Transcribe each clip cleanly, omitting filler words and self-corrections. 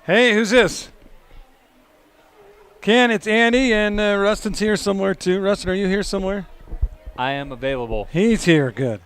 Hey, who's this? Ken, it's Andy, and Rustin's here somewhere too. Rustin, are you here somewhere? I am available. He's here. Good.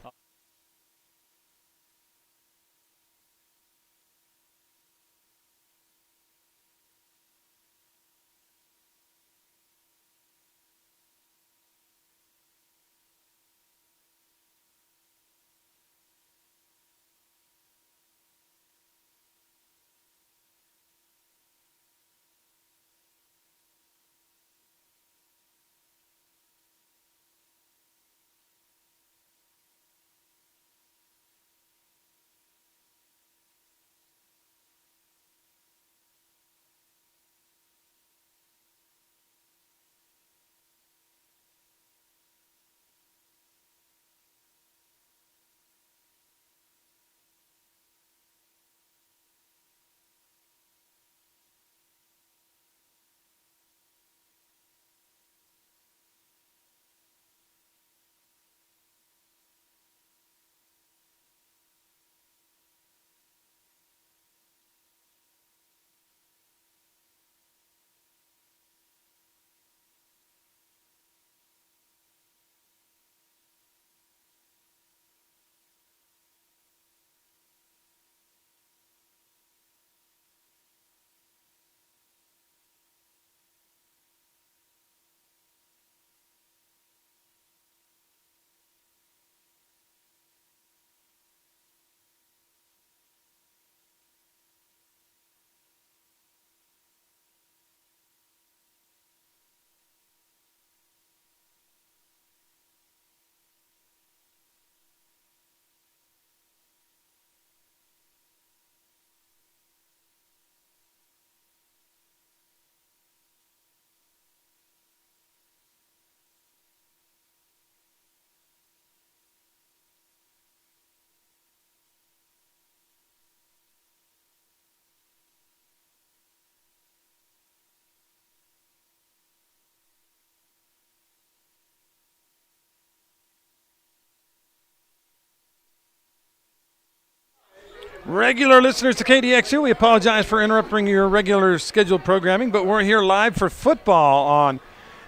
Regular listeners to KDXU, we apologize for interrupting your regular scheduled programming, but we're here live for football on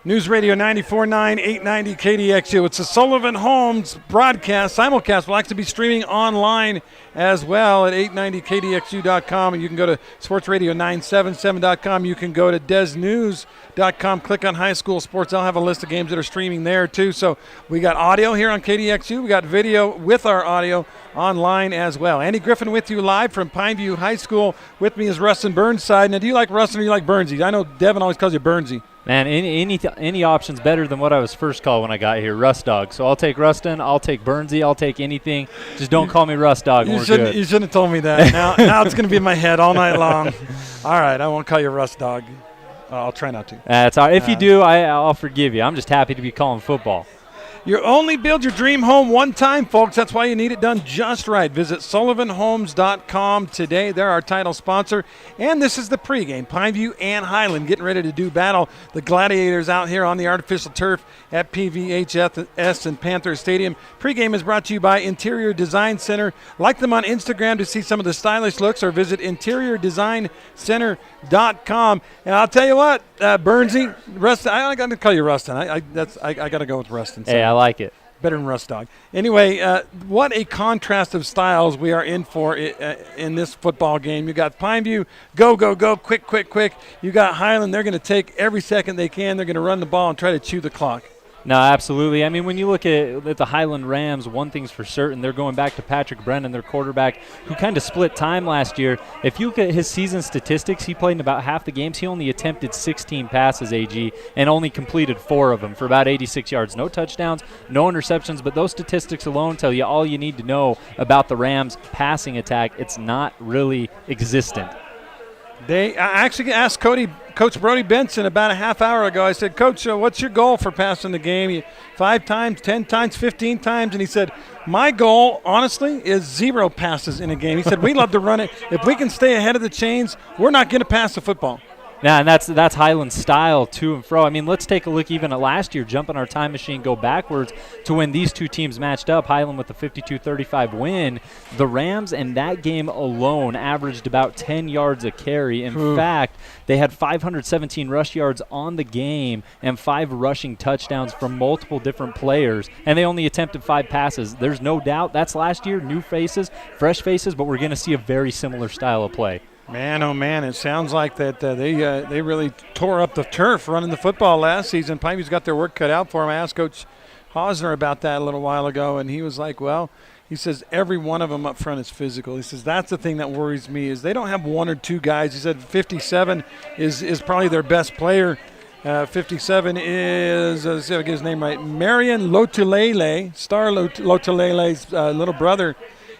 News Radio 94.9, 890 KDXU. It's a Sullivan Homes broadcast, simulcast. We'll actually be streaming online as well at 890kdxu.com, and you can go to sportsradio977.com. You can go to desnews.com, click on high school sports. I'll have a list of games that are streaming there too. So we got audio here on KDXU. We got video with our audio online as well. Andy Griffin with you live from Pineview High School. With me is Rustin Burnside. Now, do you like Rustin or do you like Burnsy? I know Devin always calls you Burnsy. Man, any option's better than what I was first called when I got here, Rust Dog. So I'll take Rustin, I'll take Burnsy, I'll take anything. Just don't call me Rust Dog. You shouldn't have told me that. Now it's going to be in my head all night long. All right, I won't call you Rust Dog. I'll try not to. That's all right. If you do, I'll forgive you. I'm just happy to be calling football. You only build your dream home one time, folks. That's why you need it done just right. Visit sullivanhomes.com today. They're our title sponsor. And this is the pregame. Pineview and Highland getting ready to do battle. The Gladiators out here on the artificial turf at PVHS and Panther Stadium. Pregame is brought to you by Interior Design Center. Like them on Instagram to see some of the stylish looks, or visit interiordesigncenter.com. And I'll tell you what, Burnsy, Rustin, I got to call you Rustin. I got to go with Rustin. So. Hey, I like it. Better than Rust Dog. Anyway, what a contrast of styles we are in for in this football game. You got Pineview, go, quick. You got Highland. They're going to take every second they can. They're going to run the ball and try to chew the clock. No, absolutely. I mean, when you look at the Highland Rams, one thing's for certain. They're going back to Patrick Brennan, their quarterback, who kind of split time last year. If you look at his season statistics, he played in about half the games. He only attempted 16 passes, AG, and only completed 4 of them for about 86 yards. No touchdowns, no interceptions, but those statistics alone tell you all you need to know about the Rams' passing attack. It's not really existent. I actually asked Coach Brody Benson about a half hour ago. I said, Coach, what's your goal for passing the game? 5 times, 10 times, 15 times? And he said, my goal, honestly, is 0 passes in a game. He said, we love to run it. If we can stay ahead of the chains, we're not going to pass the football. Yeah, and that's Highland's style to and fro. I mean, let's take a look even at last year, jump in our time machine, go backwards to when these two teams matched up. Highland with the 52-35 win. The Rams in that game alone averaged about 10 yards a carry. In fact, they had 517 rush yards on the game and 5 rushing touchdowns from multiple different players, and they only attempted 5 passes. There's no doubt that's last year, new faces, fresh faces, but we're going to see a very similar style of play. Man, oh man, it sounds like that they really tore up the turf running the football last season. Pineview's got their work cut out for them. I asked Coach Hausner about that a little while ago, and he was like, well, he says every one of them up front is physical. He says that's the thing that worries me is they don't have one or two guys. He said 57 is probably their best player. 57 is, let's see if I get his name right, Marion Lotulele, Star Lotulele's little brother.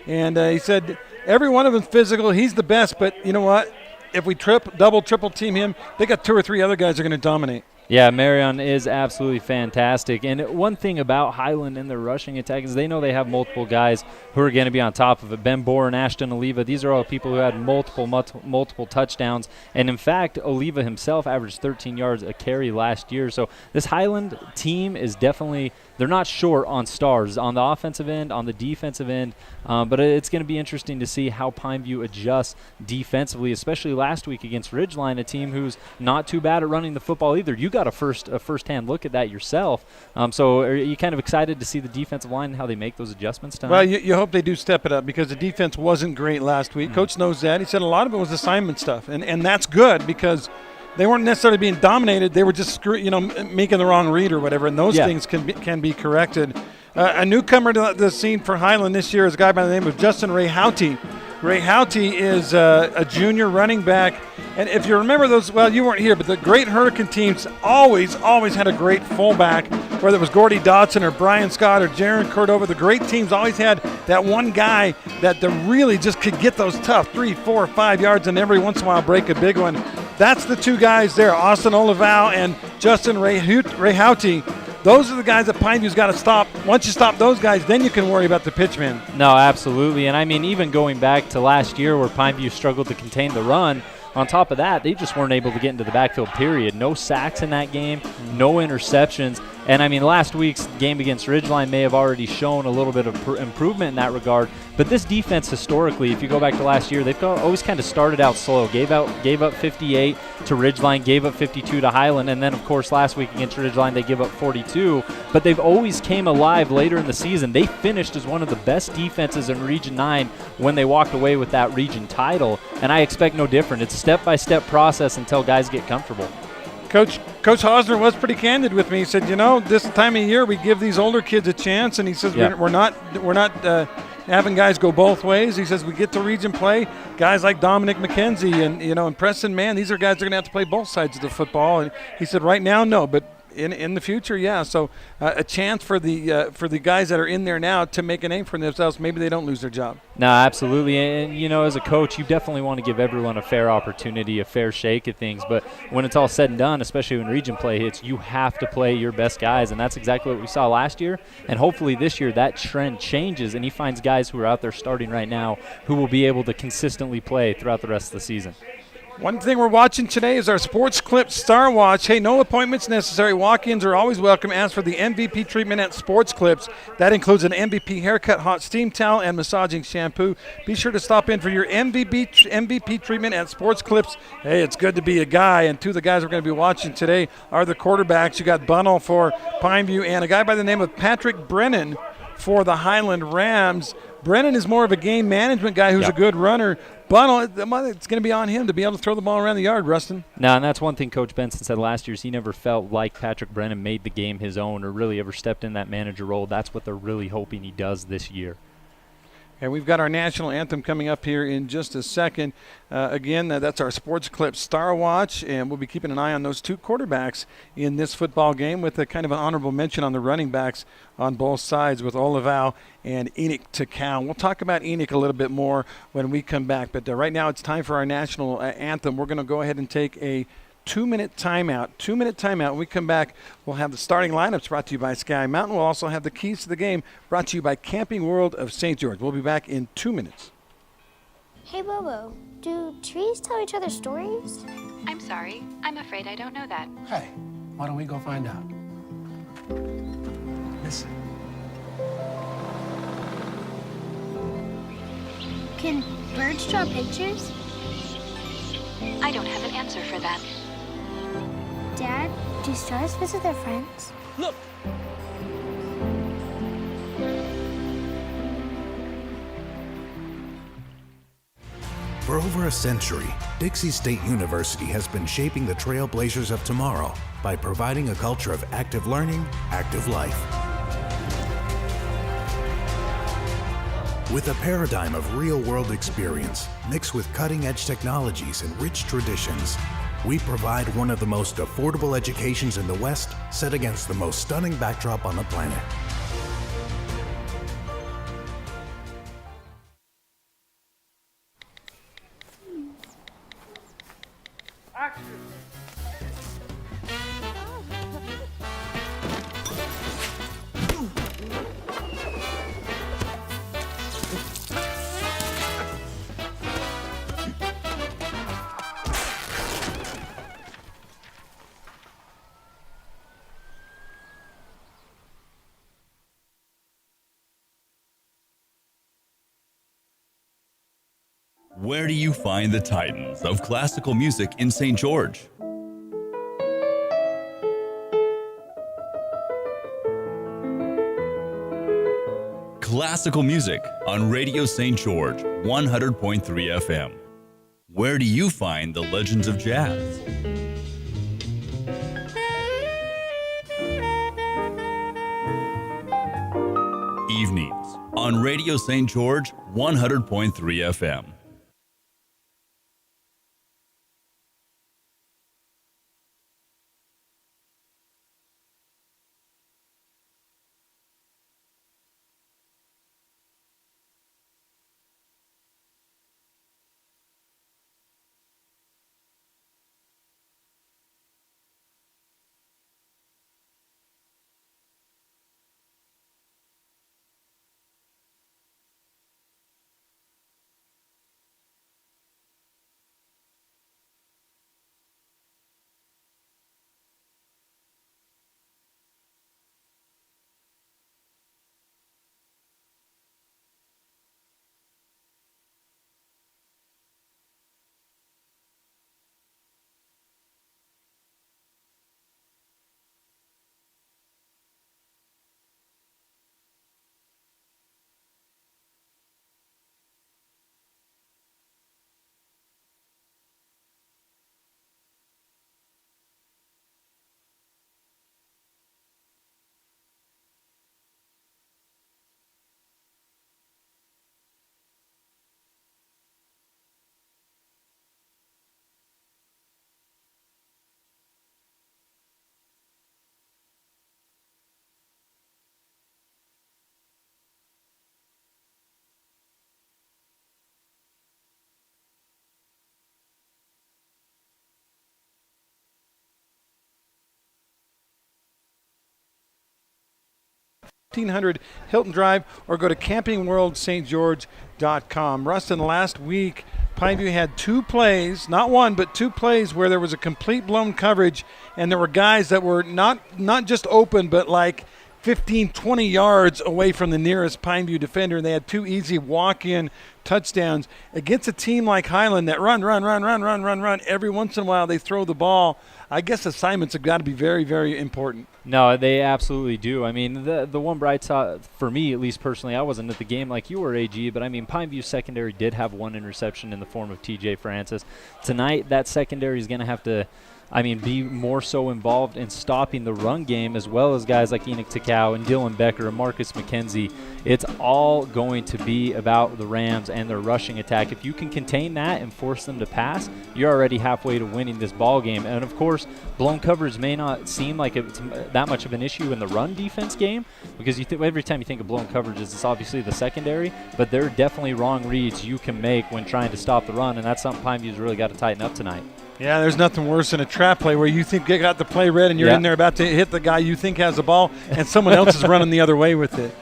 And he said every one of them physical. He's the best, but you know what? If we double, triple team him, they got 2 or 3 other guys that are going to dominate. Yeah, Marion is absolutely fantastic. And one thing about Highland and their rushing attack is they know they have multiple guys who are going to be on top of it. Ben Bohr and Ashton Oliva, these are all people who had multiple touchdowns. And, in fact, Oliva himself averaged 13 yards a carry last year. So this Highland team is definitely – they're not short on stars on the offensive end, on the defensive end. But it's going to be interesting to see how Pineview adjusts defensively, especially last week against Ridgeline, a team who's not too bad at running the football either. You got a first-hand look at that yourself. So are you kind of excited to see the defensive line and how they make those adjustments, Tom? Well, you hope they do step it up because the defense wasn't great last week. Coach knows that. He said a lot of it was assignment stuff, and that's good because they weren't necessarily being dominated. They were just making the wrong read or whatever, and those things can be corrected. A newcomer to the scene for Highland this year is a guy by the name of Justin Ray Houghty. Ray Houghty is a junior running back. And if you remember those, well, you weren't here, but the great Hurricane teams always had a great fullback, whether it was Gordy Dodson or Brian Scott or Jaron Cordova. The great teams always had that one guy that really just could get those tough 3, 4, 5 yards and every once in a while break a big one. That's the two guys there, Austin Olival and Justin Ray Houghty. Those are the guys that Pineview's got to stop. Once you stop those guys, then you can worry about the pitchman. No, absolutely. And, I mean, even going back to last year where Pineview struggled to contain the run, on top of that, they just weren't able to get into the backfield, period. No sacks in that game, no interceptions. And, I mean, last week's game against Ridgeline may have already shown a little bit of improvement in that regard. But this defense historically, if you go back to last year, they've always kind of started out slow. Gave up 58 to Ridgeline, gave up 52 to Highland, and then, of course, last week against Ridgeline, they give up 42. But they've always came alive later in the season. They finished as one of the best defenses in Region 9 when they walked away with that region title. And I expect no different. It's a step-by-step process until guys get comfortable. Coach Hausner was pretty candid with me. He said, this time of year we give these older kids a chance, and he says we're not having guys go both ways. He says we get to region play, guys like Dominic McKenzie and Preston Mann. These are guys that are going to have to play both sides of the football. And he said right now no, but in the future, yeah. So a chance for the guys that are in there now to make a name for themselves. Maybe they don't lose their job. No, absolutely. And, as a coach, you definitely want to give everyone a fair opportunity, a fair shake at things. But when it's all said and done, especially when region play hits, you have to play your best guys. And that's exactly what we saw last year. And hopefully this year that trend changes and he finds guys who are out there starting right now who will be able to consistently play throughout the rest of the season. One thing we're watching today is our Sports Clip Star Watch. Hey, no appointments necessary. Walk-ins are always welcome. Ask for the MVP treatment at Sports Clips. That includes an MVP haircut, hot steam towel, and massaging shampoo. Be sure to stop in for your MVP treatment at Sports Clips. Hey, it's good to be a guy, and two of the guys we're going to be watching today are the quarterbacks. You got Bunnell for Pineview and a guy by the name of Patrick Brennan for the Highland Rams. Brennan is more of a game management guy who's a good runner. Bunnell, it's going to be on him to be able to throw the ball around the yard, Rustin. No, and that's one thing Coach Benson said last year is he never felt like Patrick Brennan made the game his own or really ever stepped in that manager role. That's what they're really hoping he does this year. And we've got our national anthem coming up here in just a second. Again, that's our Sports Clip Star Watch, and we'll be keeping an eye on those two quarterbacks in this football game with a kind of an honorable mention on the running backs on both sides with Olival and Enoch Takau. We'll talk about Enoch a little bit more when we come back, but right now it's time for our national anthem. We're going to go ahead and take a 2-minute timeout. 2-minute timeout. When we come back, we'll have the starting lineups brought to you by Sky Mountain. We'll also have the keys to the game brought to you by Camping World of St. George. We'll be back in 2 minutes. Hey, Bobo, do trees tell each other stories? I'm sorry. sorry. I'm afraid I don't know that. Hey, why don't we go find out? Listen. Can birds draw pictures? I don't have an answer for that. Dad, do stars visit their friends? Look! For over a century, Dixie State University has been shaping the trailblazers of tomorrow by providing a culture of active learning, active life. With a paradigm of real-world experience mixed with cutting-edge technologies and rich traditions, we provide one of the most affordable educations in the West, set against the most stunning backdrop on the planet. Where do you find the titans of classical music in St. George? Classical music on Radio St. George, 100.3 FM. Where do you find the legends of jazz? Evenings on Radio St. George, 100.3 FM. Hilton Drive, or go to campingworldstgeorge.com. Rustin, last week, Pineview had two plays, not one, but two plays where there was a complete blown coverage, and there were guys that were not just open, but like 15, 20 yards away from the nearest Pineview defender, and they had two easy walk-in touchdowns against a team like Highland that run. Every once in a while they throw the ball. I guess assignments have got to be very, very important. No, they absolutely do. I mean, the one bright spot for me, at least personally, I wasn't at the game like you were, AG, but I mean, Pineview secondary did have one interception in the form of TJ Francis. Tonight, that secondary is going to have to, be more so involved in stopping the run game, as well as guys like Enoch Takau and Dylan Becker and Marcus McKenzie. It's all going to be about the Rams and their rushing attack. If you can contain that and force them to pass, you're already halfway to winning this ball game. And of course, blown coverage may not seem like it's that much of an issue in the run defense game, because every time you think of blown coverages, it's obviously the secondary, but there are definitely wrong reads you can make when trying to stop the run, and that's something Pineview's really got to tighten up tonight. Yeah, there's nothing worse than a trap play where you think you got the play read and you're in there about to hit the guy you think has the ball, and someone else is running the other way with it.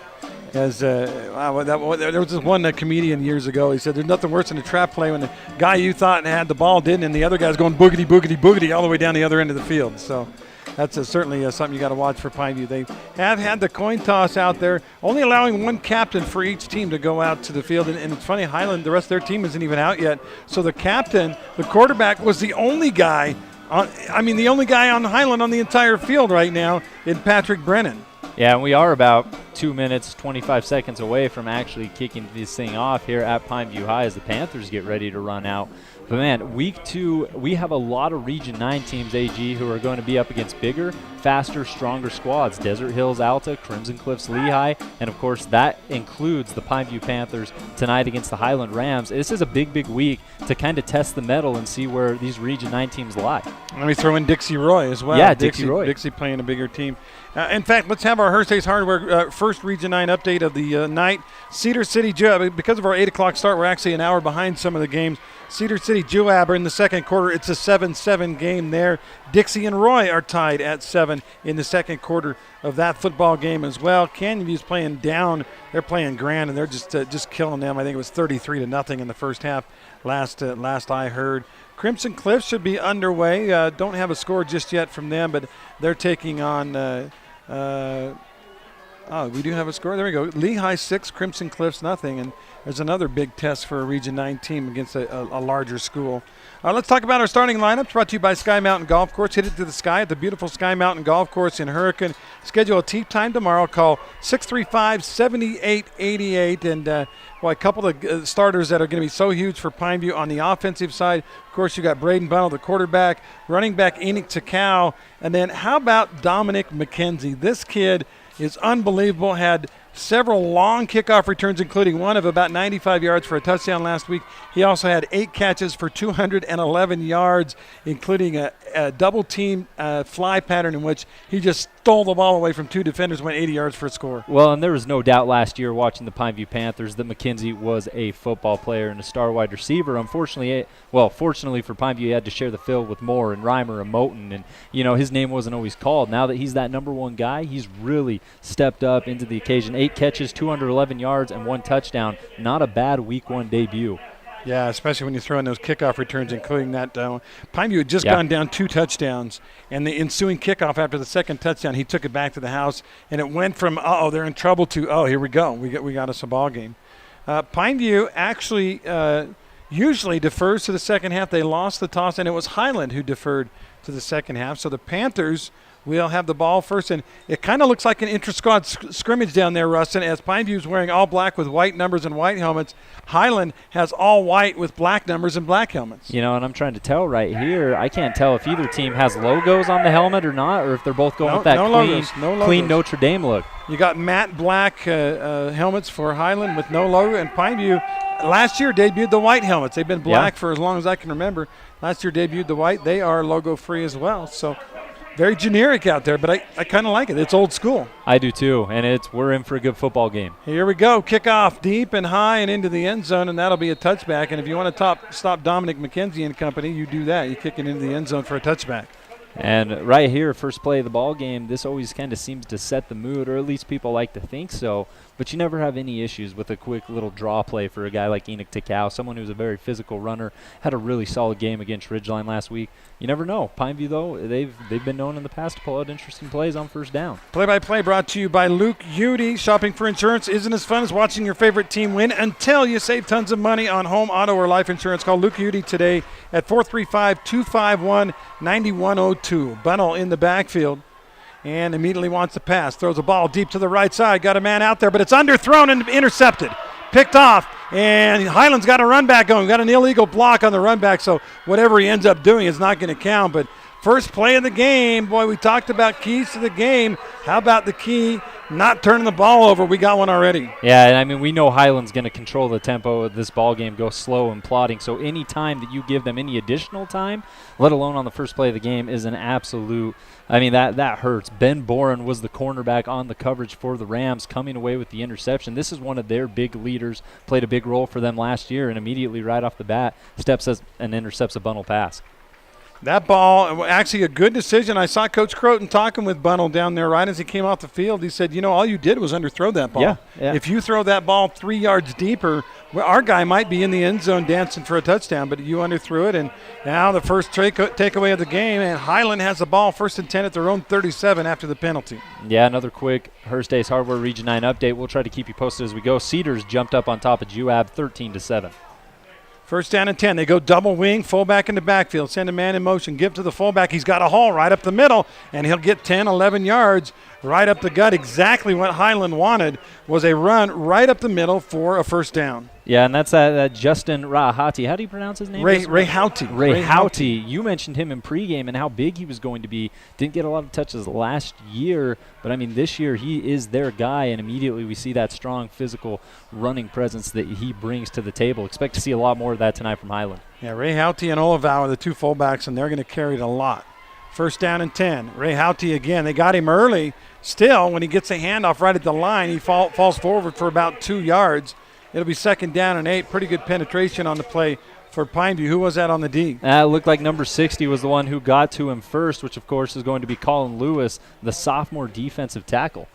As there was this one comedian years ago. He said, "There's nothing worse than a trap play when the guy you thought had the ball didn't, and the other guy's going boogity, boogity, boogity all the way down the other end of the field." So that's certainly something you got to watch for Pineview. They have had the coin toss out there, only allowing one captain for each team to go out to the field. And it's funny, Highland, the rest of their team isn't even out yet. So the captain, the quarterback, was the only guy the only guy on Highland on the entire field right now in Patrick Brennan. Yeah, and we are about 2 minutes, 25 seconds away from actually kicking this thing off here at Pineview High as the Panthers get ready to run out. But, man, week 2, we have a lot of Region 9 teams, AG, who are going to be up against bigger, faster, stronger squads. Desert Hills Alta, Crimson Cliffs Lehigh, and, of course, that includes the Pineview Panthers tonight against the Highland Rams. This is a big, big week to kind of test the mettle and see where these Region 9 teams lie. Let me throw in Dixie Roy as well. Yeah, Dixie Roy. Dixie playing a bigger team. In fact, let's have our Hearst Hardware first Region 9 update of the night. Cedar City, because of our 8 o'clock start, we're actually an hour behind some of the games. Cedar City, Joab are in the second quarter. It's a 7-7 game there. Dixie and Roy are tied at 7 in the second quarter of that football game as well. Canyon View's playing down. They're playing Grand, and they're just killing them. I think it was 33-0 in the first half last I heard. Crimson Cliffs should be underway. Don't have a score just yet from them, but they're taking on we do have a score. There we go. Lehigh 6, Crimson Cliffs nothing, and there's another big test for a Region 9 team against a larger school. Let's talk about our starting lineups, brought to you by Sky Mountain Golf Course. Hit it to the sky at the beautiful Sky Mountain Golf Course in Hurricane. Schedule a tee time tomorrow. Call 635-7888. And a couple of starters that are going to be so huge for Pineview on the offensive side. Of course, you got Braden Bunnell, the quarterback, running back Enoch Takau, and then how about Dominic McKenzie? This kid is unbelievable. Had several long kickoff returns, including one of about 95 yards for a touchdown last week. He also had 8 catches for 211 yards, including a double-team fly pattern in which he just stole the ball away from 2 defenders, went 80 yards for a score. Well, and there was no doubt last year watching the Pineview Panthers that McKenzie was a football player and a star wide receiver. Fortunately for Pineview, he had to share the field with Moore and Reimer and Moten, and, his name wasn't always called. Now that he's that number one guy, he's really stepped up into the occasion. 8 catches, 211 yards, and 1 touchdown. Not a bad week 1 debut. Yeah, especially when you throw in those kickoff returns, including that. Pineview had just gone down 2 touchdowns, and the ensuing kickoff after the second touchdown, he took it back to the house, and it went from, they're in trouble to, here we go. We got us a ball game. Pineview actually usually defers to the second half. They lost the toss, and it was Highland who deferred to the second half. So the Panthers will have the ball first, and it kind of looks like an intra-squad scrimmage down there, Rustin, as Pineview's wearing all black with white numbers and white helmets. Highland has all white with black numbers and black helmets. And I'm trying to tell right here, I can't tell if either team has logos on the helmet or not, or if they're both going with that clean Notre Dame look. You got matte black helmets for Highland with no logo, and Pineview last year debuted the white helmets. They've been black for as long as I can remember. Last year debuted the white. They are logo-free as well, so very generic out there, but I kind of like it. It's old school. I do too, and we're in for a good football game. Here we go. Kickoff deep and high and into the end zone, and that'll be a touchback. And if you want to stop Dominic McKenzie and company, you do that. You kick it into the end zone for a touchback. And right here, first play of the ball game, this always kind of seems to set the mood, or at least people like to think so. But you never have any issues with a quick little draw play for a guy like Enoch Takau, someone who's a very physical runner, had a really solid game against Ridgeline last week. You never know. Pineview, though, they've been known in the past to pull out interesting plays on first down. Play-by-play brought to you by Luke Udy. Shopping for insurance isn't as fun as watching your favorite team win until you save tons of money on home, auto, or life insurance. Call Luke Udy today at 435-251-9102. Bunnell in the backfield and immediately wants to pass. Throws a ball deep to the right side. Got a man out there, but it's underthrown and intercepted. Picked off, and Highland's got a run back going. Got an illegal block on the run back, so whatever he ends up doing is not going to count. But first play of the game, boy, we talked about keys to the game. How about the key, not turning the ball over? We got one already. Yeah, and I mean, we know Highland's going to control the tempo of this ball game, go slow and plodding. So any time that you give them any additional time, let alone on the first play of the game, is an absolute – I mean, that hurts. Ben Boren was the cornerback on the coverage for the Rams, coming away with the interception. This is one of their big leaders, played a big role for them last year, and immediately right off the bat steps and intercepts a bundle pass. That ball, actually a good decision. I saw Coach Croton talking with Bunnell down there right as he came off the field. He said, all you did was underthrow that ball. Yeah. If you throw that ball 3 yards deeper, well, our guy might be in the end zone dancing for a touchdown, but you underthrew it. And now the first takeaway of the game, and Highland has the ball 1st and 10 at their own 37 after the penalty. Yeah, another quick Hearst Ace Hardware Region 9 update. We'll try to keep you posted as we go. Cedars jumped up on top of Juab 13-7. 1st down and 10. They go double wing, fullback in the backfield. Send a man in motion. Give to the fullback. He's got a hole right up the middle, and he'll get 10, 11 yards right up the gut. Exactly what Highland wanted was a run right up the middle for a 1st down. Yeah, and that's that Justin Rahati. How do you pronounce his name? Ray Houty. Ray Houty. You mentioned him in pregame and how big he was going to be. Didn't get a lot of touches last year, but, this year he is their guy, and immediately we see that strong physical running presence that he brings to the table. Expect to see a lot more of that tonight from Highland. Yeah, Ray Houty and Olivau are the two fullbacks, and they're going to carry it a lot. 1st down and 10. Ray Houty again. They got him early. Still, when he gets a handoff right at the line, he falls forward for about 2 yards. It'll be 2nd down and 8. Pretty good penetration on the play for Pineview. Who was that on the D? It looked like number 60 was the one who got to him first, which, of course, is going to be Colin Lewis, the sophomore defensive tackle.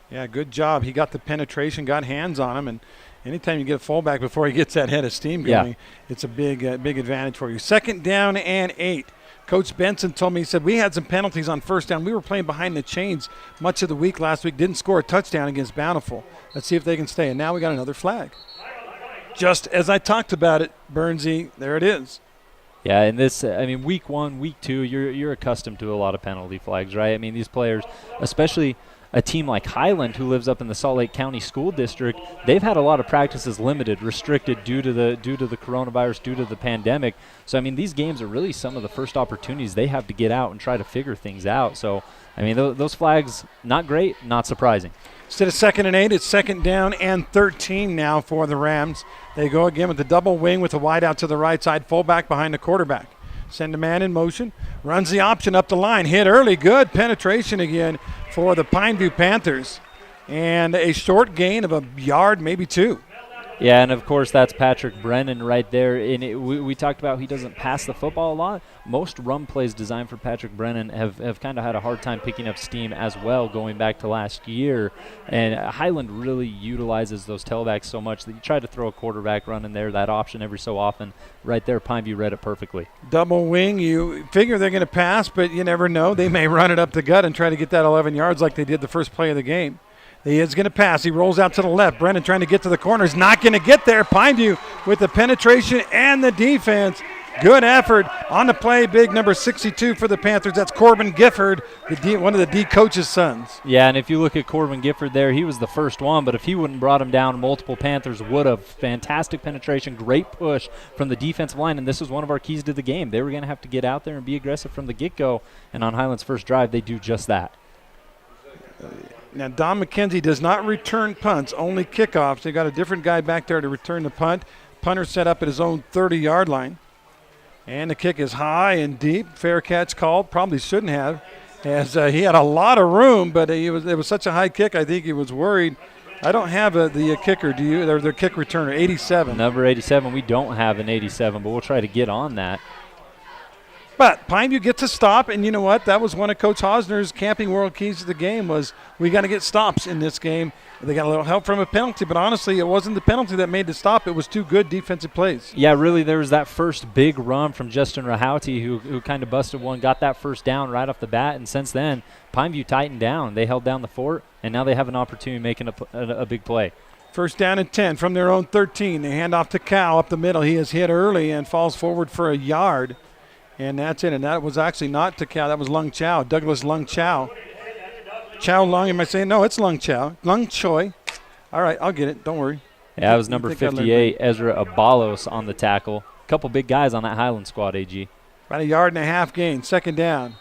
Yeah, good job. He got the penetration, got hands on him, and anytime you get a fullback before he gets that head of steam going, it's a big advantage for you. 2nd down and 8. Coach Benson told me, he said, we had some penalties on 1st down. We were playing behind the chains much of the week last week. Didn't score a touchdown against Bountiful. Let's see if they can stay. And now we got another flag. Just as I talked about it, Bernsey, there it is. Yeah, and this, week 1, week 2, you're accustomed to a lot of penalty flags, right? These players, especially a team like Highland, who lives up in the Salt Lake County School District, they've had a lot of practices limited, restricted due to the coronavirus, due to the pandemic. So these games are really some of the first opportunities they have to get out and try to figure things out. So those flags, not great, not surprising. Instead of 2nd and 8, it's 2nd down and 13 now for the Rams. They go again with the double wing with the wide out to the right side, fullback behind the quarterback. Send a man in motion, runs the option up the line, hit early, good penetration again for the Pineview Panthers, and a short gain of a yard, maybe 2. Yeah, and of course that's Patrick Brennan right there. And we talked about he doesn't pass the football a lot. Most run plays designed for Patrick Brennan have kind of had a hard time picking up steam as well going back to last year. And Highland really utilizes those tailbacks so much that you try to throw a quarterback run in there, that option every so often. Right there, Pineview read it perfectly. Double wing, you figure they're going to pass, but you never know. They may run it up the gut and try to get that 11 yards like they did the first play of the game. He is going to pass. He rolls out to the left. Brennan trying to get to the corner. Is not going to get there. Pineview with the penetration and the defense. Good effort on the play. Big number 62 for the Panthers. That's Corbin Gifford, one of the D coach's sons. Yeah, and if you look at Corbin Gifford there, he was the first one, but if he wouldn't brought him down, multiple Panthers would have. Fantastic penetration, great push from the defensive line, and this was one of our keys to the game. They were going to have to get out there and be aggressive from the get-go, and on Highland's first drive, they do just that. Now, Don McKenzie does not return punts, only kickoffs. They got a different guy back there to return the punt. Punter set up at his own 30-yard line. And the kick is high and deep. Fair catch called. Probably shouldn't have, as he had a lot of room, but it was such a high kick, I think he was worried. I don't have the kicker, do you? They're their kick returner, 87. Number 87. We don't have an 87, but we'll try to get on that. But Pineview gets a stop, and you know what? That was one of Coach Hosner's Camping World keys to the game was we got to get stops in this game. They got a little help from a penalty, but honestly, it wasn't the penalty that made the stop. It was 2 good defensive plays. Yeah, really, there was that first big run from Justin Rahouty who kind of busted one, got that first down right off the bat, and since then, Pineview tightened down. They held down the fort, and now they have an opportunity making a big play. 1st down and 10 from their own 13. They hand off to Cal up the middle. He is hit early and falls forward for a yard. And that's it. And that was actually not to Cal. That was Lung Chow, Douglas Lung Chow. Chow Lung, am I saying? No, it's Lung Chow. Lung Choi. All right, I'll get it. Don't worry. Yeah, that was number 58, Ezra Abalos on the tackle. A couple big guys on that Highland squad, AG. About a yard and a half gain, 2nd down.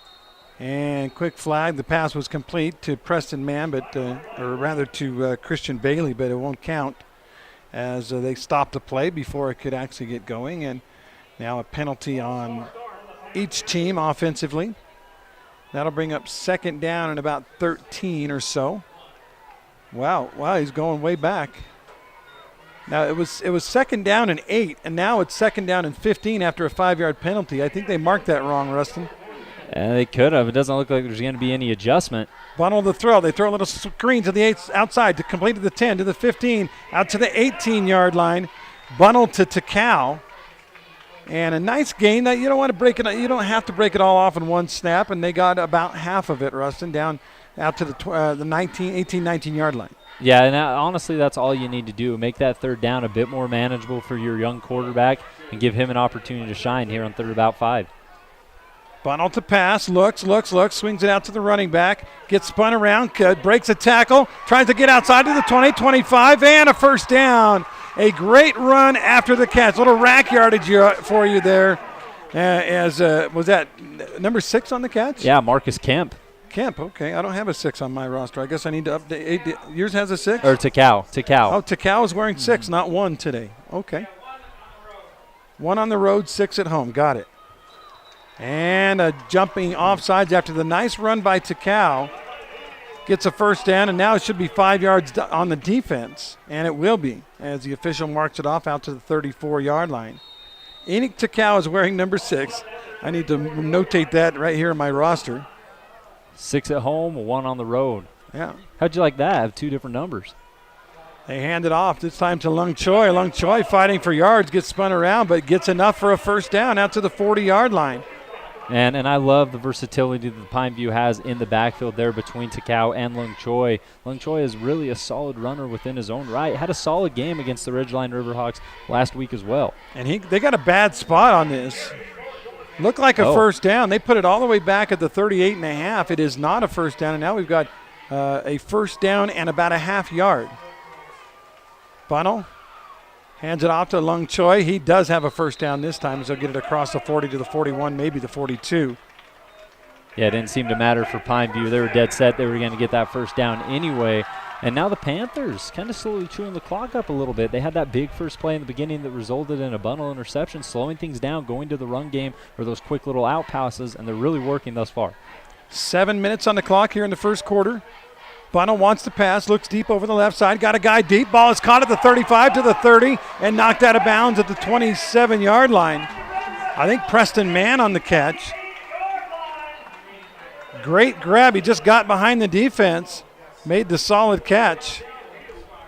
And quick flag. The pass was complete to Preston Mann, or rather to Christian Bailey, but it won't count as they stopped the play before it could actually get going. And now a penalty on each team offensively. That'll bring up 2nd down and about 13 or so. Wow, he's going way back. Now, it was second down and 8, and now it's second down and 15 after a 5-yard penalty. I think they marked that wrong, Rustin. They could have. It doesn't look like there's going to be any adjustment. Bunnell the throw. They throw a little screen to the 8 outside to complete to the 10, to the 15, out to the 18-yard line. Bunnell to Takao. And a nice gain. That you don't want to break it. You don't have to break it all off in one snap, and they got about half of it, Rustin, down out to the 19-yard line. Yeah, and honestly, that's all you need to do. Make that third down a bit more manageable for your young quarterback and give him an opportunity to shine here on third about 5. Bunnell to pass, looks, swings it out to the running back, gets spun around, breaks a tackle, tries to get outside to the 20, 25, and a first down. A great run after the catch. A little rack yardage for you there. Was that number 6 on the catch? Yeah, Marcus Kemp. Kemp, okay. I don't have a 6 on my roster. I guess I need to update. Yours has a 6? Or Takao. Oh, Takao is wearing 6, not 1 today. Okay. 1 on the road, 6 at home. Got it. And a jumping offsides after the nice run by Takao. Gets a first down, and now it should be 5 yards on the defense. And it will be, as the official marks it off out to the 34-yard line. Enoch Takao is wearing number 6. I need to notate that right here in my roster. 6 at home, 1 on the road. Yeah. How'd you like that? Have 2 different numbers. They hand it off this time to Lung Choi. Lung Choi fighting for yards, gets spun around, but gets enough for a first down out to the 40-yard line. And I love the versatility that the Pineview has in the backfield there between Takao and Lung Choi. Lung Choi is really a solid runner within his own right. Had a solid game against the Ridgeline Riverhawks last week as well. And they got a bad spot on this. Looked like a first down. They put it all the way back at the 38.5. It is not a first down, and now we've got a first down and about a half yard. Bunnell hands it off to Lung Choi. He does have a first down this time, so he'll get it across the 40 to the 41, maybe the 42. Yeah, it didn't seem to matter for Pineview. They were dead set. They were going to get that first down anyway. And now the Panthers kind of slowly chewing the clock up a little bit. They had that big first play in the beginning that resulted in a bundle interception, slowing things down, going to the run game or those quick little out passes, and they're really working thus far. 7 minutes on the clock here in the first quarter. Bunnell wants to pass, looks deep over the left side, got a guy deep. Ball is caught at the 35 to the 30 and knocked out of bounds at the 27-yard line. I think Preston Mann on the catch. Great grab. He just got behind the defense. Made the solid catch.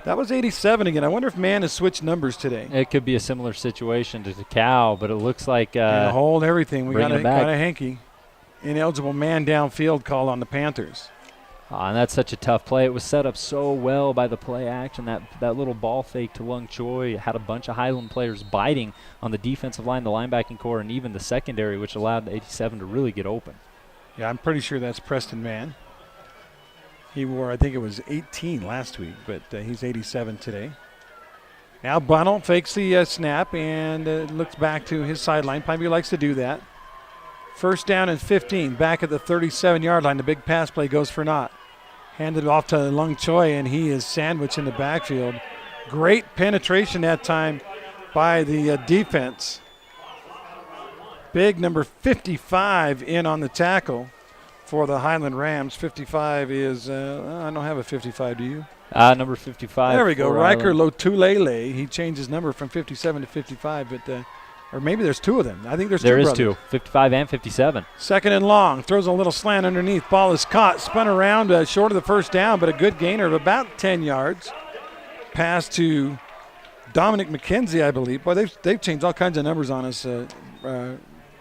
That was 87 again. I wonder if Mann has switched numbers today. It could be a similar situation to Takao, but it looks like hold everything. We got a hanky. Ineligible man downfield call on the Panthers. And that's such a tough play. It was set up so well by the play action. That little ball fake to Lung Choi had a bunch of Highland players biting on the defensive line, the linebacking core, and even the secondary, which allowed the 87 to really get open. Yeah, I'm pretty sure that's Preston Mann. He wore, I think it was 18 last week, but he's 87 today. Now Bunnell fakes the snap and looks back to his sideline. Pineview likes to do that. First down and 15, back at the 37-yard line. The big pass play goes for naught. Handed off to Lung Choi, and he is sandwiched in the backfield. Great penetration that time by the defense. Big number 55 in on the tackle for the Highland Rams. 55 is, I don't have a 55, do you? Number 55. There we go, Riker Lotulele. He changed his number from 57 to 55, but or maybe there's 2 of them. I think there's 2 brothers. There is 2, 55 and 57. Second and long. Throws a little slant underneath. Ball is caught. Spun around short of the first down, but a good gainer of about 10 yards. Pass to Dominic McKenzie, I believe. Boy, they've changed all kinds of numbers on us,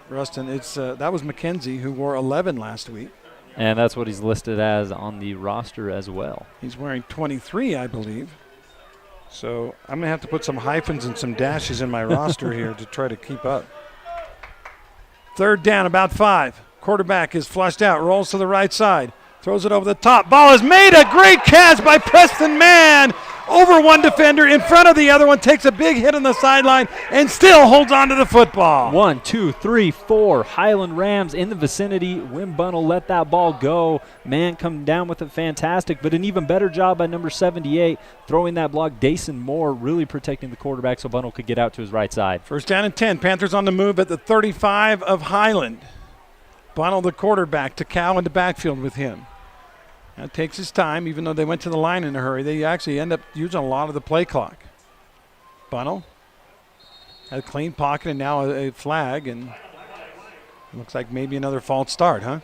Rustin. That was McKenzie, who wore 11 last week. And that's what he's listed as on the roster as well. He's wearing 23, I believe. So I'm going to have to put some hyphens and some dashes in my roster here to try to keep up. Third down, about 5. Quarterback is flushed out, rolls to the right side, throws it over the top. Ball is made. A great catch by Preston Mann. Over one defender, in front of the other one, takes a big hit on the sideline and still holds on to the football. 1, 2, 3, 4. Highland Rams in the vicinity. Wim Bunnell let that ball go. Man come down with it fantastic, but an even better job by number 78, throwing that block. Dason Moore really protecting the quarterback so Bunnell could get out to his right side. First down and 10. Panthers on the move at the 35 of Highland. Bunnell, the quarterback, to Cow in the backfield with him. That takes his time, even though they went to the line in a hurry. They actually end up using a lot of the play clock. Bunnell had a clean pocket and now a flag, and looks like maybe another false start, huh?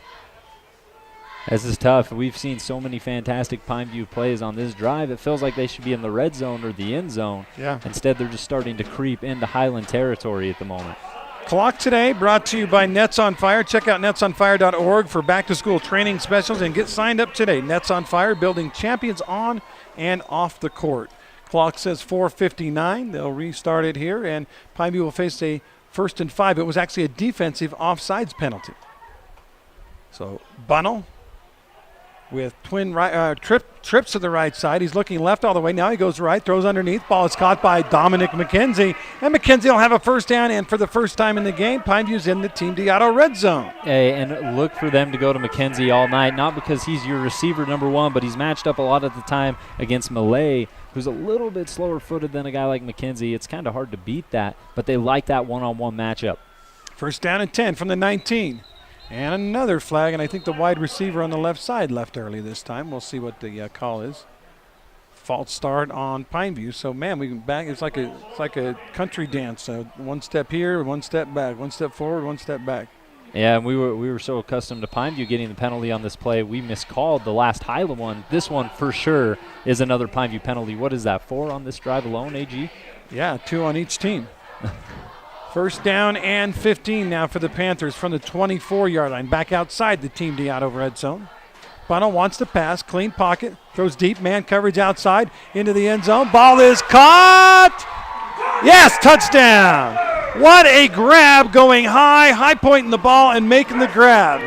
This is tough. We've seen so many fantastic Pineview plays on this drive. It feels like they should be in the red zone or the end zone. Yeah. Instead, they're just starting to creep into Highland territory at the moment. Clock today brought to you by Nets on Fire. Check out netsonfire.org for back-to-school training specials and get signed up today. Nets on Fire, building champions on and off the court. Clock says 4:59. They'll restart it here, and Pineview will face a 1st and 5. It was actually a defensive offsides penalty. So Bunnell with twin trips to the right side. He's looking left all the way. Now he goes right, throws underneath. Ball is caught by Dominic McKenzie. And McKenzie will have a first down, and for the first time in the game, Pineview's in the Team Diato red zone. Hey, and look for them to go to McKenzie all night, not because he's your receiver number one, but he's matched up a lot of the time against Malay, who's a little bit slower-footed than a guy like McKenzie. It's kind of hard to beat that, but they like that one-on-one matchup. First down and 10 from the 19. And another flag, and I think the wide receiver on the left side left early this time. We'll see what the call is. False start on Pineview. So, man, we can back. It's like a country dance. One step here, one step back, one step forward, one step back. Yeah, and we were so accustomed to Pineview getting the penalty on this play, we miscalled the last Highland one. This one for sure is another Pineview penalty. What is that, 4 on this drive alone, AG? Yeah, 2 on each team. First down and 15 now for the Panthers from the 24-yard line. Back outside the Team Diato red zone. Bunnell wants to pass. Clean pocket. Throws deep. Man coverage outside into the end zone. Ball is caught. Yes, touchdown. What a grab, going high. High pointing the ball and making the grab.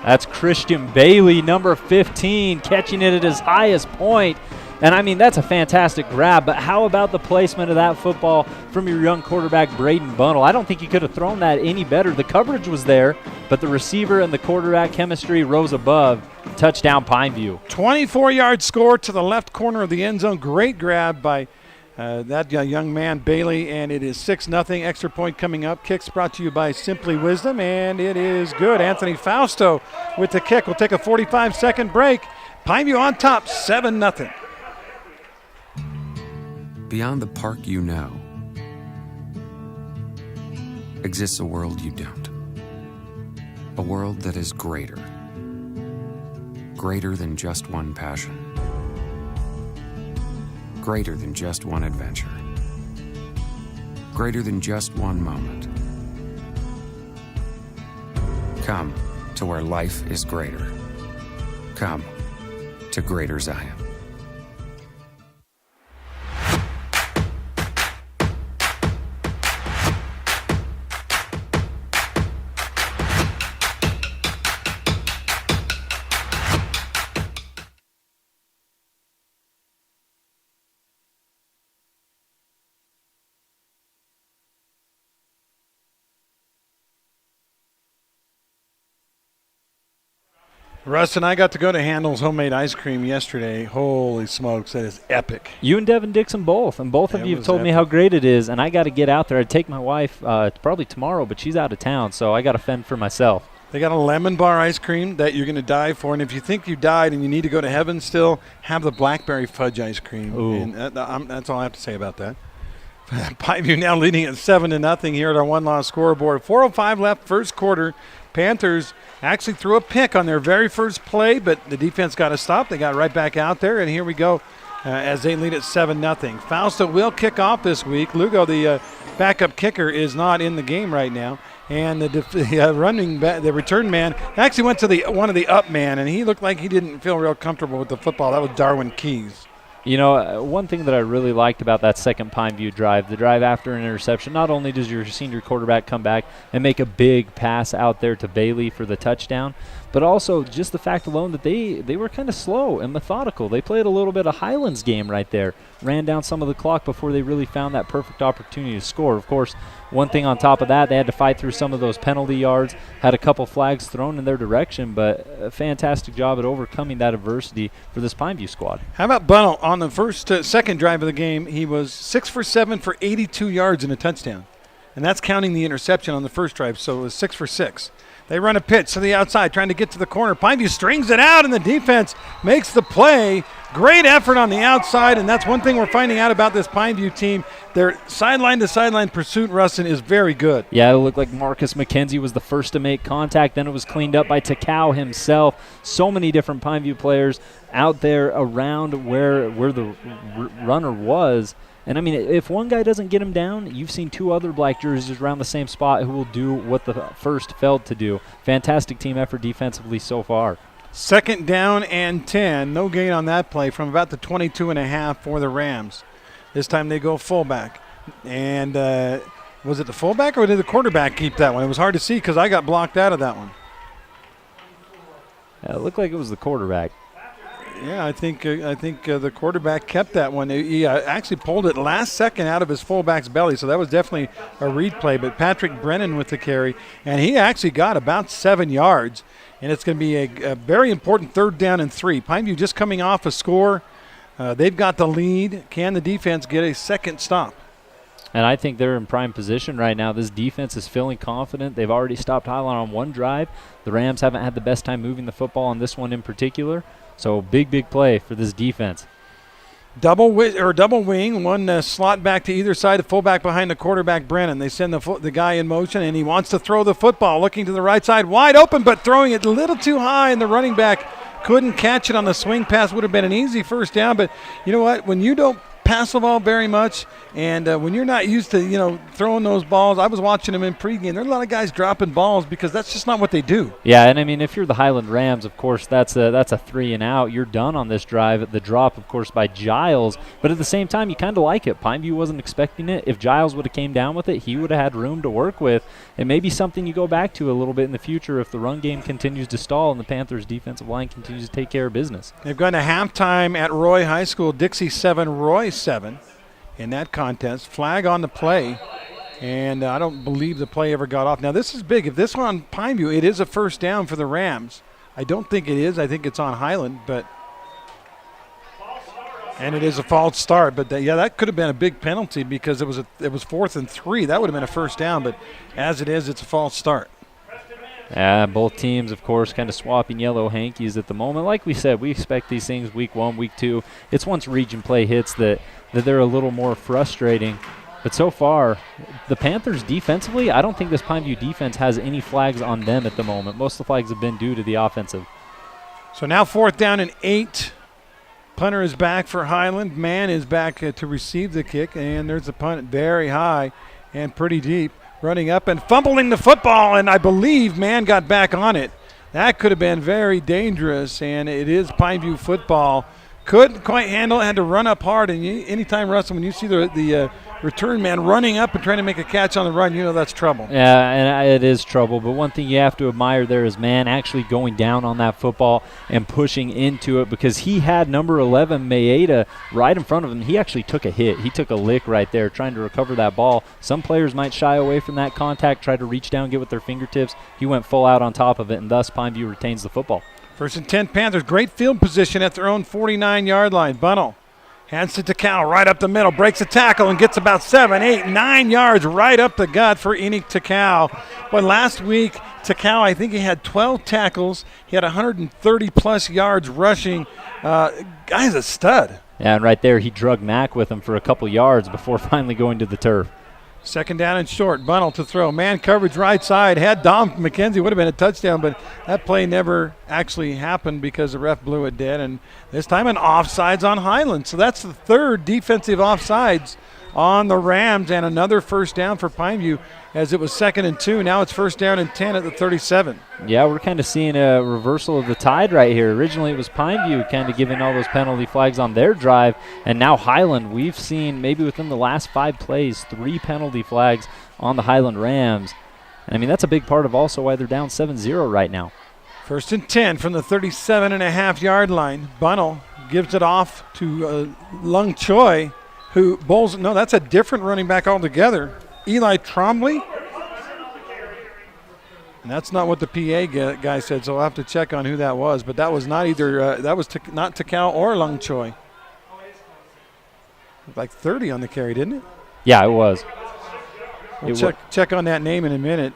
That's Christian Bailey, number 15, catching it at his highest point. And, I mean, that's a fantastic grab, but how about the placement of that football from your young quarterback, Braden Bunnell? I don't think you could have thrown that any better. The coverage was there, but the receiver and the quarterback chemistry rose above. Touchdown, Pineview. 24-yard score to the left corner of the end zone. Great grab by that young man, Bailey, and it is 6-0. Extra point coming up. Kicks brought to you by Simply Wisdom, and it is good. Anthony Fausto with the kick. We'll take a 45-second break. Pineview on top, 7-0. Beyond the park you know, exists a world you don't. A world that is greater. Greater than just one passion. Greater than just one adventure. Greater than just one moment. Come to where life is greater. Come to Greater Zion. Russ and I got to go to Handel's Homemade Ice Cream yesterday. Holy smokes, that is epic. You and Devin Dixon both, and both of you have told me how great it is, and I got to get out there. I'd take my wife probably tomorrow, but she's out of town, so I got to fend for myself. They got a lemon bar ice cream that you're going to die for, and if you think you died and you need to go to heaven still, have the blackberry fudge ice cream. Ooh. And that's all I have to say about that. Pineview now leading at 7-0 here at our one-loss scoreboard. 4:05 left, first quarter. Panthers actually threw a pick on their very first play, but the defense got to stop. They got right back out there, and here we go as they lead at 7-0. Fausto will kick off this week. Lugo, the backup kicker, is not in the game right now. And the return man actually went to one of the up man, and he looked like he didn't feel real comfortable with the football. That was Darwin Keys. You know, one thing that I really liked about that second Pineview drive, the drive after an interception, not only does your senior quarterback come back and make a big pass out there to Bailey for the touchdown, but also just the fact alone that they were kind of slow and methodical. They played a little bit of Highlands game right there, ran down some of the clock before they really found that perfect opportunity to score. Of course, one thing on top of that, they had to fight through some of those penalty yards, had a couple flags thrown in their direction, but a fantastic job at overcoming that adversity for this Pineview squad. How about Bunnell on the second drive of the game? He was 6 for 7 for 82 yards and a touchdown. And that's counting the interception on the first drive, so it was 6 for 6. They run a pitch to the outside, trying to get to the corner. Pineview strings it out, and the defense makes the play Great effort on the outside, and that's one thing we're finding out about this Pineview team. Their sideline-to-sideline pursuit, Rustin, is very good. Yeah, it looked like Marcus McKenzie was the first to make contact. Then it was cleaned up by Takao himself. So many different Pineview players out there around where the runner was. And, I mean, if one guy doesn't get him down, you've seen two other black jerseys around the same spot who will do what the first failed to do. Fantastic team effort defensively so far. 2nd down and 10. No gain on that play from about the 22.5 for the Rams. This time they go fullback. And was it the fullback or did the quarterback keep that one? It was hard to see because I got blocked out of that one. It looked like it was the quarterback. Yeah, I think the quarterback kept that one. He actually pulled it last second out of his fullback's belly, so that was definitely a read play. But Patrick Brennan with the carry, and he actually got about 7 yards. And it's going to be a very important 3rd down and 3. Pineview just coming off a score. They've got the lead. Can the defense get a second stop? And I think they're in prime position right now. This defense is feeling confident. They've already stopped Highland on one drive. The Rams haven't had the best time moving the football on this one in particular. So big play for this defense. Double wing, one slot back to either side, the fullback behind the quarterback, Brennan. They send the guy in motion, and he wants to throw the football, looking to the right side, wide open, but throwing it a little too high, and the running back couldn't catch it on the swing pass. Would have been an easy first down, but you know what? When you don't pass the ball very much, and when you're not used to, throwing those balls, I was watching them in pregame. There are a lot of guys dropping balls because that's just not what they do. Yeah, and I mean, if you're the Highland Rams, of course, that's a 3 and out. You're done on this drive. The drop, of course, by Giles, but at the same time, you kind of like it. Pineview wasn't expecting it. If Giles would have came down with it, he would have had room to work with. It may be something you go back to a little bit in the future if the run game continues to stall and the Panthers' defensive line continues to take care of business. They've gone to halftime at Roy High School. Dixie 7, Roy 7. In that contest. Flag on the play, and I don't believe the play ever got off. Now, this is big. If this were on Pineview, it is a first down for the Rams. I don't think it is. I think it's on Highland, and it is a false start. But, that could have been a big penalty because it was 4th and 3. That would have been a first down, but as it is, it's a false start. Both teams, of course, kind of swapping yellow hankies at the moment. Like we said, we expect these things week 1, week 2. It's once region play hits that they're a little more frustrating. But so far, the Panthers defensively, I don't think this Pineview defense has any flags on them at the moment. Most of the flags have been due to the offensive. So now 4th down and 8. Punter is back for Highland. Mann is back to receive the kick, and there's the punt very high and pretty deep. Running up and fumbling the football, and I believe Mann got back on it. That could have been very dangerous, and it is Pineview football. Couldn't quite handle it, had to run up hard. And anytime, Russell, when you see the return man running up and trying to make a catch on the run, that's trouble. Yeah, and it is trouble. But one thing you have to admire there is Mann actually going down on that football and pushing into it because he had number 11, Maeda, right in front of him. He actually took a hit. He took a lick right there trying to recover that ball. Some players might shy away from that contact, try to reach down, get with their fingertips. He went full out on top of it, and thus Pineview retains the football. 1st and 10 Panthers. Great field position at their own 49-yard line. Bunnell hands to Takao right up the middle, breaks a tackle and gets about 7, 8, 9 yards right up the gut for Enoch Takao. But last week, Takao, I think he had 12 tackles. He had 130-plus yards rushing. Guy's a stud. Yeah, and right there he drug Mack with him for a couple yards before finally going to the turf. 2nd down and short. Bunnell to throw. Man coverage right side. Had Dom McKenzie. Would have been a touchdown, but that play never actually happened because the ref blew it dead. And this time an offsides on Highland. So that's the 3rd defensive offsides on the Rams, and another first down for Pineview as it was 2nd and 2. Now it's 1st down and 10 at the 37. Yeah, we're kind of seeing a reversal of the tide right here. Originally it was Pineview kind of giving all those penalty flags on their drive, and now Highland. We've seen maybe within the last 5 plays 3 penalty flags on the Highland Rams. And I mean, that's a big part of also why they're down 7-0 right now. 1st and 10 from the 37.5-yard line. Bunnell gives it off to Lung Choi, who bowls. No, that's a different running back altogether. Eli Trombley. And that's not what the PA guy said, so I'll have to check on who that was. But that was not either. That was not Takao or Lung Choi. Like 30 on the carry, didn't it? Yeah, it was. We'll check on that name in a minute.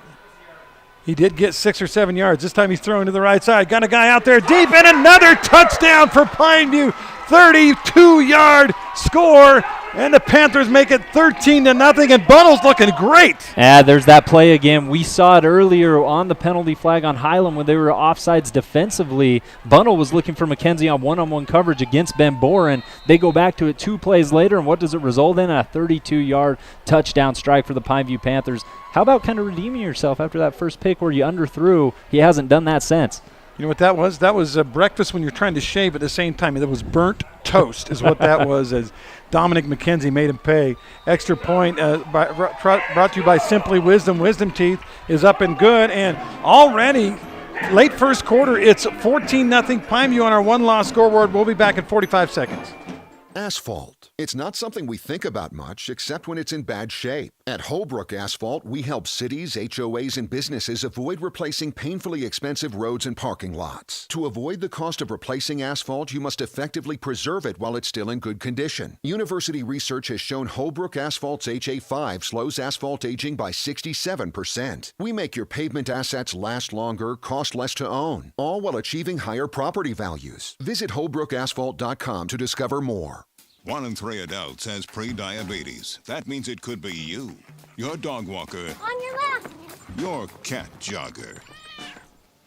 He did get 6 or 7 yards. This time he's throwing to the right side. Got a guy out there deep, and another touchdown for Pineview. 32-yard score, and the Panthers make it 13-0, and Bunnell's looking great. Yeah, there's that play again. We saw it earlier on the penalty flag on Highland when they were offsides defensively. Bunnell was looking for McKenzie on one-on-one coverage against Ben Boren. They go back to it 2 plays later, and what does it result in? A 32-yard touchdown strike for the Pineview Panthers. How about kind of redeeming yourself after that first pick where you underthrew? He hasn't done that since. You know what that was? That was breakfast when you're trying to shave at the same time. That was burnt toast is what that was, as Dominic McKenzie made him pay. Extra point brought to you by Simply Wisdom. Wisdom Teeth is up and good, and already late first quarter, it's 14-0 Pineview on our one-loss scoreboard. We'll be back in 45 seconds. Asphalt. It's not something we think about much, except when it's in bad shape. At Holbrook Asphalt, we help cities, HOAs, and businesses avoid replacing painfully expensive roads and parking lots. To avoid the cost of replacing asphalt, you must effectively preserve it while it's still in good condition. University research has shown Holbrook Asphalt's HA5 slows asphalt aging by 67%. We make your pavement assets last longer, cost less to own, all while achieving higher property values. Visit holbrookasphalt.com to discover more. 1 in 3 adults has pre-diabetes. That means it could be you, your dog walker, On your left. your cat jogger.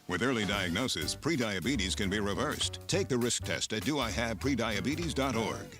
With early diagnosis, pre-diabetes can be reversed. Take the risk test at doihaveprediabetes.org.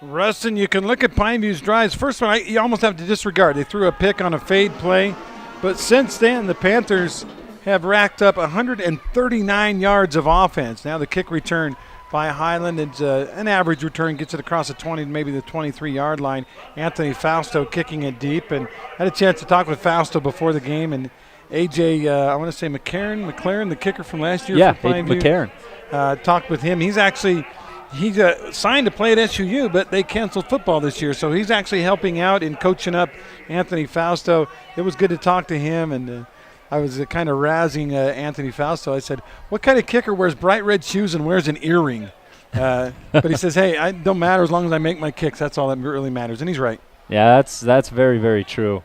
Rustin, you can look at Pineview's drives. First one, you almost have to disregard. They threw a pick on a fade play. But since then, the Panthers have racked up 139 yards of offense. Now the kick return by Highland. It's an average return, gets it across the 20, maybe the 23-yard line. Anthony Fausto kicking it deep. And had a chance to talk with Fausto before the game. And A.J., I want to say McLaren, the kicker from last year. Yeah, for Pineview, McLaren. Talked with him. He's signed to play at SUU, but they canceled football this year, so he's actually helping out and coaching up Anthony Fausto. It was good to talk to him, and I was kind of razzing Anthony Fausto. I said, what kind of kicker wears bright red shoes and wears an earring? But he says, hey, it don't matter as long as I make my kicks. That's all that really matters, and he's right. Yeah, that's very, very true.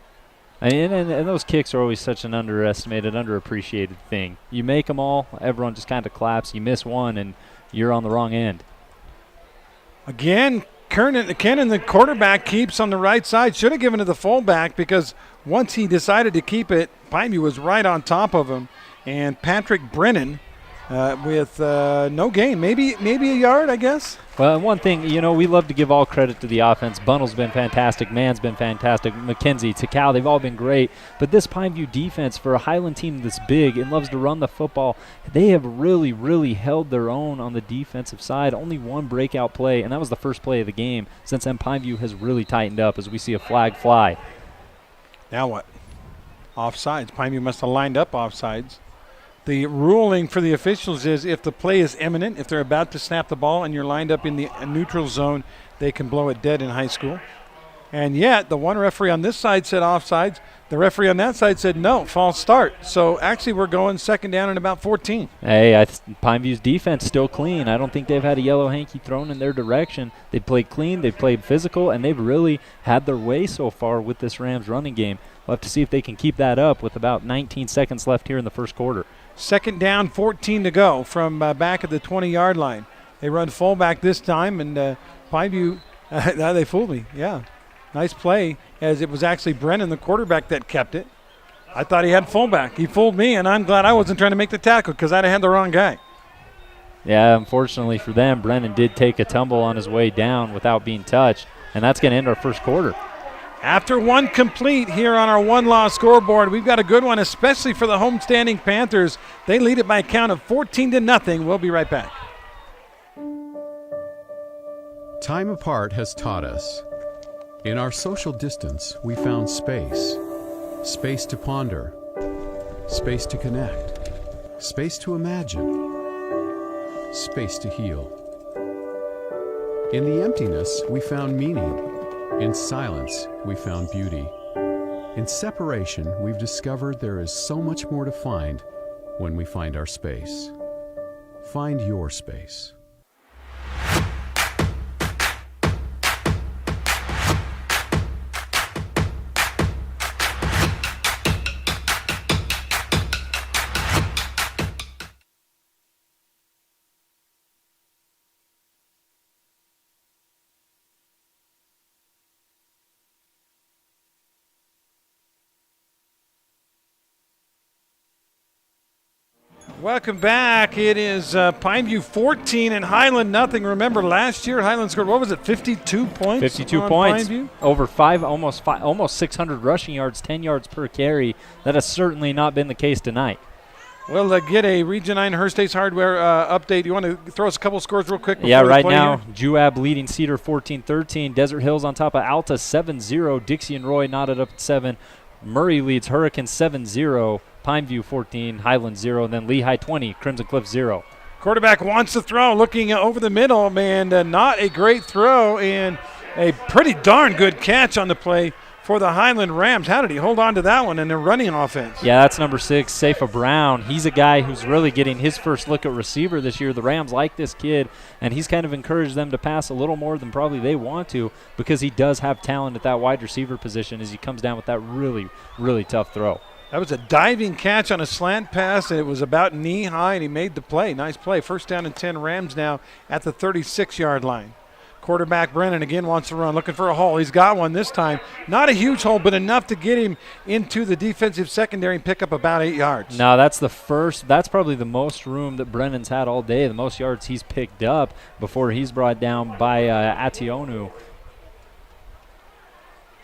And those kicks are always such an underestimated, underappreciated thing. You make them all, everyone just kind of claps. You miss one, and you're on the wrong end. Again, Kennan, the quarterback, keeps on the right side. Should have given it to the fullback because once he decided to keep it, Pineview was right on top of him. And Patrick Brennan with no gain, maybe a yard, I guess. Well, one thing, we love to give all credit to the offense. Bunnell's been fantastic. Mann's been fantastic. McKenzie, Takao, they've all been great. But this Pineview defense, for a Highland team this big and loves to run the football, they have really, really held their own on the defensive side. Only one breakout play, and that was the first play of the game. Since then, Pineview has really tightened up as we see a flag fly. Now what? Offsides. Pineview must have lined up offsides. The ruling for the officials is if the play is imminent, if they're about to snap the ball and you're lined up in the neutral zone, they can blow it dead in high school. And yet, the one referee on this side said offsides. The referee on that side said no, false start. So actually we're going second down and about 14. Hey, Pineview's defense still clean. I don't think they've had a yellow hanky thrown in their direction. They played clean, they played physical, and they've really had their way so far with this Rams running game. We'll have to see if they can keep that up with about 19 seconds left here in the first quarter. Second down, 14 to go from back at the 20-yard line. They run fullback this time, and Pineview, they fooled me, yeah. Nice play, as it was actually Brennan, the quarterback, that kept it. I thought he had fullback. He fooled me, and I'm glad I wasn't trying to make the tackle because I'd have had the wrong guy. Yeah, unfortunately for them, Brennan did take a tumble on his way down without being touched, and that's going to end our first quarter. After one complete here on our one-loss scoreboard, we've got a good one, especially for the homestanding Panthers. They lead it by a count of 14-0. We'll be right back. Time apart has taught us. In our social distance, we found space. Space to ponder. Space to connect. Space to imagine. Space to heal. In the emptiness, we found meaning. In silence, we found beauty. In separation, we've discovered there is so much more to find when we find our space. Find your space. Welcome back. It is Pineview 14 and Highland nothing. Remember last year Highland scored, what was it, 52 points? 52 on points. Pineview? Over almost 600 rushing yards, 10 yards per carry. That has certainly not been the case tonight. We'll get a Region 9 Hearst Ace Hardware update. You want to throw us a couple scores real quick? Yeah, right play now, here? Juab leading Cedar 14-13. Desert Hills on top of Alta 7-0. Dixie and Roy knotted up at 7. Murray leads Hurricane 7-0. Pineview 14, Highland 0, and then Lehigh 20, Crimson Cliff 0. Quarterback wants to throw, looking over the middle, man. Not a great throw, and a pretty darn good catch on the play for the Highland Rams. How did he hold on to that one in their running offense? Yeah, that's number 6, Seifa Brown. He's a guy who's really getting his first look at receiver this year. The Rams like this kid, and he's kind of encouraged them to pass a little more than probably they want to because he does have talent at that wide receiver position as he comes down with that really, really tough throw. That was a diving catch on a slant pass, and it was about knee high, and he made the play. Nice play. First down and 10 Rams now at the 36-yard line. Quarterback Brennan again wants to run, looking for a hole. He's got one this time. Not a huge hole, but enough to get him into the defensive secondary and pick up about 8 yards. No, that's probably the most room that Brennan's had all day, the most yards he's picked up before he's brought down by Ationu.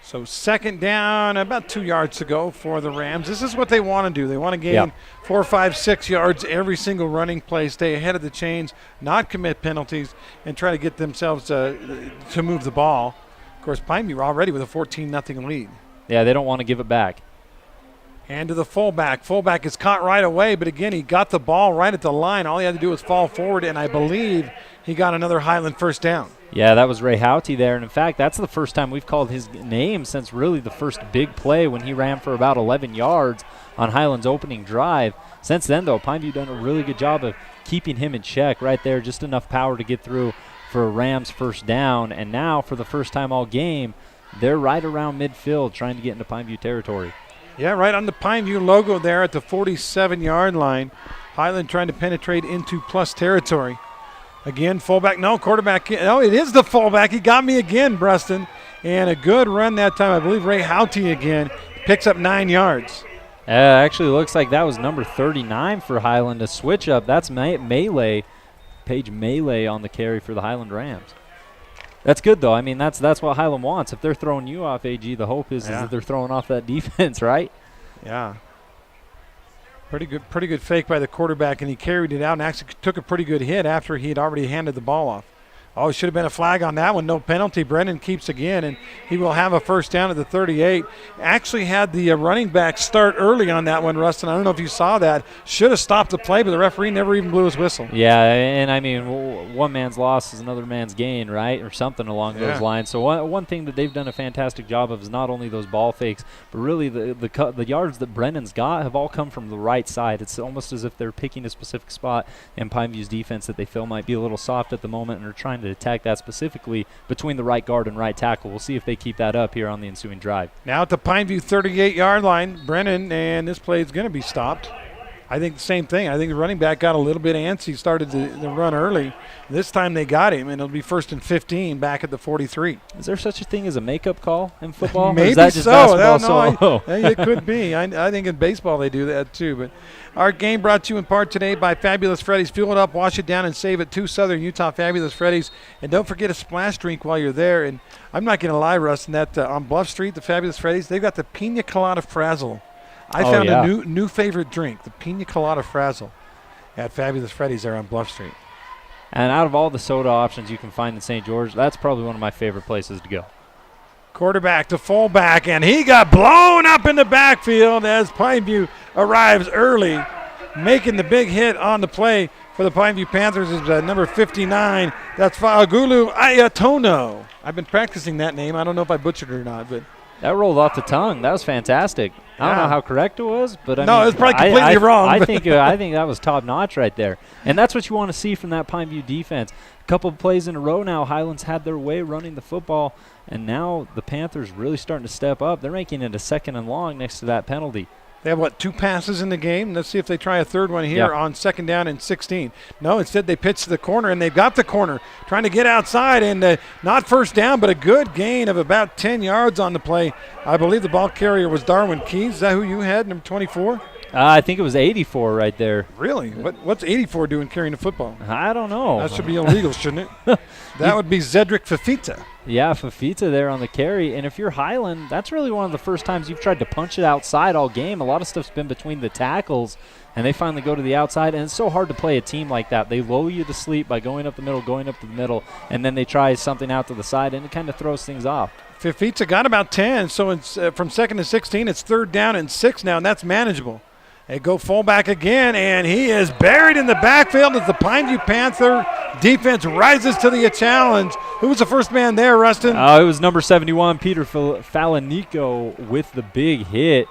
So second down, about 2 yards to go for the Rams. This is what they want to do. They want to gain 4, 5, 6 yards every single running play, stay ahead of the chains, not commit penalties, and try to get themselves to move the ball. Of course, Pineview already with a 14-0 lead. Yeah, they don't want to give it back. And to the fullback. Fullback is caught right away, but again, he got the ball right at the line. All he had to do was fall forward, and I believe he got another Highland first down. Yeah, that was Ray Houghty there. And, in fact, that's the first time we've called his name since really the first big play when he ran for about 11 yards on Highland's opening drive. Since then, though, Pineview done a really good job of keeping him in check right there, just enough power to get through for a Rams first down. And now, for the first time all game, they're right around midfield trying to get into Pineview territory. Yeah, right on the Pineview logo there at the 47-yard line. Highland trying to penetrate into plus territory. Again, fullback, no, quarterback. No, it is the fullback. He got me again, Preston. And a good run that time. I believe Ray Houghty again picks up 9 yards. Actually looks like that was number 39 for Highland, a switch up. That's Melee, Paige Melee on the carry for the Highland Rams. That's good, though. I mean, that's what Highland wants. If they're throwing you off, AG, the hope is that they're throwing off that defense, right? Yeah. Pretty good fake by the quarterback, and he carried it out and actually took a pretty good hit after he had already handed the ball off. Oh, it should have been a flag on that one. No penalty. Brennan keeps again, and he will have a first down at the 38. Actually had the running back start early on that one, Rustin. I don't know if you saw that. Should have stopped the play, but the referee never even blew his whistle. Yeah, and I mean, one man's loss is another man's gain, right, or something along those lines. So one thing that they've done a fantastic job of is not only those ball fakes, but really the yards that Brennan's got have all come from the right side. It's almost as if they're picking a specific spot in Pineview's defense that they feel might be a little soft at the moment and are trying to attack that specifically between the right guard and right tackle. We'll see if they keep that up here on the ensuing drive. Now at the Pineview 38-yard line, Brennan, and this play is going to be stopped. I think the same thing. I think the running back got a little bit antsy, started the run early. This time they got him, and it'll be 1st and 15 back at the 43. Is there such a thing as a makeup call in football? Maybe or is that just so. basketball It could be. I think in baseball they do that too. But our game brought to you in part today by Fabulous Freddy's. Fuel it up, wash it down, and save it. 2 Southern Utah Fabulous Freddy's. And don't forget a splash drink while you're there. And I'm not going to lie, Rustin, that on Bluff Street, the Fabulous Freddy's, they've got the Pina Colada Frazzle. I found a new favorite drink, the Pina Colada Frazzle, at Fabulous Freddy's there on Bluff Street. And out of all the soda options you can find in St. George, that's probably one of my favorite places to go. Quarterback to fullback, and he got blown up in the backfield as Pineview arrives early, making the big hit on the play for the Pineview Panthers is number 59. That's Faagulu Ayatono. I've been practicing that name. I don't know if I butchered it or not, but that rolled off the tongue. That was fantastic. I don't know how correct it was, but I mean, it was probably completely wrong. I think that was top notch right there, and that's what you want to see from that Pineview defense. A couple of plays in a row now, Highlands had their way running the football, and now the Panthers really starting to step up. They're making it a 2nd and long next to that penalty. They have, 2 passes in the game? Let's see if they try a third one here on 2nd down and 16. No, instead they pitch to the corner, and they've got the corner trying to get outside, and not first down, but a good gain of about 10 yards on the play. I believe the ball carrier was Darwin Keys. Is that who you had, number 24? I think it was 84 right there. Really? What's 84 doing carrying a football? I don't know. That should be illegal, shouldn't it? That would be Zedric Fafita. Yeah, Fafita there on the carry. And if you're Highland, that's really one of the first times you've tried to punch it outside all game. A lot of stuff's been between the tackles, and they finally go to the outside. And it's so hard to play a team like that. They lull you to sleep by going up the middle, and then they try something out to the side, and it kind of throws things off. Fafita got about 10, so it's from 2nd to 16. It's 3rd down and 6 now, and that's manageable. They go fullback again, and he is buried in the backfield as the Pineview Panther defense rises to the challenge. Who was the first man there, Rustin? It was number 71, Peter Falanico, with the big hit.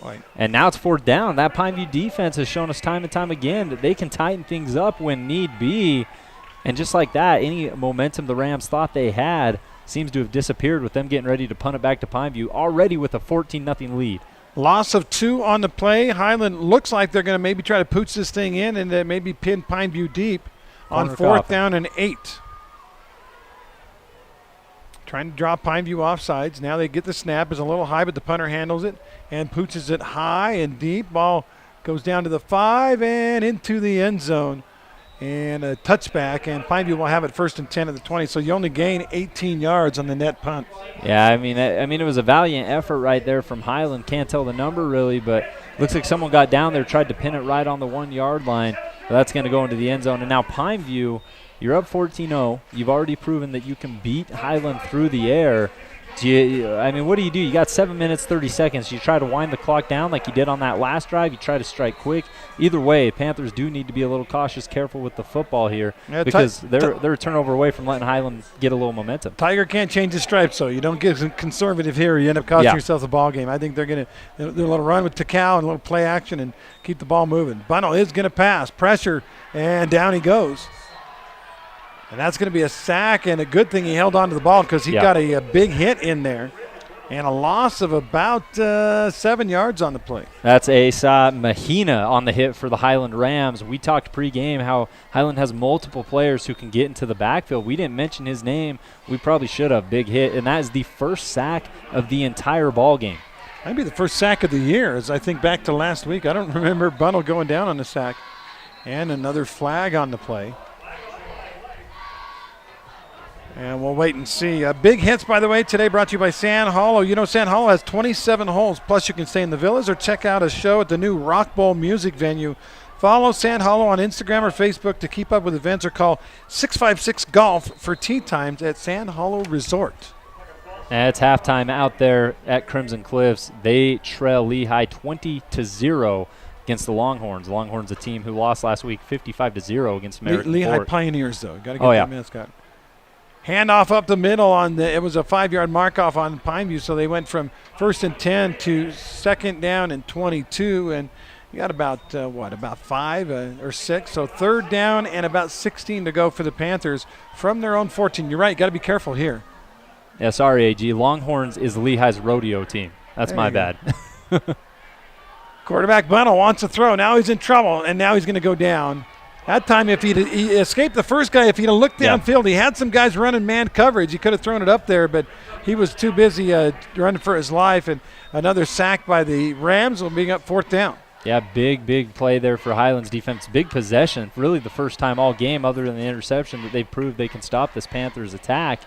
Right. And now it's 4th down. That Pineview defense has shown us time and time again that they can tighten things up when need be. And just like that, any momentum the Rams thought they had seems to have disappeared with them getting ready to punt it back to Pineview, already with a 14-0 lead. Loss of 2 on the play. Highland looks like they're going to maybe try to pooch this thing in and maybe pin Pineview deep on 4th down and 8. Trying to draw Pineview offsides. Now they get the snap. It's a little high, but the punter handles it and pooches it high and deep. Ball goes down to the 5 and into the end zone. And a touchback, and Pineview will have it 1st and 10 at the 20. So you only gain 18 yards on the net punt. Yeah, I mean, it was a valiant effort right there from Highland. Can't tell the number really, but looks like someone got down there, tried to pin it right on the 1-yard line. But that's going to go into the end zone. And now Pineview, you're up 14-0. You've already proven that you can beat Highland through the air. What do? You got 7 minutes, 30 seconds. You try to wind the clock down like you did on that last drive. You try to strike quick. Either way, Panthers do need to be a little cautious, careful with the football here because they're a turnover away from letting Highland get a little momentum. Tiger can't change his stripes, so you don't get conservative here. You end up costing yourself the ball game. I think they're going to do a little run with Takao and a little play action and keep the ball moving. Bunnell is going to pass. Pressure, and down he goes. And that's going to be a sack, and a good thing he held on to the ball because he got a big hit in there. And a loss of about 7 yards on the play. That's Asa Mahina on the hit for the Highland Rams. We talked pregame how Highland has multiple players who can get into the backfield. We didn't mention his name. We probably should have. Big hit, and that is the first sack of the entire ball game. Might be the first sack of the year, as I think back to last week. I don't remember Bunnell going down on the sack. And another flag on the play. And we'll wait and see. Big hits, by the way, today brought to you by Sand Hollow. You know, Sand Hollow has 27 holes, plus you can stay in the villas or check out a show at the new Rock Bowl music venue. Follow Sand Hollow on Instagram or Facebook to keep up with events, or call 656-GOLF for tee times at Sand Hollow Resort. It's halftime out there at Crimson Cliffs. They trail Lehigh 20-0 against the Longhorns. The Longhorns, a team who lost last week 55-0 against American Lehigh Fort. Pioneers, though. Got to get that mascot. Handoff up the middle it was a 5-yard mark off on Pineview, so they went from 1st and 10 to 2nd down and 22, and you got about 5 or 6, so 3rd down and about 16 to go for the Panthers from their own 14. You're right, got to be careful here. Yeah, sorry, AG. Longhorns is Lehigh's rodeo team. That's my bad. Quarterback Bunnell wants to throw. Now he's in trouble, and now he's going to go down. That time, if he escaped the first guy, if he'd have looked downfield, he had some guys running man coverage. He could have thrown it up there, but he was too busy running for his life. And another sack by the Rams will be up 4th down. Yeah, big play there for Highlands defense. Big possession. Really the first time all game, other than the interception, that they've proved they can stop this Panthers attack.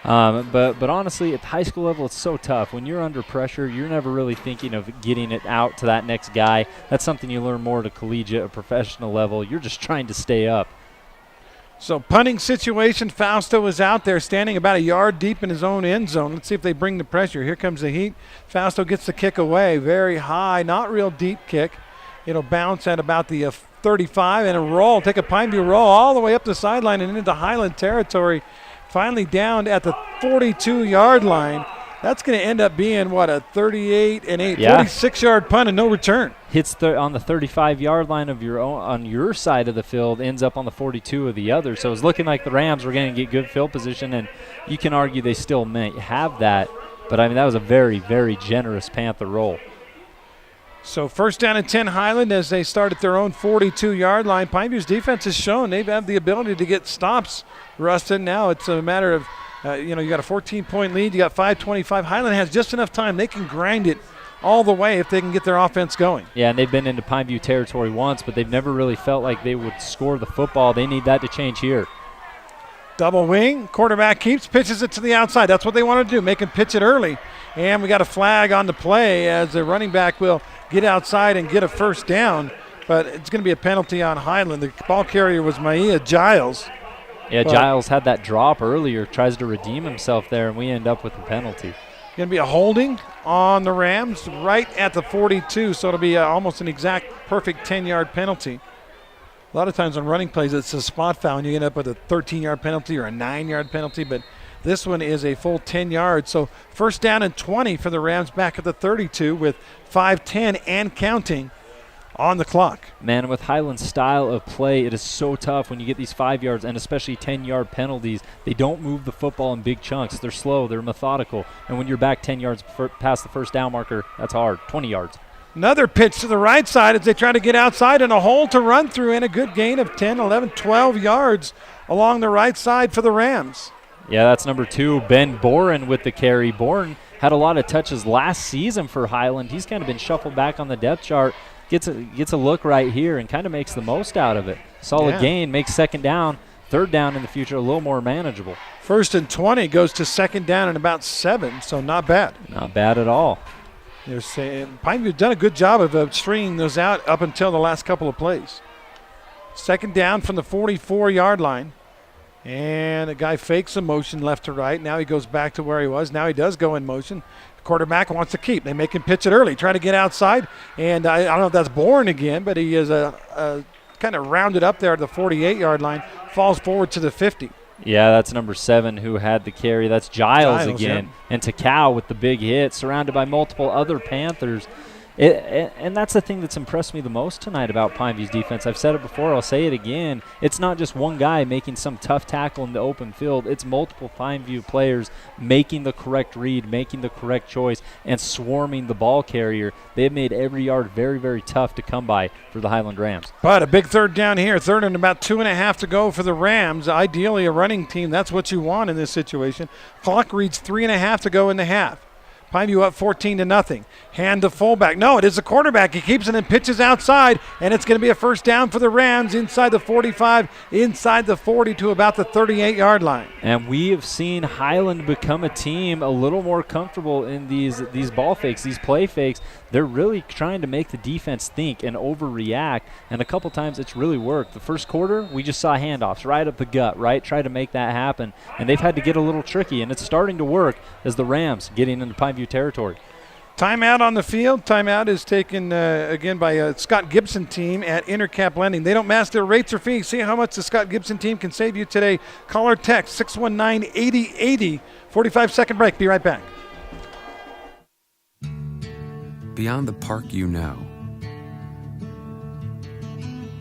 But honestly, at the high school level, it's so tough. When you're under pressure, you're never really thinking of getting it out to that next guy. That's something you learn more at a collegiate or professional level. You're just trying to stay up. So punting situation, Fausto is out there standing about a yard deep in his own end zone. Let's see if they bring the pressure. Here comes the heat. Fausto gets the kick away. Very high, not real deep kick. It'll bounce at about the 35 and a roll. Take a Pineview roll all the way up the sideline and into Highland territory. Finally down at the 42-yard line. That's going to end up being, a 38-8, 46-yard punt and no return. Hits on the 35-yard line of your own, on your side of the field, ends up on the 42 of the other. So it's looking like the Rams were going to get good field position, and you can argue they still may have that. But, that was a very, very generous Panther roll. So 1st down and 10 Highland as they start at their own 42-yard line. Pineview's defense has shown they have the ability to get stops, Rustin. Now it's a matter of, you got a 14-point lead. You got 5:25. Highland has just enough time. They can grind it all the way if they can get their offense going. Yeah, and they've been into Pineview territory once, but they've never really felt like they would score the football. They need that to change here. Double wing, quarterback keeps, pitches it to the outside. That's what they want to do, make him pitch it early. And we got a flag on the play as the running back will get outside and get a first down, but it's going to be a penalty on Highland. The ball carrier was Maia Giles. Yeah, Giles had that drop earlier, tries to redeem himself there, and we end up with a penalty. Going to be a holding on the Rams right at the 42, so it'll be almost an exact perfect 10-yard penalty. A lot of times on running plays, it's a spot foul, and you end up with a 13-yard penalty or a 9-yard penalty, but this one is a full 10 yards. So first down and 20 for the Rams back at the 32 with 5:10 and counting on the clock. Man, with Highland's style of play, it is so tough when you get these 5 yards and especially 10-yard penalties. They don't move the football in big chunks. They're slow. They're methodical. And when you're back 10 yards past the first down marker, that's hard. 20 yards. Another pitch to the right side as they try to get outside and a hole to run through and a good gain of 10, 11, 12 yards along the right side for the Rams. Yeah, that's number 2, Ben Boren with the carry. Boren had a lot of touches last season for Highland. He's kind of been shuffled back on the depth chart. Gets a look right here and kind of makes the most out of it. Solid gain, makes second down, third down in the future a little more manageable. First and 20 goes to second down and about 7, so not bad. Not bad at all. They're saying Pineview's done a good job of stringing those out up until the last couple of plays. Second down from the 44-yard line. And a guy fakes a motion left to right. Now he goes back to where he was. Now he does go in motion. The quarterback wants to keep. They make him pitch it early, try to get outside. And I don't know if that's Bourne again, but he is kind of rounded up there at the 48-yard line, falls forward to the 50. Yeah, that's number 7 who had the carry. That's Giles again. Yeah. And Takao with the big hit, surrounded by multiple other Panthers. And that's the thing that's impressed me the most tonight about Pineview's defense. I've said it before, I'll say it again. It's not just one guy making some tough tackle in the open field. It's multiple Pineview players making the correct read, making the correct choice, and swarming the ball carrier. They've made every yard very, very tough to come by for the Highland Rams. But a big third down here. Third and about 2.5 to go for the Rams. Ideally a running team. That's what you want in this situation. Clock reads 3.5 to go in the half. Pineview up 14-0. Hand to fullback. No, it is the quarterback. He keeps it and pitches outside, and it's going to be a first down for the Rams inside the 45, inside the 40 to about the 38-yard line. And we have seen Highland become a team a little more comfortable in these ball fakes, these play fakes. They're really trying to make the defense think and overreact, and a couple times it's really worked. The first quarter, we just saw handoffs right up the gut, right? Try to make that happen, and they've had to get a little tricky, and it's starting to work as the Rams getting into Pineview territory. Timeout on the field. Timeout is taken again by Scott Gibson team at Intercap Lending. They don't match their rates or fees. See how much the Scott Gibson team can save you today. Call or text 619-8080. 45-second break. Be right back. Beyond the park you know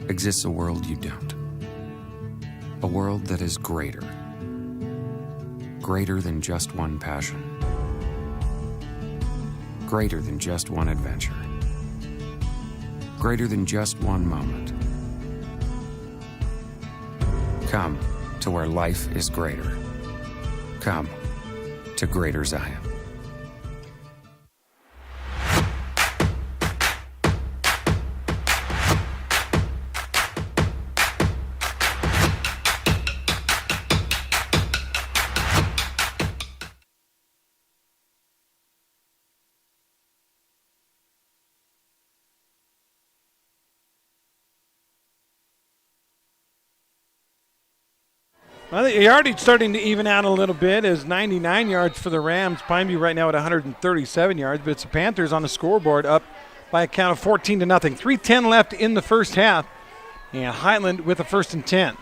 exists a world you don't. A world that is greater. Greater than just one passion. Greater than just one adventure. Greater than just one moment. Come to where life is greater. Come to Greater Zion. Well, the yardage starting to even out a little bit as 99 yards for the Rams. Pineview right now at 137 yards, but it's the Panthers on the scoreboard up by a count of 14-0. 3:10 left in the first half, and Highland with a first and 10.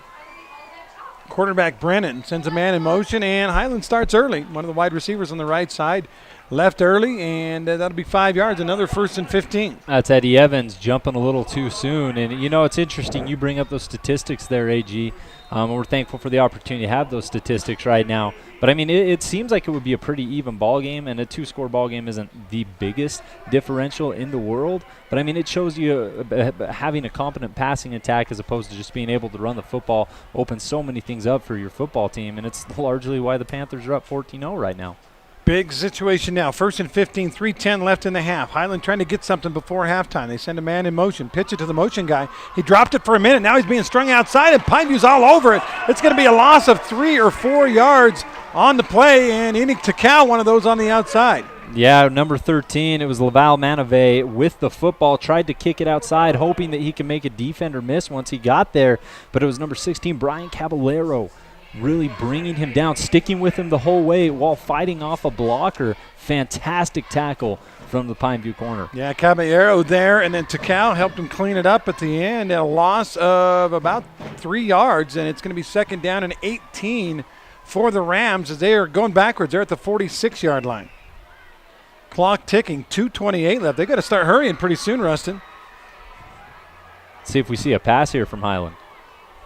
Quarterback Brennan sends a man in motion, and Highland starts early. One of the wide receivers on the right side left early, and that'll be 5 yards, another first and 15. That's Eddie Evans jumping a little too soon. And, you know, it's interesting. You bring up those statistics there, AG. We're thankful for the opportunity to have those statistics right now. But, I mean, it seems like it would be a pretty even ball game, and a two-score ball game isn't the biggest differential in the world. But, I mean, it shows you having a competent passing attack as opposed to just being able to run the football opens so many things up for your football team, and it's largely why the Panthers are up 14-0 right now. Big situation now. 1st and 15, 3:10 left in the half. Highland trying to get something before halftime. They send a man in motion, pitch it to the motion guy. He dropped it for a minute. Now he's being strung outside, and Pineview's all over it. It's going to be a loss of 3 or 4 yards on the play, and Enoch Takau, one of those on the outside. Yeah, number 13, it was Laval Manave with the football, tried to kick it outside, hoping that he could make a defender miss once he got there, but it was number 16, Brian Caballero, really bringing him down, sticking with him the whole way while fighting off a blocker. Fantastic tackle from the Pineview corner. Yeah, Caballero there, and then Takau helped him clean it up at the end. A loss of about 3 yards, and it's going to be 2nd down and 18 for the Rams as they are going backwards. They're at the 46-yard line. Clock ticking, 2:28 left. They got to start hurrying pretty soon, Rustin. See if we see a pass here from Highland.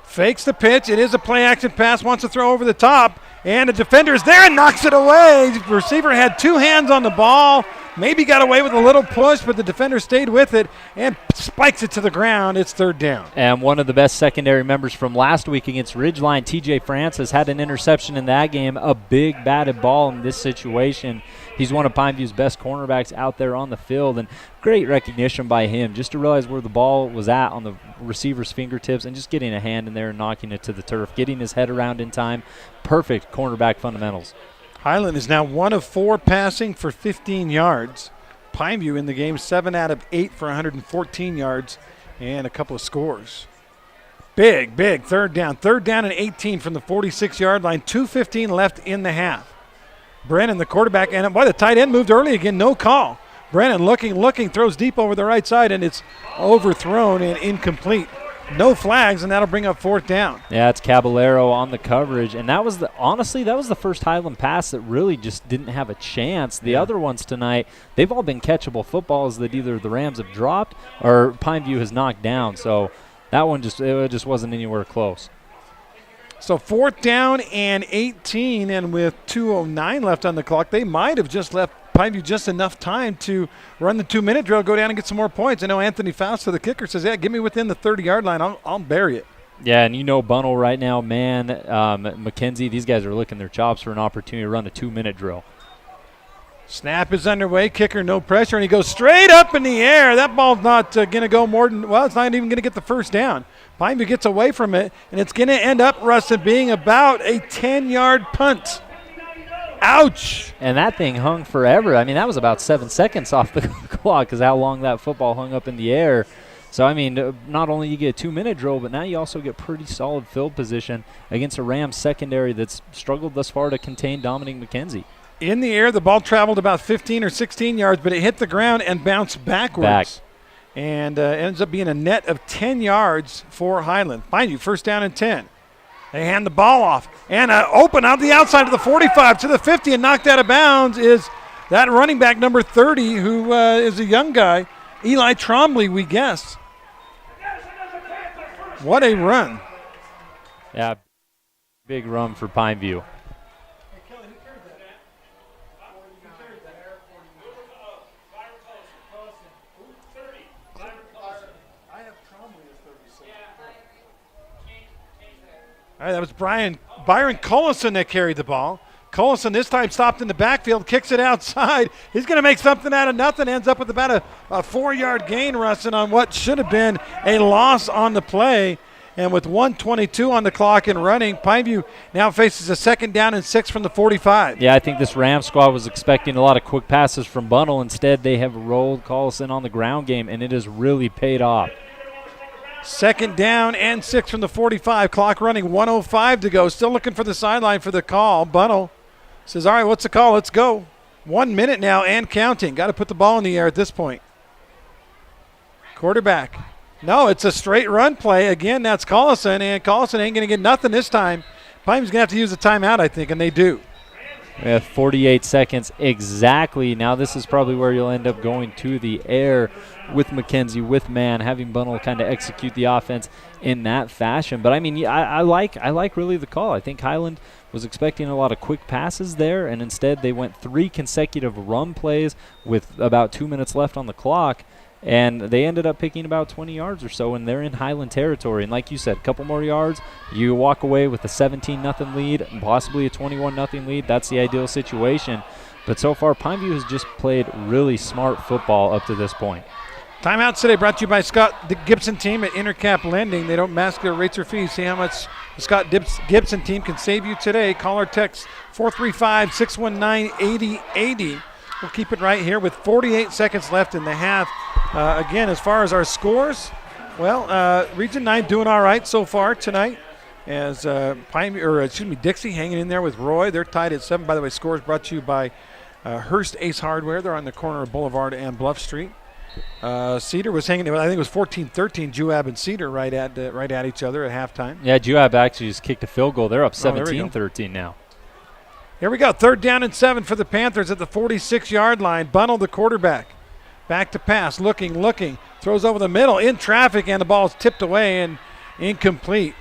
Fakes the pitch. It is a play-action pass. Wants to throw over the top. And the defender is there and knocks it away. The receiver had 2 hands on the ball. Maybe got away with a little push, but the defender stayed with it and spikes it to the ground. It's 3rd down. And one of the best secondary members from last week against Ridgeline, TJ Francis, had an interception in that game. A big batted ball in this situation. He's one of Pineview's best cornerbacks out there on the field, and great recognition by him just to realize where the ball was at on the receiver's fingertips and just getting a hand in there and knocking it to the turf, getting his head around in time. Perfect cornerback fundamentals. Highland is now 1 of 4 passing for 15 yards. Pineview in the game 7 out of 8 for 114 yards and a couple of scores. Big 3rd down. 3rd down and 18 from the 46-yard line. 2:15 left in the half. Brennan, the quarterback, and boy, the tight end moved early again. No call. Brennan looking, throws deep over the right side, and it's overthrown and incomplete. No flags, and that'll bring up 4th down. Yeah, it's Caballero on the coverage, and that was the first Highland pass that really just didn't have a chance. The other ones tonight, they've all been catchable footballs that either the Rams have dropped or Pineview has knocked down. So that one just wasn't anywhere close. So 4th down and 18, and with 2:09 left on the clock, they might have just left Pineview just enough time to run the 2-minute drill, go down and get some more points. I know Anthony Fausto, the kicker, says, yeah, get me within the 30-yard line. I'll bury it. Yeah, and Bunnell right now, McKenzie, these guys are licking their chops for an opportunity to run a 2-minute drill. Snap is underway. Kicker, no pressure, and he goes straight up in the air. That ball's not going to go more than, it's not even going to get the 1st down. Pineview gets away from it, and it's going to end up, Rustin, being about a 10-yard punt. Ouch. And that thing hung forever. I mean, that was about 7 seconds off the clock because how long that football hung up in the air. So, I mean, not only you get a 2-minute drill, but now you also get pretty solid field position against a Rams secondary that's struggled thus far to contain Dominic McKenzie. In the air, the ball traveled about 15 or 16 yards, but it hit the ground and bounced backwards. And ends up being a net of 10 yards for Highland. Mind you, 1st down and 10. They hand the ball off. And open out the outside of the 45 to the 50 and knocked out of bounds is that running back number 30 who is a young guy, Eli Trombley, we guess. What a run. Yeah, big run for Pineview. All right, that was Byron Collison that carried the ball. Collison this time stopped in the backfield, kicks it outside. He's going to make something out of nothing, ends up with about a 4-yard gain, Rustin, on what should have been a loss on the play. And with 1:22 on the clock and running, Pineview now faces a 2nd down and 6 from the 45. Yeah, I think this Rams squad was expecting a lot of quick passes from Bunnell. Instead, they have rolled Collison on the ground game, and it has really paid off. 2nd down and 6 from the 45. Clock running, 1:05 to go. Still looking for the sideline for the call. Bunnell says, all right, what's the call? Let's go. 1 minute now and counting. Got to put the ball in the air at this point. Quarterback. No, it's a straight run play. Again, that's Collison, and Collison ain't going to get nothing this time. Pineview's going to have to use a timeout, I think, and they do. We have 48 seconds exactly. Now this is probably where you'll end up going to the air with McKenzie, with man, having Bunnell kind of execute the offense in that fashion. But, I mean, I like really the call. I think Highland was expecting a lot of quick passes there, and instead they went 3 consecutive run plays with about 2 minutes left on the clock. And they ended up picking about 20 yards or so, and they're in Highland territory. And like you said, a couple more yards, you walk away with a 17-0 lead, and possibly a 21-0 lead. That's the ideal situation. But so far, Pineview has just played really smart football up to this point. Timeouts today brought to you by Scott the Gibson team at Intercap Lending. They don't mask their rates or fees. See how much the Scott Gibson team can save you today. Call or text 435-619-8080. We'll keep it right here with 48 seconds left in the half. Again, as far as our scores, well, Region 9 doing all right so far tonight. As Dixie hanging in there with Roy. They're tied at 7. By the way, scores brought to you by Hearst Ace Hardware. They're on the corner of Boulevard and Bluff Street. Cedar was hanging. I think it was 14-13. Juab and Cedar right at each other at halftime. Yeah, Juab actually just kicked a field goal. They're up 17-13 now. Here we go. 3rd down and 7 for the Panthers at the 46-yard line. Bunnell, the quarterback, back to pass. Looking, throws over the middle in traffic, and the ball is tipped away and incomplete.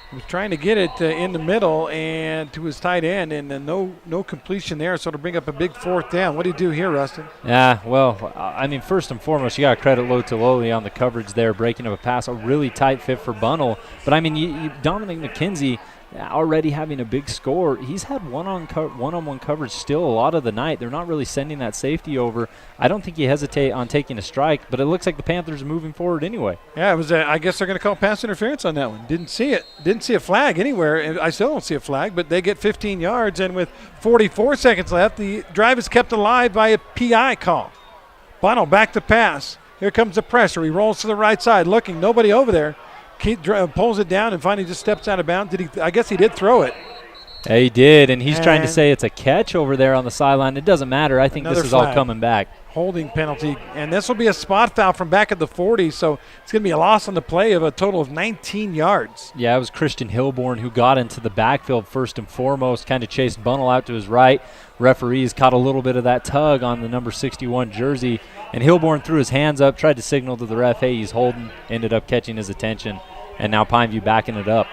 He was trying to get it in the middle and to his tight end, and no completion there, so it'll bring up a big 4th down. What do you do here, Rustin? Yeah, well, I mean, first and foremost, you got to credit Lowly on the coverage there, breaking up a pass, a really tight fit for Bunnell. But, I mean, Dominic McKenzie already having a big score. He's had one-on-one coverage still a lot of the night. They're not really sending that safety over. I don't think you hesitate on taking a strike, but it looks like the Panthers are moving forward anyway. Yeah, it was. I guess they're going to call pass interference on that one. Didn't see it. Didn't see a flag anywhere. And I still don't see a flag, but they get 15 yards, and with 44 seconds left, the drive is kept alive by a PI call. Bunnell back to pass. Here comes the pressure. He rolls to the right side, looking. Nobody over there. Pulls it down and finally just steps out of bounds. I guess he did throw it. Yeah, he did, and he's trying to say it's a catch over there on the sideline. It doesn't matter. I think this is all coming back. Holding penalty, and this will be a spot foul from back at the 40, so it's going to be a loss on the play of a total of 19 yards. Yeah, it was Christian Hilborn who got into the backfield first and foremost, kind of chased Bunnell out to his right. Referees caught a little bit of that tug on the number 61 jersey, and Hilborn threw his hands up, tried to signal to the ref, hey, he's holding, ended up catching his attention, and now Pineview backing it up.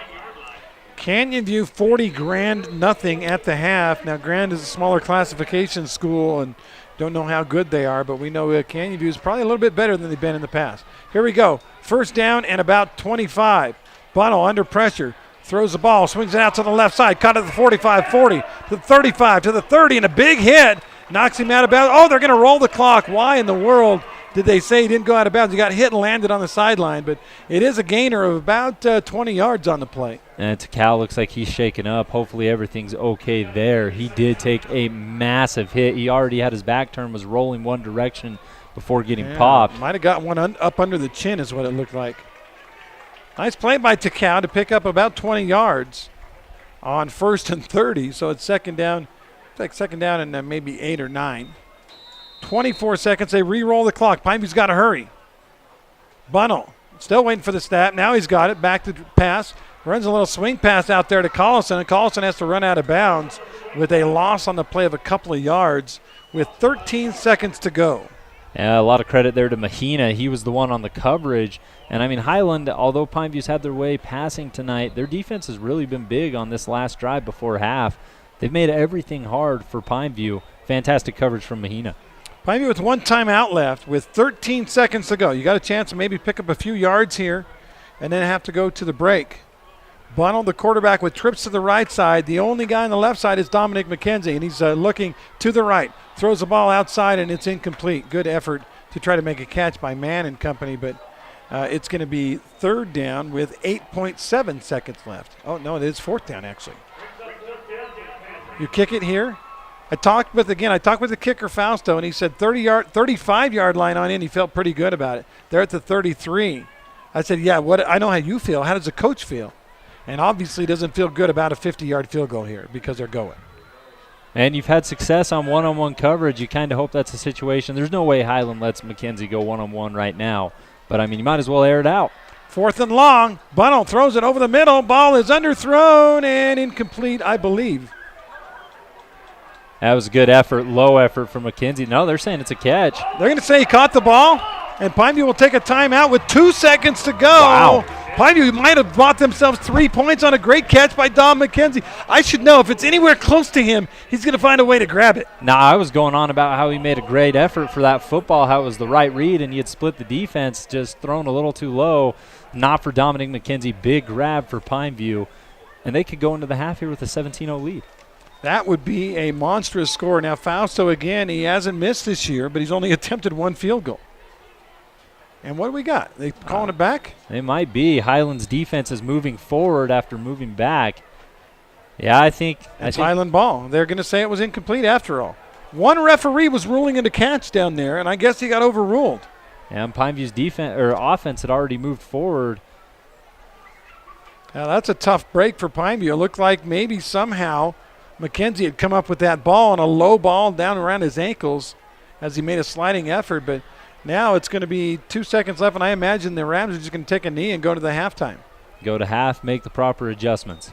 Canyon View 40, Grand nothing at the half. Now Grand is a smaller classification school and don't know how good they are, but we know Canyon View is probably a little bit better than they've been in the past. Here we go. 1st down and about 25. Bunnell under pressure. Throws the ball, swings it out to the left side, caught at the 45, 40, to the 35, to the 30, and a big hit. Knocks him out of bounds. Oh, they're going to roll the clock. Why in the world did they say he didn't go out of bounds? He got hit and landed on the sideline, but it is a gainer of about 20 yards on the play. And Takal looks like he's shaken up. Hopefully everything's okay there. He did take a massive hit. He already had his back turned, was rolling one direction before getting popped. Might have got one up under the chin is what it looked like. Nice play by Takal to pick up about 20 yards on 1st and 30, so it's second down. It's like second down and maybe 8 or 9. 24 seconds. They re-roll the clock. Pineview's got to hurry. Bunnell still waiting for the snap. Now he's got it. Back to pass. Runs a little swing pass out there to Collison, and Collison has to run out of bounds with a loss on the play of a couple of yards with 13 seconds to go. Yeah, a lot of credit there to Mahina. He was the one on the coverage. And, I mean, Highland, although Pineview's had their way passing tonight, their defense has really been big on this last drive before half. They've made everything hard for Pineview. Fantastic coverage from Mahina. Pineview with one timeout left with 13 seconds to go. You got a chance to maybe pick up a few yards here and then have to go to the break. Bunnell, the quarterback, with trips to the right side. The only guy on the left side is Dominic McKenzie, and he's looking to the right. Throws the ball outside, and it's incomplete. Good effort to try to make a catch by Mann and company, but it's going to be 3rd down with 8.7 seconds left. Oh, no, it is 4th down, actually. You kick it here. I talked with the kicker, Fausto, and he said 35-yard line on in. He felt pretty good about it. They're at the 33. I said, yeah, I know how you feel. How does the coach feel? And obviously doesn't feel good about a 50-yard field goal here because they're going. And you've had success on one-on-one coverage. You kind of hope that's the situation. There's no way Highland lets McKenzie go one-on-one right now. But, I mean, you might as well air it out. 4th and long. Bunnell throws it over the middle. Ball is underthrown and incomplete, I believe. That was a good effort, low effort from McKenzie. No, they're saying it's a catch. They're going to say he caught the ball, and Pineview will take a timeout with 2 seconds to go. Wow. Pineview might have bought themselves 3 points on a great catch by Dom McKenzie. I should know if it's anywhere close to him, he's going to find a way to grab it. Now, I was going on about how he made a great effort for that football, how it was the right read, and he had split the defense, just thrown a little too low. Not for Dominic McKenzie. Big grab for Pineview, and they could go into the half here with a 17-0 lead. That would be a monstrous score. Now, Fausto, again, he hasn't missed this year, but he's only attempted one field goal. And what do we got? They calling it back? They might be. Highland's defense is moving forward after moving back. Yeah, I think it's Highland ball. They're going to say it was incomplete after all. One referee was ruling it a catch down there, and I guess he got overruled. And Pineview's defense or offense had already moved forward. Now that's a tough break for Pineview. It looked like maybe somehow McKenzie had come up with that ball on a low ball down around his ankles as he made a sliding effort, but now it's going to be 2 seconds left, and I imagine the Rams are just going to take a knee and go to the halftime. Go to half, make the proper adjustments.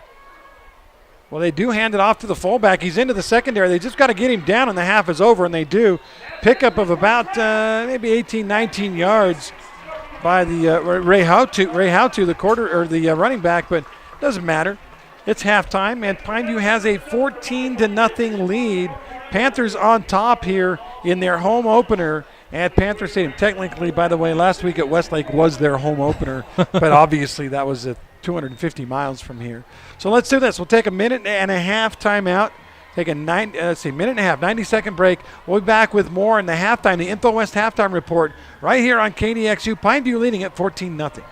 Well, they do hand it off to the fullback. He's into the secondary. They just got to get him down, and the half is over, and they do. Pickup of about maybe 18, 19 yards by the Ray Houtu, the running back, but doesn't matter. It's halftime, and Pineview has a 14-0 lead. Panthers on top here in their home opener at Panther Stadium. Technically, by the way, last week at Westlake was their home opener, but obviously that was 250 miles from here. So let's do this. We'll take a minute and a half timeout. Take a minute and a half, 90-second break. We'll be back with more in the halftime, the Info West halftime report, right here on KDXU. Pineview leading at 14-0.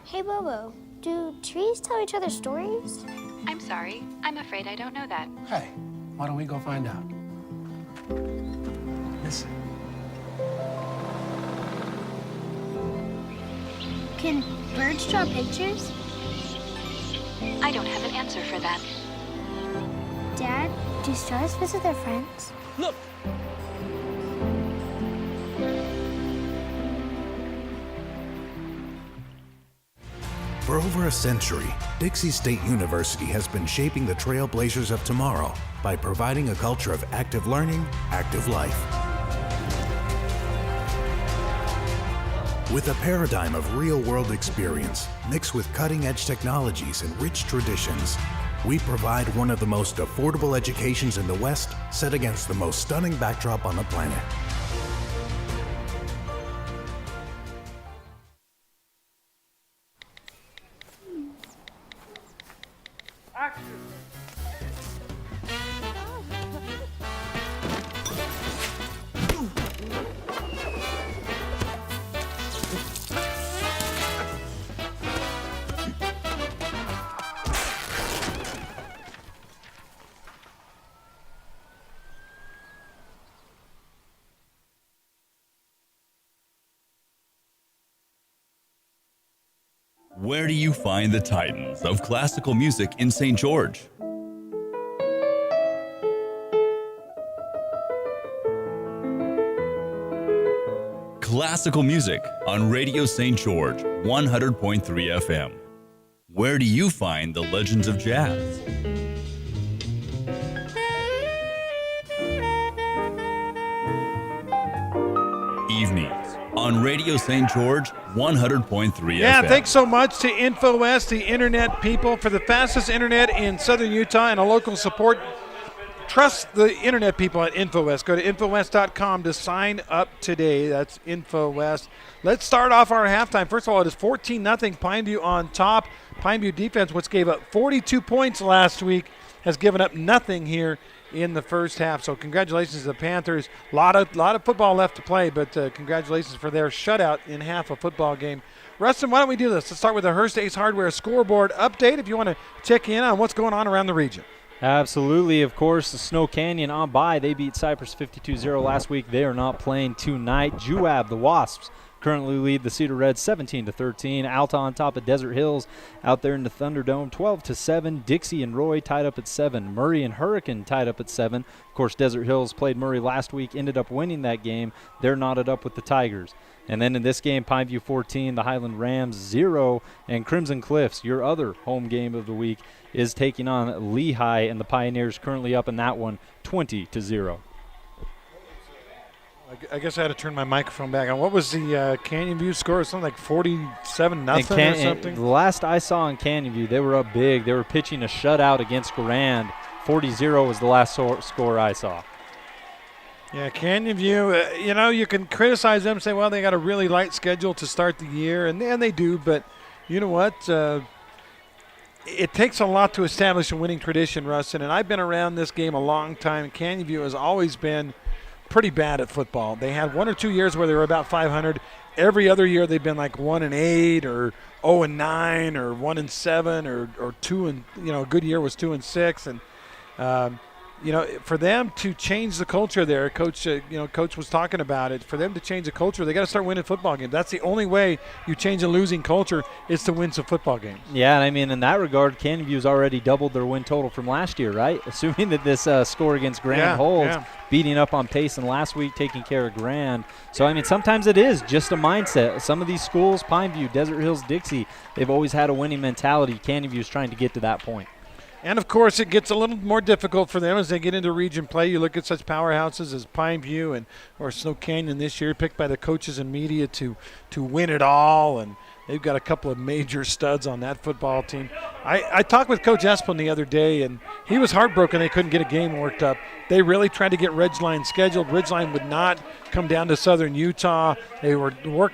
Hey, Bobo, do trees tell each other stories? I'm sorry. I'm afraid I don't know that. Hey, why don't we go find out? Listen. Can birds draw pictures? I don't have an answer for that. Dad, do stars visit their friends? Look! For over a century, Dixie State University has been shaping the trailblazers of tomorrow by providing a culture of active learning, active life. With a paradigm of real-world experience mixed with cutting-edge technologies and rich traditions, we provide one of the most affordable educations in the West, set against the most stunning backdrop on the planet. Where do you find the titans of classical music in St. George? Classical music on Radio St. George, 100.3 FM. Where do you find the legends of jazz? Evenings on Radio St. George, 100.3 FM. Yeah, thanks so much to InfoWest, the internet people, for the fastest internet in southern Utah and a local support. Trust the internet people at InfoWest. Go to InfoWest.com to sign up today. That's InfoWest. Let's start off our halftime. First of all, it is 14-0. Pineview on top. Pineview defense, which gave up 42 points last week, has given up nothing here in the first half. So congratulations to the Panthers. A lot of football left to play, but congratulations for their shutout in half a football game. Rustin, why don't we do this? Let's start with the Hearst Ace Hardware scoreboard update if you want to check in on what's going on around the region. Absolutely. Of course, the Snow Canyon on by. They beat Cypress 52-0 last week. They are not playing tonight. Juab, the Wasps, currently lead the Cedar Reds 17-13. Alta on top of Desert Hills out there in the Thunderdome 12-7. Dixie and Roy tied up at 7. Murray and Hurricane tied up at 7. Of course, Desert Hills played Murray last week, ended up winning that game. They're knotted up with the Tigers. And then in this game, Pineview 14, the Highland Rams 0, and Crimson Cliffs, your other home game of the week, is taking on Lehigh, and the Pioneers currently up in that one 20-0. I guess I had to turn my microphone back on. What was the Canyon View score? Something like 47-0 or something? The last I saw in Canyon View, they were up big. They were pitching a shutout against Grand. 40-0 was the last score I saw. Yeah, Canyon View, you can criticize them and say, well, they got a really light schedule to start the year, and they do, but you know what? it takes a lot to establish a winning tradition, Rustin, and I've been around this game a long time. Canyon View has always been pretty bad at football. They had 1 or 2 years where they were about 500. Every other year they've been like 1-8 or 0-9 or 1-7 or 2 and a good year was 2-6 and for them to change the culture there, Coach was talking about it. For them to change the culture, they got to start winning football games. That's the only way you change a losing culture is to win some football games. Yeah, and I mean, in that regard, Canyon View's already doubled their win total from last year, right? Assuming that this score against Grand holds, beating up on Payson last week, taking care of Grand. So, I mean, sometimes it is just a mindset. Some of these schools, Pineview, Desert Hills, Dixie, they've always had a winning mentality. Canyon View's trying to get to that point. And, of course, it gets a little more difficult for them as they get into region play. You look at such powerhouses as Pineview or Snow Canyon this year, picked by the coaches and media to win it all, and they've got a couple of major studs on that football team. I talked with Coach Esplin the other day, and he was heartbroken they couldn't get a game worked up. They really tried to get Ridgeline scheduled. Ridgeline would not come down to southern Utah. They were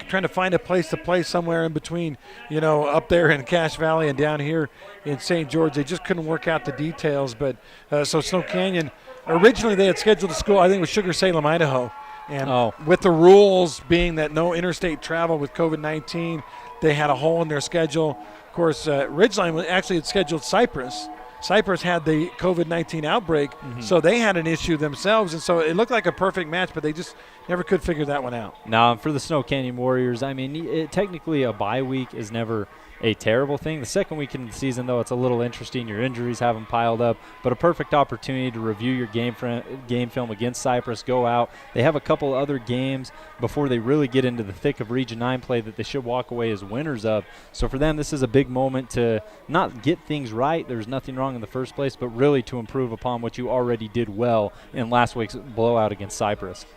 trying to find a place to play somewhere in between, up there in Cache Valley and down here in St. George. They just couldn't work out the details. But so Snow Canyon, originally they had scheduled a school, I think it was Sugar Salem, Idaho. And with the rules being that no interstate travel with COVID-19, they had a hole in their schedule. Of course, Ridgeline actually had scheduled Cypress. Cypress had the COVID-19 outbreak, so they had an issue themselves, and so it looked like a perfect match, but they just never could figure that one out. Now, for the Snow Canyon Warriors, I mean, technically a bye week is never a terrible thing. The second week in the season, though, it's a little interesting. Your injuries have them piled up, but a perfect opportunity to review your game film against Cypress, go out. They have a couple other games before they really get into the thick of Region 9 play that they should walk away as winners of. So for them, this is a big moment to not get things right. There's nothing wrong in the first place, but really to improve upon what you already did well in last week's blowout against Cypress.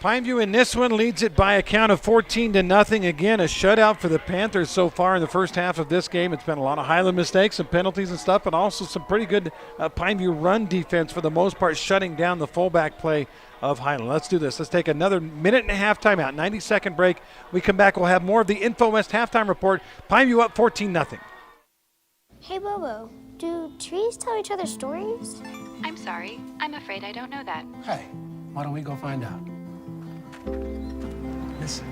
Pineview in this one leads it by a count of 14-0. Again, a shutout for the Panthers so far in the first half of this game. It's been a lot of Highland mistakes and penalties and stuff, but also some pretty good Pineview run defense for the most part, shutting down the fullback play of Highland. Let's do this. Let's take another minute and a half timeout, 90-second break. We come back, we'll have more of the InfoWest halftime report. Pineview up 14-0. Hey, Bobo, do trees tell each other stories? I'm sorry. I'm afraid I don't know that. Hey, why don't we go find out? Listen.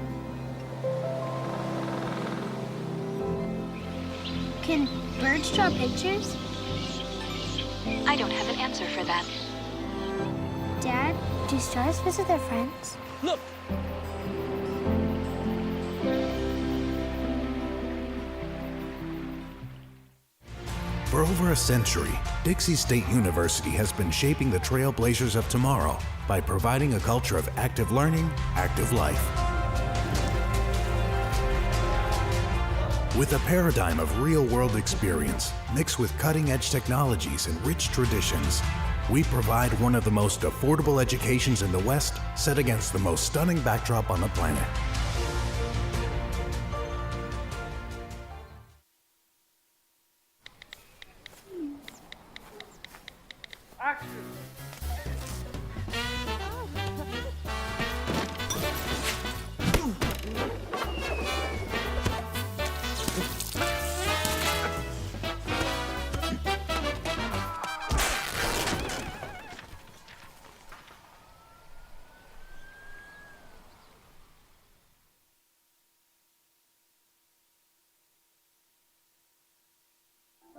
Can birds draw pictures? I don't have an answer for that. Dad, do stars visit their friends? Look! For over a century, Dixie State University has been shaping the trailblazers of tomorrow by providing a culture of active learning, active life. With a paradigm of real-world experience mixed with cutting-edge technologies and rich traditions, we provide one of the most affordable educations in the West, set against the most stunning backdrop on the planet.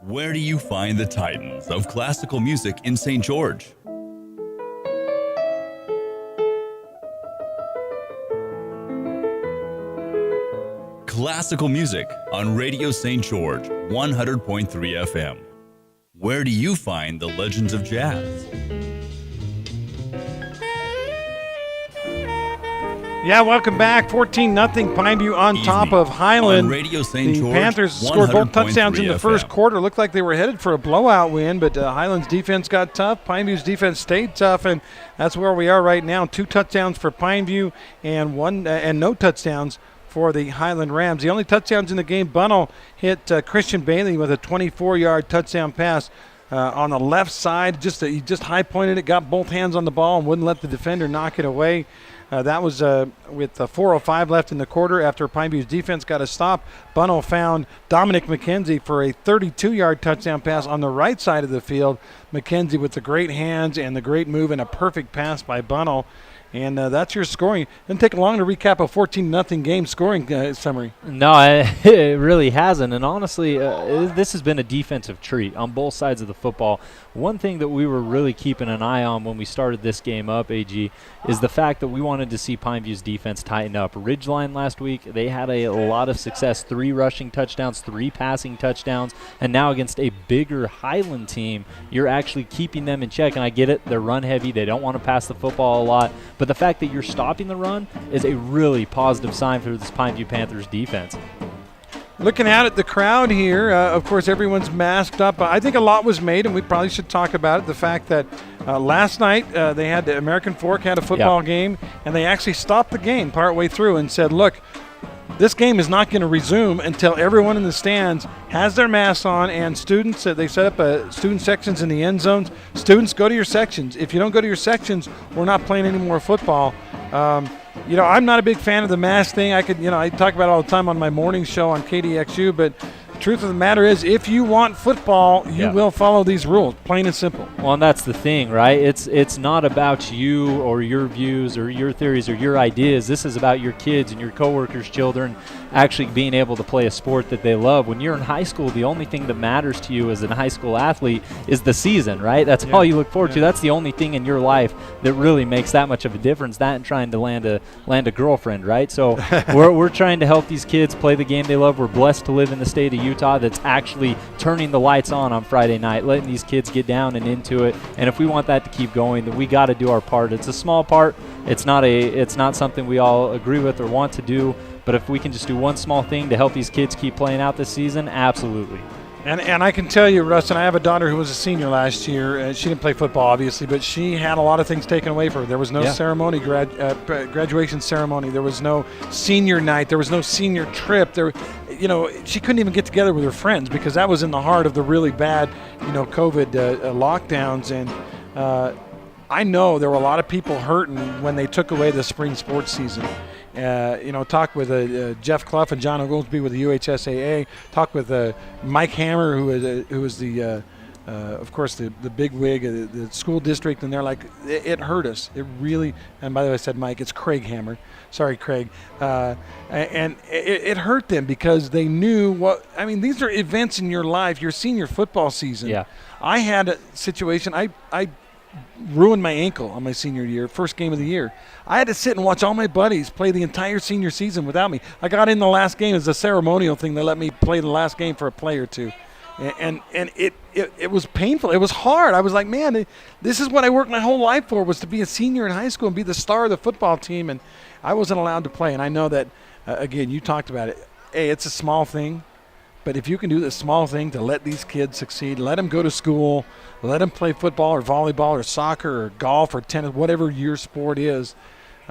Where do you find the titans of classical music in St. George? Classical music on Radio St. George, 100.3 FM. Where do you find the legends of jazz? Yeah, welcome back. 14-0 Pineview on top of Highland. On Radio St. The George, Panthers scored both touchdowns in the first FM. quarter. Looked like they were headed for a blowout win, but Highland's defense got tough. Pineview's defense stayed tough, and that's where we are right now. 2 touchdowns for Pineview and no touchdowns for the Highland Rams. The only touchdowns in the game, Bunnell hit Christian Bailey with a 24-yard touchdown pass on the left side. He just high-pointed it, got both hands on the ball, and wouldn't let the defender knock it away. That was with 4:05 left in the quarter after Pineview's defense got a stop. Bunnell found Dominic McKenzie for a 32-yard touchdown pass on the right side of the field. McKenzie with the great hands and the great move and a perfect pass by Bunnell. And that's your scoring. Didn't take long to recap a 14-0 game scoring summary. No, it really hasn't. And honestly, this has been a defensive treat on both sides of the football. One thing that we were really keeping an eye on when we started this game up, AG, is the fact that we wanted to see Pineview's defense tighten up. Ridgeline last week, they had a lot of success, 3 rushing touchdowns, 3 passing touchdowns, and now against a bigger Highland team, you're actually keeping them in check. And I get it, they're run heavy, they don't want to pass the football a lot, but the fact that you're stopping the run is a really positive sign for this Pineview Panthers defense. Looking out at the crowd here, of course, everyone's masked up. I think a lot was made, and we probably should talk about it. The fact that last night they had the American Fork had a football game, and they actually stopped the game partway through and said, look, this game is not going to resume until everyone in the stands has their masks on, and students, they set up student sections in the end zones. Students, go to your sections. If you don't go to your sections, we're not playing any more football. I'm not a big fan of the mask thing. I talk about it all the time on my morning show on KDXU, but the truth of the matter is, if you want football, you will follow these rules, plain and simple. Well, and that's the thing, right? It's not about you or your views or your theories or your ideas. This is about your kids and your coworkers' children actually being able to play a sport that they love. When you're in high school, the only thing that matters to you as a high school athlete is the season, right? That's all you look forward to. That's the only thing in your life that really makes that much of a difference, that and trying to land a girlfriend, right? So we're trying to help these kids play the game they love. We're blessed to live in the state of Utah that's actually turning the lights on Friday night, letting these kids get down and into it. And if we want that to keep going, then we got to do our part. It's a small part. It's not something we all agree with or want to do. But if we can just do one small thing to help these kids keep playing out this season, absolutely. And I can tell you, Russ, and I have a daughter who was a senior last year. She didn't play football, obviously, but she had a lot of things taken away from her. There was no ceremony, graduation ceremony. There was no senior night. There was no senior trip. She couldn't even get together with her friends because that was in the heart of the really bad, COVID lockdowns. And I know there were a lot of people hurting when they took away the spring sports season. Talk with Jeff Clough and John Oglesby with the UHSAA. Talk with Mike Hammer, who was the, of course, the big wig of the school district, and they're like, it hurt us. It really. And by the way, I said Mike. It's Craig Hammer. Sorry, Craig. And it hurt them because they knew what. I mean, these are events in your life. Your senior football season. Yeah. I had a situation. I ruined my ankle on my senior year, first game of the year. I had to sit and watch all my buddies play the entire senior season without me. I got in the last game as a ceremonial thing. They let me play the last game for a play or two. And it was painful. It was hard. I was like, man, this is what I worked my whole life for, was to be a senior in high school and be the star of the football team. And I wasn't allowed to play. And I know that, again, you talked about it. Hey, it's a small thing. But if you can do this small thing to let these kids succeed, let them go to school, let them play football or volleyball or soccer or golf or tennis, whatever your sport is,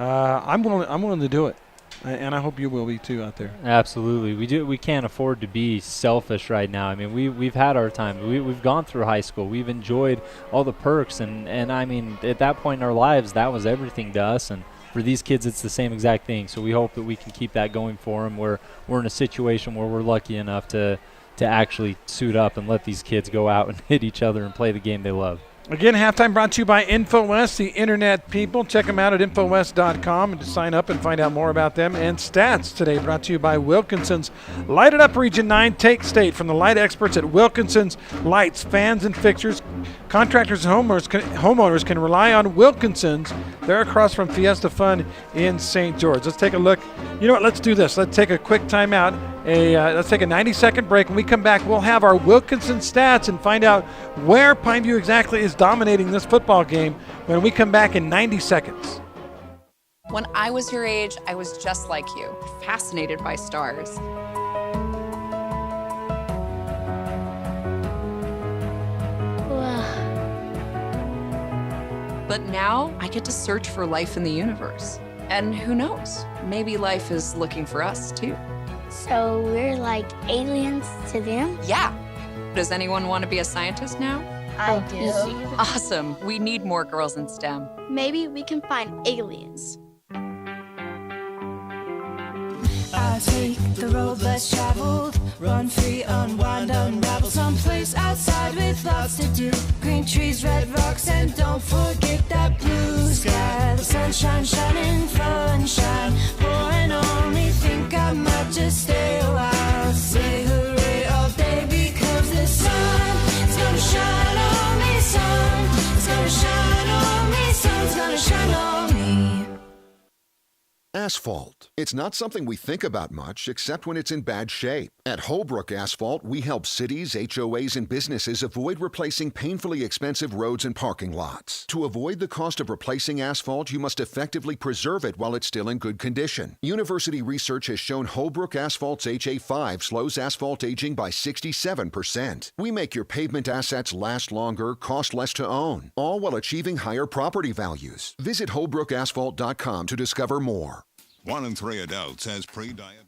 I'm willing to do it. And I hope you will be too out there. Absolutely. We can't afford to be selfish right now. I mean, we've had our time. We've gone through high school. We've enjoyed all the perks. And I mean, at that point in our lives, that was everything to us. And for these kids, it's the same exact thing. So we hope that we can keep that going for them. We're in a situation where we're lucky enough to actually suit up and let these kids go out and hit each other and play the game they love. Again, halftime brought to you by InfoWest, the internet people. Check them out at InfoWest.com and to sign up and find out more about them. And Stats today brought to you by Wilkinson's. Light it up, Region 9. Take state from the light experts at Wilkinson's Lights, Fans, and Fixtures. Contractors and homeowners can rely on Wilkinson's. They're across from Fiesta Fun in St. George. Let's take a look. You know what? Let's do this. Let's take a quick timeout. Let's take a 90-second break. When we come back, we'll have our Wilkinson stats and find out where Pineview exactly is dominating this football game when we come back in 90 seconds. When I was your age, I was just like you, fascinated by stars. But now I get to search for life in the universe. And who knows, maybe life is looking for us too. So we're like aliens to them? Yeah. Does anyone want to be a scientist now? I do. Awesome. We need more girls in STEM. Maybe we can find aliens. take the road less traveled. Run free, unwind, unravel. Someplace outside with lots to do. Green trees, red rocks, and don't forget that blue sky. The sunshine shining, sunshine pouring on me. Think I might just stay a while. Say hooray all day because the sun is gonna shine on me. Sun is gonna shine on me. Sun's gonna shine on me. Asphalt. It's not something we think about much except when it's in bad shape. At Holbrook Asphalt, we help cities, HOAs, and businesses avoid replacing painfully expensive roads and parking lots. To avoid the cost of replacing asphalt, you must effectively preserve it while it's still in good condition. University research has shown Holbrook Asphalt's HA5 slows asphalt aging by 67%. We make your pavement assets last longer, cost less to own, all while achieving higher property values. Visit holbrookasphalt.com to discover more. 1 in 3 adults has pre-diabetes.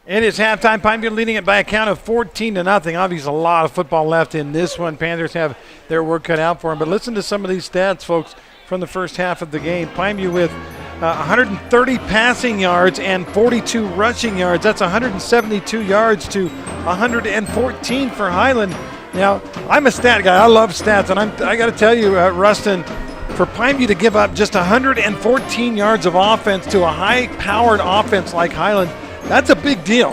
It is halftime. Pineview leading it by a count of 14-0. Obviously, a lot of football left in this one. Panthers have their work cut out for them. But listen to some of these stats, folks, from the first half of the game. Pineview with 130 passing yards and 42 rushing yards. That's 172 yards to 114 for Highland. Now, I'm a stat guy. I love stats, and I got to tell you, Rustin, for Pineview to give up just 114 yards of offense to a high-powered offense like Highland, that's a big deal.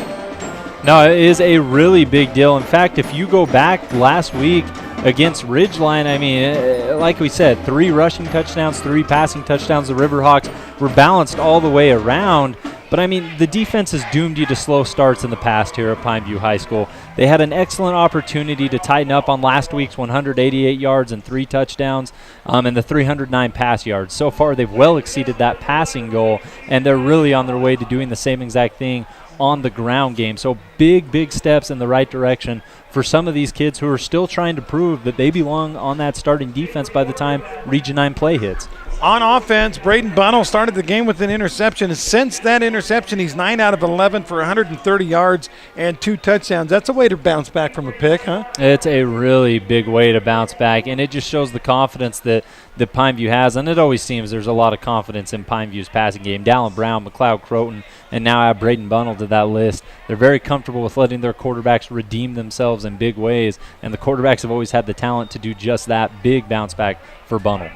No, it is a really big deal. In fact, if you go back last week against Ridgeline, I mean, like we said, 3 rushing touchdowns, 3 passing touchdowns. The Riverhawks were balanced all the way around. But, I mean, the defense has doomed you to slow starts in the past here at Pineview High School. They had an excellent opportunity to tighten up on last week's 188 yards and 3 touchdowns and the 309 pass yards. So far, they've well exceeded that passing goal, and they're really on their way to doing the same exact thing on the ground game. So big steps in the right direction for some of these kids who are still trying to prove that they belong on that starting defense by the time Region 9 play hits. On offense, Braden Bunnell started the game with an interception. Since that interception, he's 9 out of 11 for 130 yards and 2 touchdowns. That's a way to bounce back from a pick, huh? It's a really big way to bounce back, and it just shows the confidence that Pineview has, and it always seems there's a lot of confidence in Pineview's passing game. Dallin Brown, McLeod Croton, and now add Braden Bunnell to that list. They're very comfortable with letting their quarterbacks redeem themselves in big ways, and the quarterbacks have always had the talent to do just that. Big bounce back for Bunnell.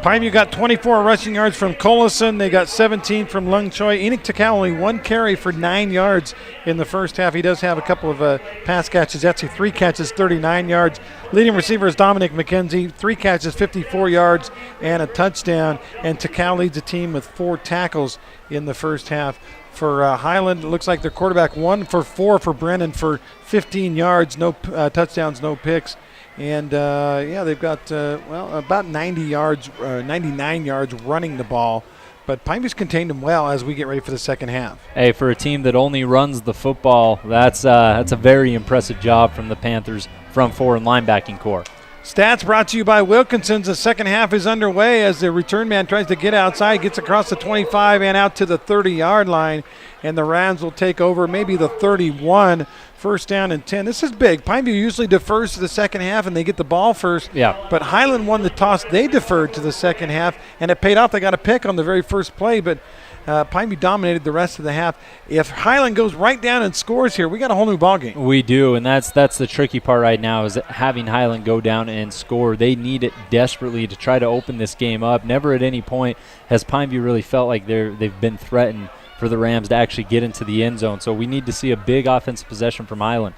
Pineview got 24 rushing yards from Collison. They got 17 from Lung Choi. Enoch Takao only 1 carry for 9 yards in the first half. He does have a couple of pass catches. Actually, 3 catches, 39 yards. Leading receiver is Dominic McKenzie. 3 catches, 54 yards, and a touchdown. And Takao leads the team with 4 tackles in the first half. For Highland, it looks like their quarterback 1 for 4 for Brennan for 15 yards, no touchdowns, no picks. And, they've got, about 90 yards, 99 yards running the ball. But Pineview's contained them well as we get ready for the second half. Hey, for a team that only runs the football, that's a very impressive job from the Panthers front 4 and linebacking core. Stats brought to you by Wilkinson's. The second half is underway as the return man tries to get outside, gets across the 25 and out to the 30-yard line. And the Rams will take over maybe the 31. First down and 10. This is big. Pineview usually defers to the second half and they get the ball first. Yeah. But Highland won the toss. They deferred to the second half, and it paid off. They got a pick on the very first play, but Pineview dominated the rest of the half. If Highland goes right down and scores here, we got a whole new ballgame. We do, and that's the tricky part right now is having Highland go down and score. They need it desperately to try to open this game up. Never at any point has Pineview really felt like they've been threatened for the Rams to actually get into the end zone. So we need to see a big offensive possession from Highland.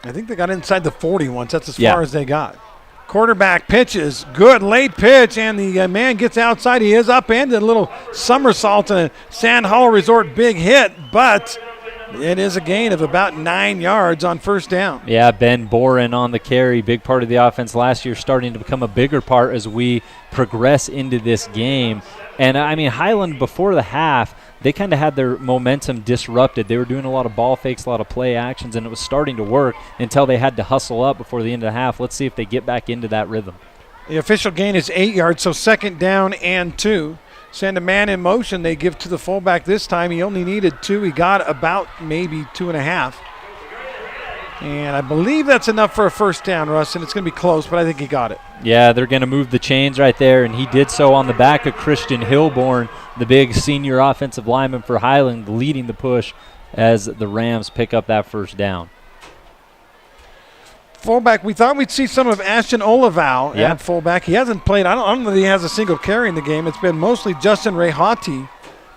I think they got inside the 40 once. That's as far as they got. Quarterback pitches. Good late pitch, and the man gets outside. He is upended. A little somersault and a Sand Hollow Resort big hit, but it is a gain of about 9 yards on first down. Yeah, Ben Boren on the carry. Big part of the offense last year, starting to become a bigger part as we progress into this game. And, I mean, Highland before the half, they kind of had their momentum disrupted. They were doing a lot of ball fakes, a lot of play actions, and it was starting to work until they had to hustle up before the end of the half. Let's see if they get back into that rhythm. The official gain is 8 yards, so second down and 2. Send a man in motion. They give to the fullback this time. He only needed 2. He got about maybe 2.5. And I believe that's enough for a first down, Russ, and it's going to be close, but I think he got it. Yeah, they're going to move the chains right there, and he did so on the back of Christian Hilborn, the big senior offensive lineman for Highland, leading the push as the Rams pick up that first down. Fullback, we thought we'd see some of Ashton Olivau at fullback. He hasn't played. I don't know that he has a single carry in the game. It's been mostly Justin Rehati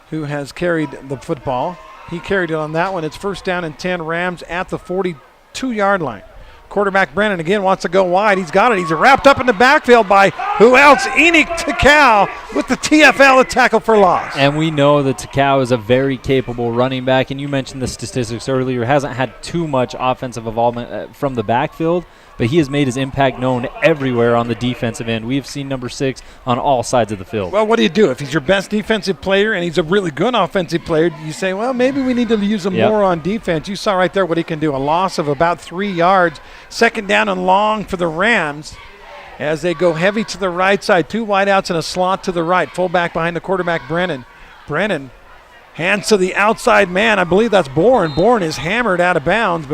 who has carried the football. He carried it on that one. It's first down and 10, Rams at the 42-yard line. Quarterback Brennan again wants to go wide. He's got it. He's wrapped up in the backfield by who else? Enoch Takau with the TFL, a tackle for loss. And we know that Takau is a very capable running back, and you mentioned the statistics earlier. Hasn't had too much offensive involvement from the backfield, but he has made his impact known everywhere on the defensive end. We've seen number 6 on all sides of the field. Well, what do you do? If he's your best defensive player and he's a really good offensive player, you say, well, maybe we need to use him more on defense. You saw right there what he can do. A loss of about 3 yards. Second down and long for the Rams as they go heavy to the right side. 2 wideouts and a slot to the right. Fullback behind the quarterback, Brennan. Brennan hands to the outside man. I believe that's Bourne. Bourne is hammered out of bounds,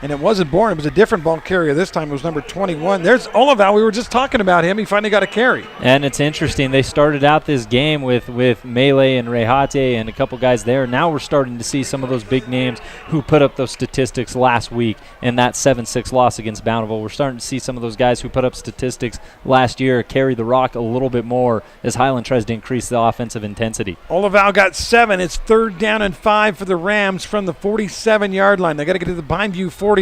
and it wasn't Bourne. It was a different ball carrier. This time it was number 21. There's Olivau. We were just talking about him. He finally got a carry. And it's interesting. They started out this game with Melee and Rehate and a couple guys there. Now we're starting to see some of those big names who put up those statistics last week in that 7-6 loss against Bountiful. We're starting to see some of those guys who put up statistics last year carry the rock a little bit more as Highland tries to increase the offensive intensity. Olivau got 7. It's third down and 5 for the Rams from the 47-yard line. They got to get to the Pineview 48.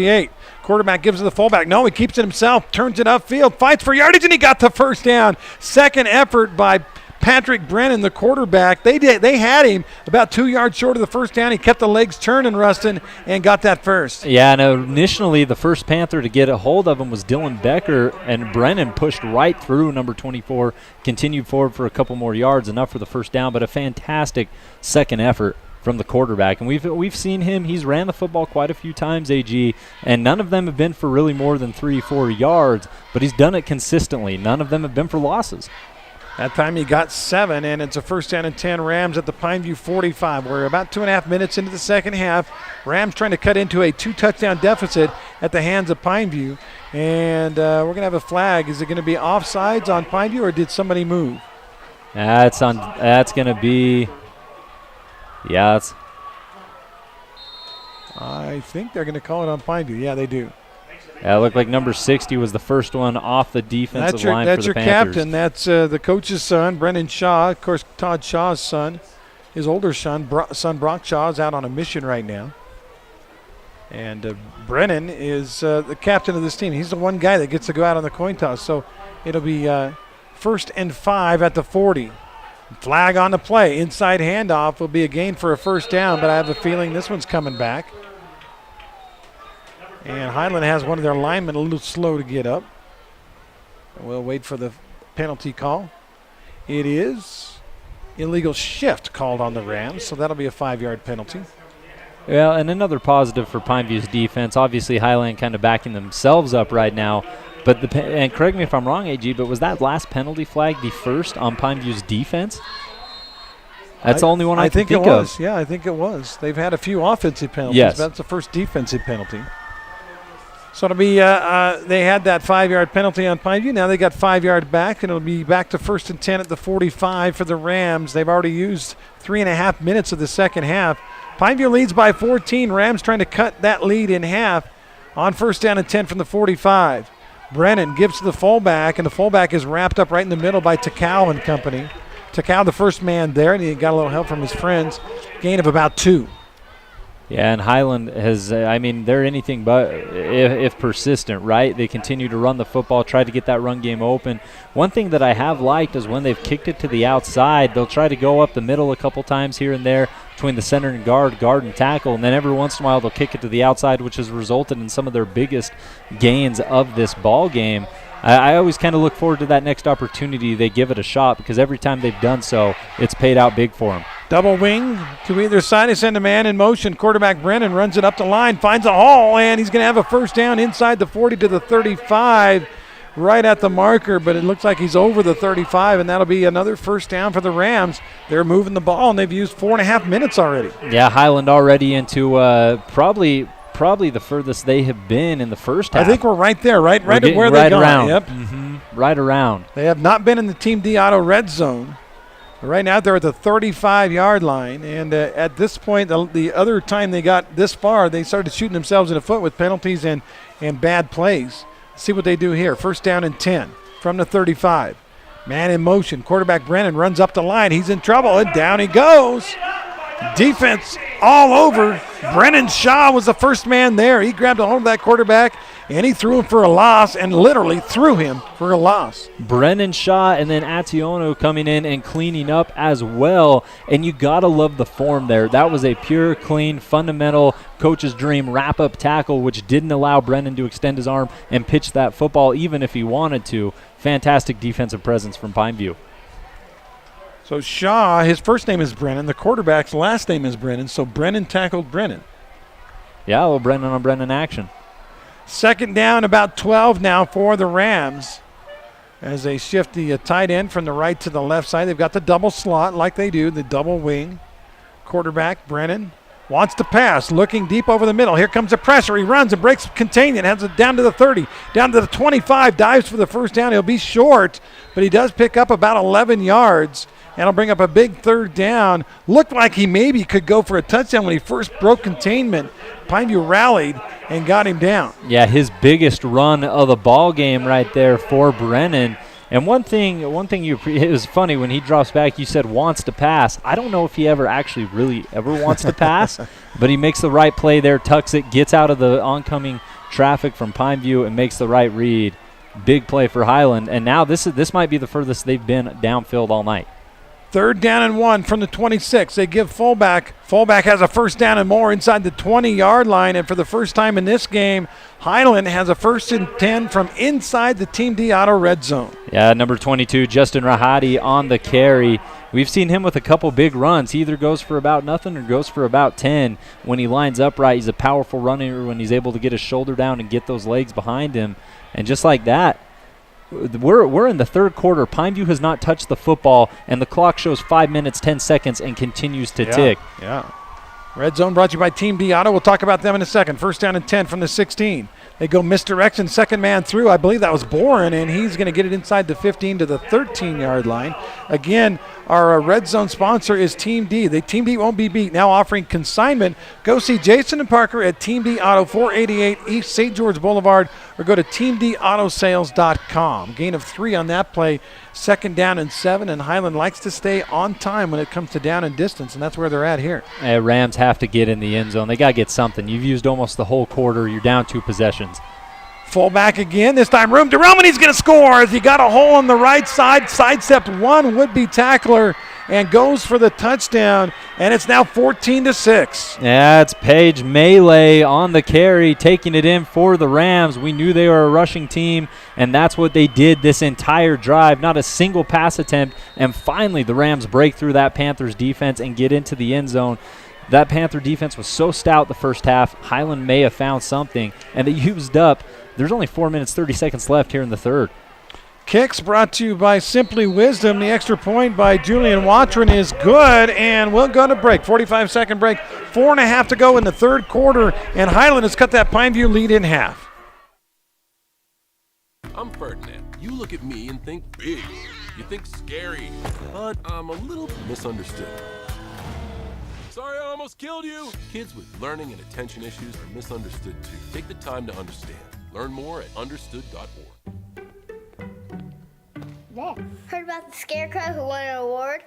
Quarterback gives it to the fullback. No, he keeps it himself, turns it upfield, fights for yardage, and he got the first down. Second effort by Patrick Brennan, the quarterback. They had him about 2 yards short of the first down. He kept the legs turning, Rustin, and got that first. Yeah, and initially the first Panther to get a hold of him was Dylan Becker, and Brennan pushed right through number 24, continued forward for a couple more yards, enough for the first down, but a fantastic second effort from the quarterback. And we've seen him. He's ran the football quite a few times, AG, and none of them have been for really more than 3-4 yards, but he's done it consistently. None of them have been for losses. That time he got 7, and it's a first down and 10, Rams at the Pineview 45. We're about 2.5 minutes into the second half. Rams trying to cut into a 2-touchdown deficit at the hands of Pineview, and we're going to have a flag. Is it going to be offsides on Pineview, or did somebody move? That's going to be... Yeah, I think they're going to call it on Pineview. Yeah, they do. Yeah, it looked like number 60 was the first one off the defensive line for the Panthers. That's your captain. That's the coach's son, Brennan Shaw. Of course, Todd Shaw's son, his older son, Brock Shaw, is out on a mission right now. And Brennan is the captain of this team. He's the one guy that gets to go out on the coin toss. So it'll be first and 5 at the 40. Flag on the play. Inside handoff will be a gain for a first down, but I have a feeling this one's coming back. And Highland has one of their linemen a little slow to get up. We'll wait for the penalty call. It is illegal shift called on the Rams, so that'll be a 5-yard penalty. Well, and another positive for Pineview's defense. Obviously, Highland kind of backing themselves up right now. But and correct me if I'm wrong, AG, but was that last penalty flag the first on Pineview's defense? That's the only one I can think it was. of. Yeah, I think it was. They've had a few offensive penalties. Yes. That's the first defensive penalty. So it'll be they had that 5-yard penalty on Pineview. Now they got 5 yards back, and it'll be back to first and 10 at the 45 for the Rams. They've already used 3.5 minutes of the second half. Pineview leads by 14. Rams trying to cut that lead in half on first down and 10 from the 45. Brennan gives to the fullback, and the fullback is wrapped up right in the middle by Takau and company. Takau, the first man there, and he got a little help from his friends. Gain of about 2. Yeah, and Highland has, they're anything but if persistent, right? They continue to run the football, try to get that run game open. One thing that I have liked is when they've kicked it to the outside, they'll try to go up the middle a couple times here and there between the center and guard and tackle, and then every once in a while they'll kick it to the outside, which has resulted in some of their biggest gains of this ball game. I always kind of look forward to that next opportunity they give it a shot, because every time they've done so, it's paid out big for them. Double wing to either side. They send a man in motion. Quarterback Brennan runs it up the line, finds a hole, and he's going to have a first down inside the 40 to the 35, right at the marker, but it looks like he's over the 35, and that'll be another first down for the Rams. They're moving the ball, and they've used 4.5 minutes already. Yeah, Highland already into probably probably the furthest they have been in the first half. I think we're right there, right at where right they gone. around. Yep. Right around. They have not been in the Team D Auto red zone. Right now they're at the 35-yard line, and at this point, the other time they got this far, they started shooting themselves in the foot with penalties and bad plays. Let's see what they do here. First down and 10 from the 35. Man in motion. Quarterback Brennan runs up the line. He's in trouble, and down he goes. Defense all over. Brennan Shaw was the first man there. He grabbed a hold of that quarterback, and he threw him for a loss, and literally threw him for a loss. Brennan Shaw and then Ationo coming in and cleaning up as well, and you got to love the form there. That was a pure, clean, fundamental coach's dream wrap-up tackle, which didn't allow Brennan to extend his arm and pitch that football even if he wanted to. Fantastic defensive presence from Pineview. So Shaw, his first name is Brennan. The quarterback's last name is Brennan, so Brennan tackled Brennan. Yeah, a little Brennan on Brennan action. Second down, about 12 now for the Rams as they shift the tight end from the right to the left side. They've got the double slot like they do, the double wing. Quarterback Brennan wants to pass, looking deep over the middle. Here comes the pressure. He runs and breaks containment, has it down to the 30, down to the 25, dives for the first down. He'll be short, but he does pick up about 11 yards. And he'll bring up a big third down. Looked like he maybe could go for a touchdown when he first broke containment. Pineview rallied and got him down. Yeah, his biggest run of the ball game right there for Brennan. And one thing it was funny when he drops back, you said wants to pass. I don't know if he ever actually really ever wants to pass, but he makes the right play there, tucks it, gets out of the oncoming traffic from Pineview and makes the right read. Big play for Highland. And now this might be the furthest they've been downfield all night. Third down and 1 from the 26. They give fullback. Fullback has a first down and more inside the 20-yard line. And for the first time in this game, Highland has a first and 10 from inside the Team D Auto red zone. Yeah, number 22, Justin Rahadi on the carry. We've seen him with a couple big runs. He either goes for about nothing or goes for about 10 when he lines up right. He's a powerful runner when he's able to get his shoulder down and get those legs behind him. And just like that, we're in the third quarter. Pineview has not touched the football, and the clock shows 5 minutes, 10 seconds, and continues to tick. Yeah. Red zone brought to you by Team D Auto. We'll talk about them in a second. First down and 10 from the 16. They go misdirection, second man through. I believe that was Boren, and he's going to get it inside the 15 to the 13-yard line. Again, our red zone sponsor is Team D. Team D won't be beat. Now offering consignment. Go see Jason and Parker at Team D Auto, 488 East St. George Boulevard, or go to teamdautosales.com. Gain of 3 on that play. Second down and 7, and Highland likes to stay on time when it comes to down and distance, and that's where they're at here. Rams have to get in the end zone. They got to get something. You've used almost the whole quarter. You're down 2 possessions. Fullback again, this time room to Roman. He's going to score as he got a hole on the right side, sidestepped one would-be tackler, and goes for the touchdown, and it's now 14-6. Yeah, it's Paige Melee on the carry, taking it in for the Rams. We knew they were a rushing team, and that's what they did this entire drive. Not a single pass attempt, and finally the Rams break through that Panthers defense and get into the end zone. That Panther defense was so stout the first half, Highland may have found something, and they used up. There's only 4 minutes, 30 seconds left here in the third. Kicks brought to you by Simply Wisdom. The extra point by Julian Watron is good, and we'll go to break. 45-second break, 4.5 to go in the third quarter, and Highland has cut that Pineview lead in half. I'm Ferdinand. You look at me and think big. You think scary, but I'm a little misunderstood. Sorry, I almost killed you. Kids with learning and attention issues are misunderstood too. Take the time to understand. Learn more at understood.org. There. Heard about the scarecrow who won an award?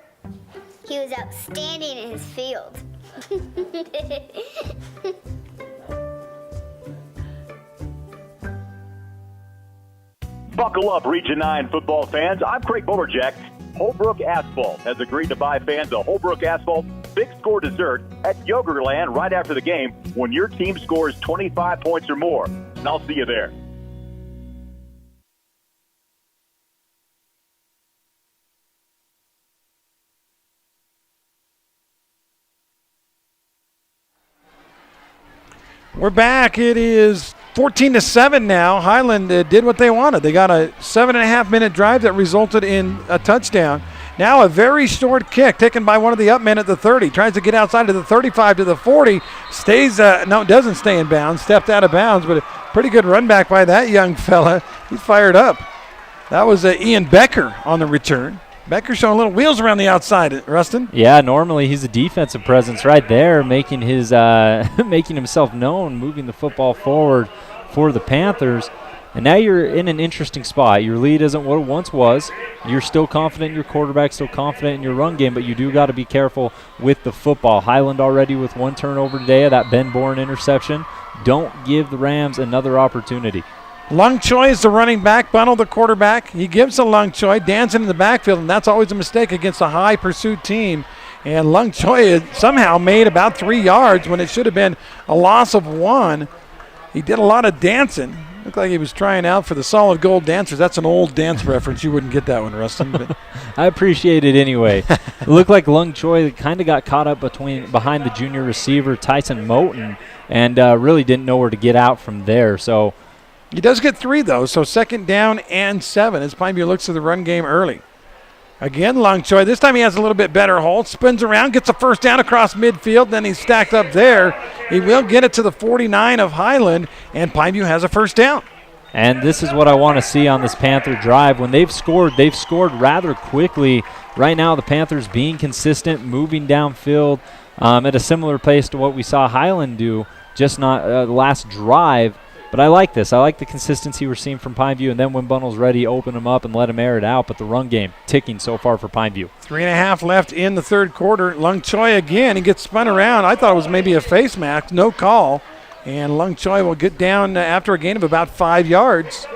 He was outstanding in his field. Buckle up, Region 9 football fans. I'm Craig Boberjack. Holbrook Asphalt has agreed to buy fans a Holbrook Asphalt big score dessert at Yogurtland right after the game when your team scores 25 points or more. And I'll see you there. We're back. It is 14-7 now. Highland did what they wanted. They got a 7.5-minute drive that resulted in a touchdown. Now a very short kick taken by one of the up men at the 30. Tries to get outside to the 35 to the 40. Stays, doesn't stay in bounds. Stepped out of bounds, but a pretty good run back by that young fella. He's fired up. That was Ian Becker on the return. Becker showing little wheels around the outside, Rustin. Yeah, normally he's a defensive presence right there, making his making himself known, moving the football forward for the Panthers. And now you're in an interesting spot. Your lead isn't what it once was. You're still confident in your quarterback, still confident in your run game, but you do got to be careful with the football. Highland already with one turnover today of that Ben Bourne interception. Don't give the Rams another opportunity. Lung Choi is the running back, Bunnell the quarterback. He gives to Lung Choi, dancing in the backfield, and that's always a mistake against a high pursuit team. And Lung Choi somehow made about 3 yards when it should have been a loss of 1. He did a lot of dancing. Looked like he was trying out for the Solid Gold Dancers. That's an old dance reference. You wouldn't get that one, Rustin. But I appreciate it anyway. It looked like Lung Choi kind of got caught up behind the junior receiver, Tyson Moten, and really didn't know where to get out from there. So he does get 3, though, so 2nd down and 7 as Pineview looks to the run game early. Again, Lung Choi. This time he has a little bit better hold. Spins around, gets a first down across midfield. Then he's stacked up there. He will get it to the 49 of Highland, and Pineview has a first down. And this is what I want to see on this Panther drive. When they've scored rather quickly. Right now the Panthers being consistent, moving downfield at a similar pace to what we saw Highland do, just not the last drive. But I like this. I like the consistency we're seeing from Pineview, and then when Bunnell's ready, open him up and let him air it out. But the run game ticking so far for Pineview. 3.5 left in the third quarter. Lung Choi again. He gets spun around. I thought it was maybe a face mask. No call. And Lung Choi will get down after a gain of about 5 yards.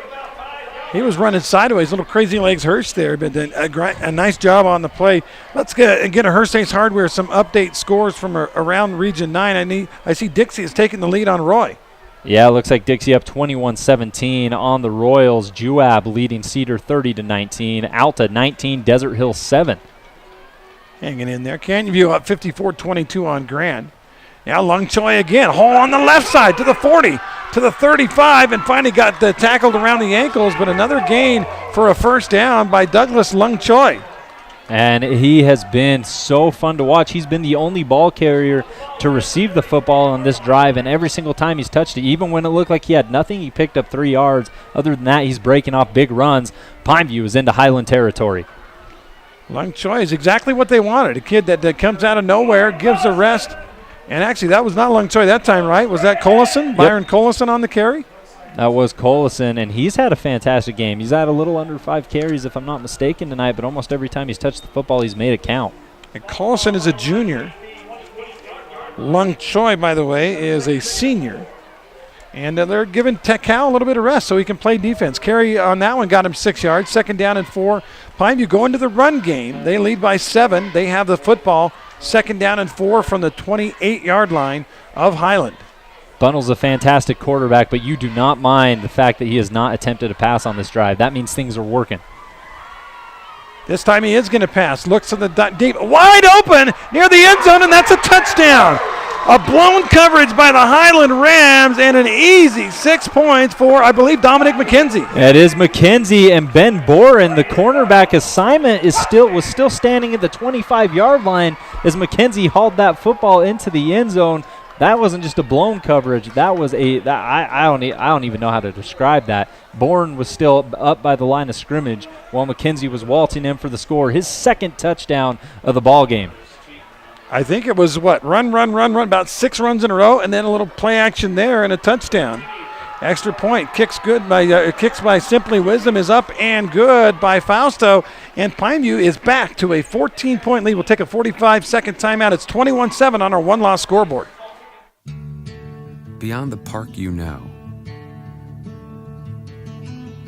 He was running sideways. Little crazy legs Hurst there, but a nice job on the play. Let's get a Hurst Ace Hardware some update scores from around Region 9. I see Dixie is taking the lead on Roy. Yeah, it looks like Dixie up 21-17 on the Royals. Juab leading Cedar 30-19. Alta 19, Desert Hill 7. Hanging in there. Canyonview up 54-22 on Grand. Now Lung Choi again. Hole on the left side to the 40, to the 35, and finally got tackled around the ankles, but another gain for a first down by Douglas Lung Choi. And he has been so fun to watch. He's been the only ball carrier to receive the football on this drive, and every single time he's touched it, even when it looked like he had nothing, he picked up 3 yards. Other than that, he's breaking off big runs. Pineview is into Highland territory. Lung Choi is exactly what they wanted. A kid that comes out of nowhere, gives a rest. And actually, that was not Lung Choi that time, right? Was that Collison? Byron Collison on the carry? That was Collison, and he's had a fantastic game. He's had a little under 5 carries, if I'm not mistaken, tonight, but almost every time he's touched the football, he's made it count. And Collison is a junior. Lung Choi, by the way, is a senior. And they're giving Tekau a little bit of rest so he can play defense. Carry on that one got him 6 yards. 2nd down and 4. Pineview going to the run game. They lead by 7. They have the football. 2nd down and 4 from the 28-yard line of Highland. Bunnell's a fantastic quarterback, but you do not mind the fact that he has not attempted a pass on this drive. That means things are working. This time he is going to pass. Looks to the deep, wide open near the end zone, and that's a touchdown. A blown coverage by the Highland Rams, and an easy 6 points for, I believe, Dominic McKenzie. It is McKenzie, and Ben Boren, the cornerback assignment, was still standing at the 25-yard line as McKenzie hauled that football into the end zone. That wasn't just a blown coverage. That was I don't even know how to describe that. Bourne was still up by the line of scrimmage while McKenzie was waltzing in for the score. His 2nd touchdown of the ball game. I think it was run, about 6 runs in a row, and then a little play action there and a touchdown. Extra point. Kicks by Simply Wisdom is up and good by Fausto, and Pineview is back to a 14-point lead. We'll take a 45-second timeout. It's 21-7 on our one-loss scoreboard. Beyond the park you know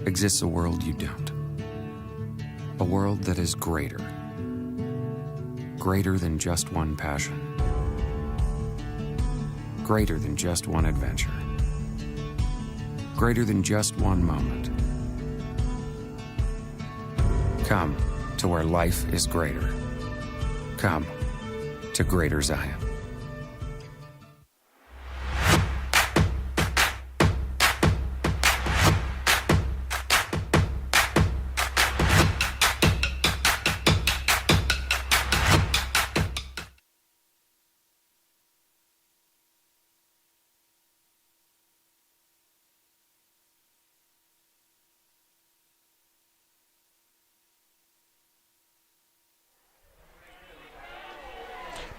exists a world you don't. A world that is greater. Greater than just one passion. Greater than just one adventure. Greater than just one moment. Come to where life is greater. Come to Greater Zion.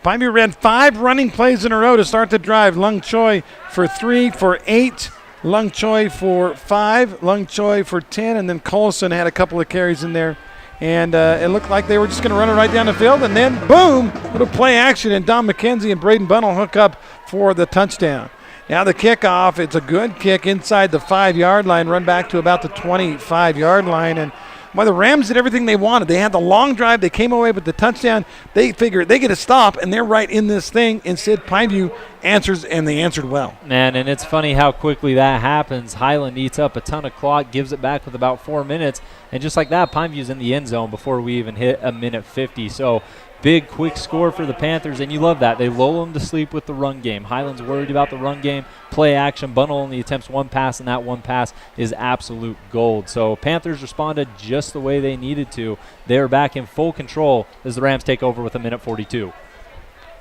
Pineview ran 5 running plays in a row to start the drive. Lung Choi for 3 for 8. Lung Choi for 5. Lung Choi for 10. And then Colson had a couple of carries in there. And it looked like they were just going to run it right down the field. And then, boom, little play action. And Don McKenzie and Braden Bunnell hook up for the touchdown. Now the kickoff, it's a good kick inside the 5-yard line, run back to about the 25-yard line. And well, the Rams did everything they wanted. They had the long drive. They came away with the touchdown. They figured they get a stop, and they're right in this thing. Instead, Pineview answers, and they answered well. Man, and it's funny how quickly that happens. Highland eats up a ton of clock, gives it back with about 4 minutes, and just like that, Pineview's in the end zone before we even hit a minute 50. So big, quick score for the Panthers, and you love that. They lull them to sleep with the run game. Highland's worried about the run game. Play action. Bunnell only attempts one pass, and that one pass is absolute gold. So Panthers responded just the way they needed to. They're back in full control as the Rams take over with a minute 42.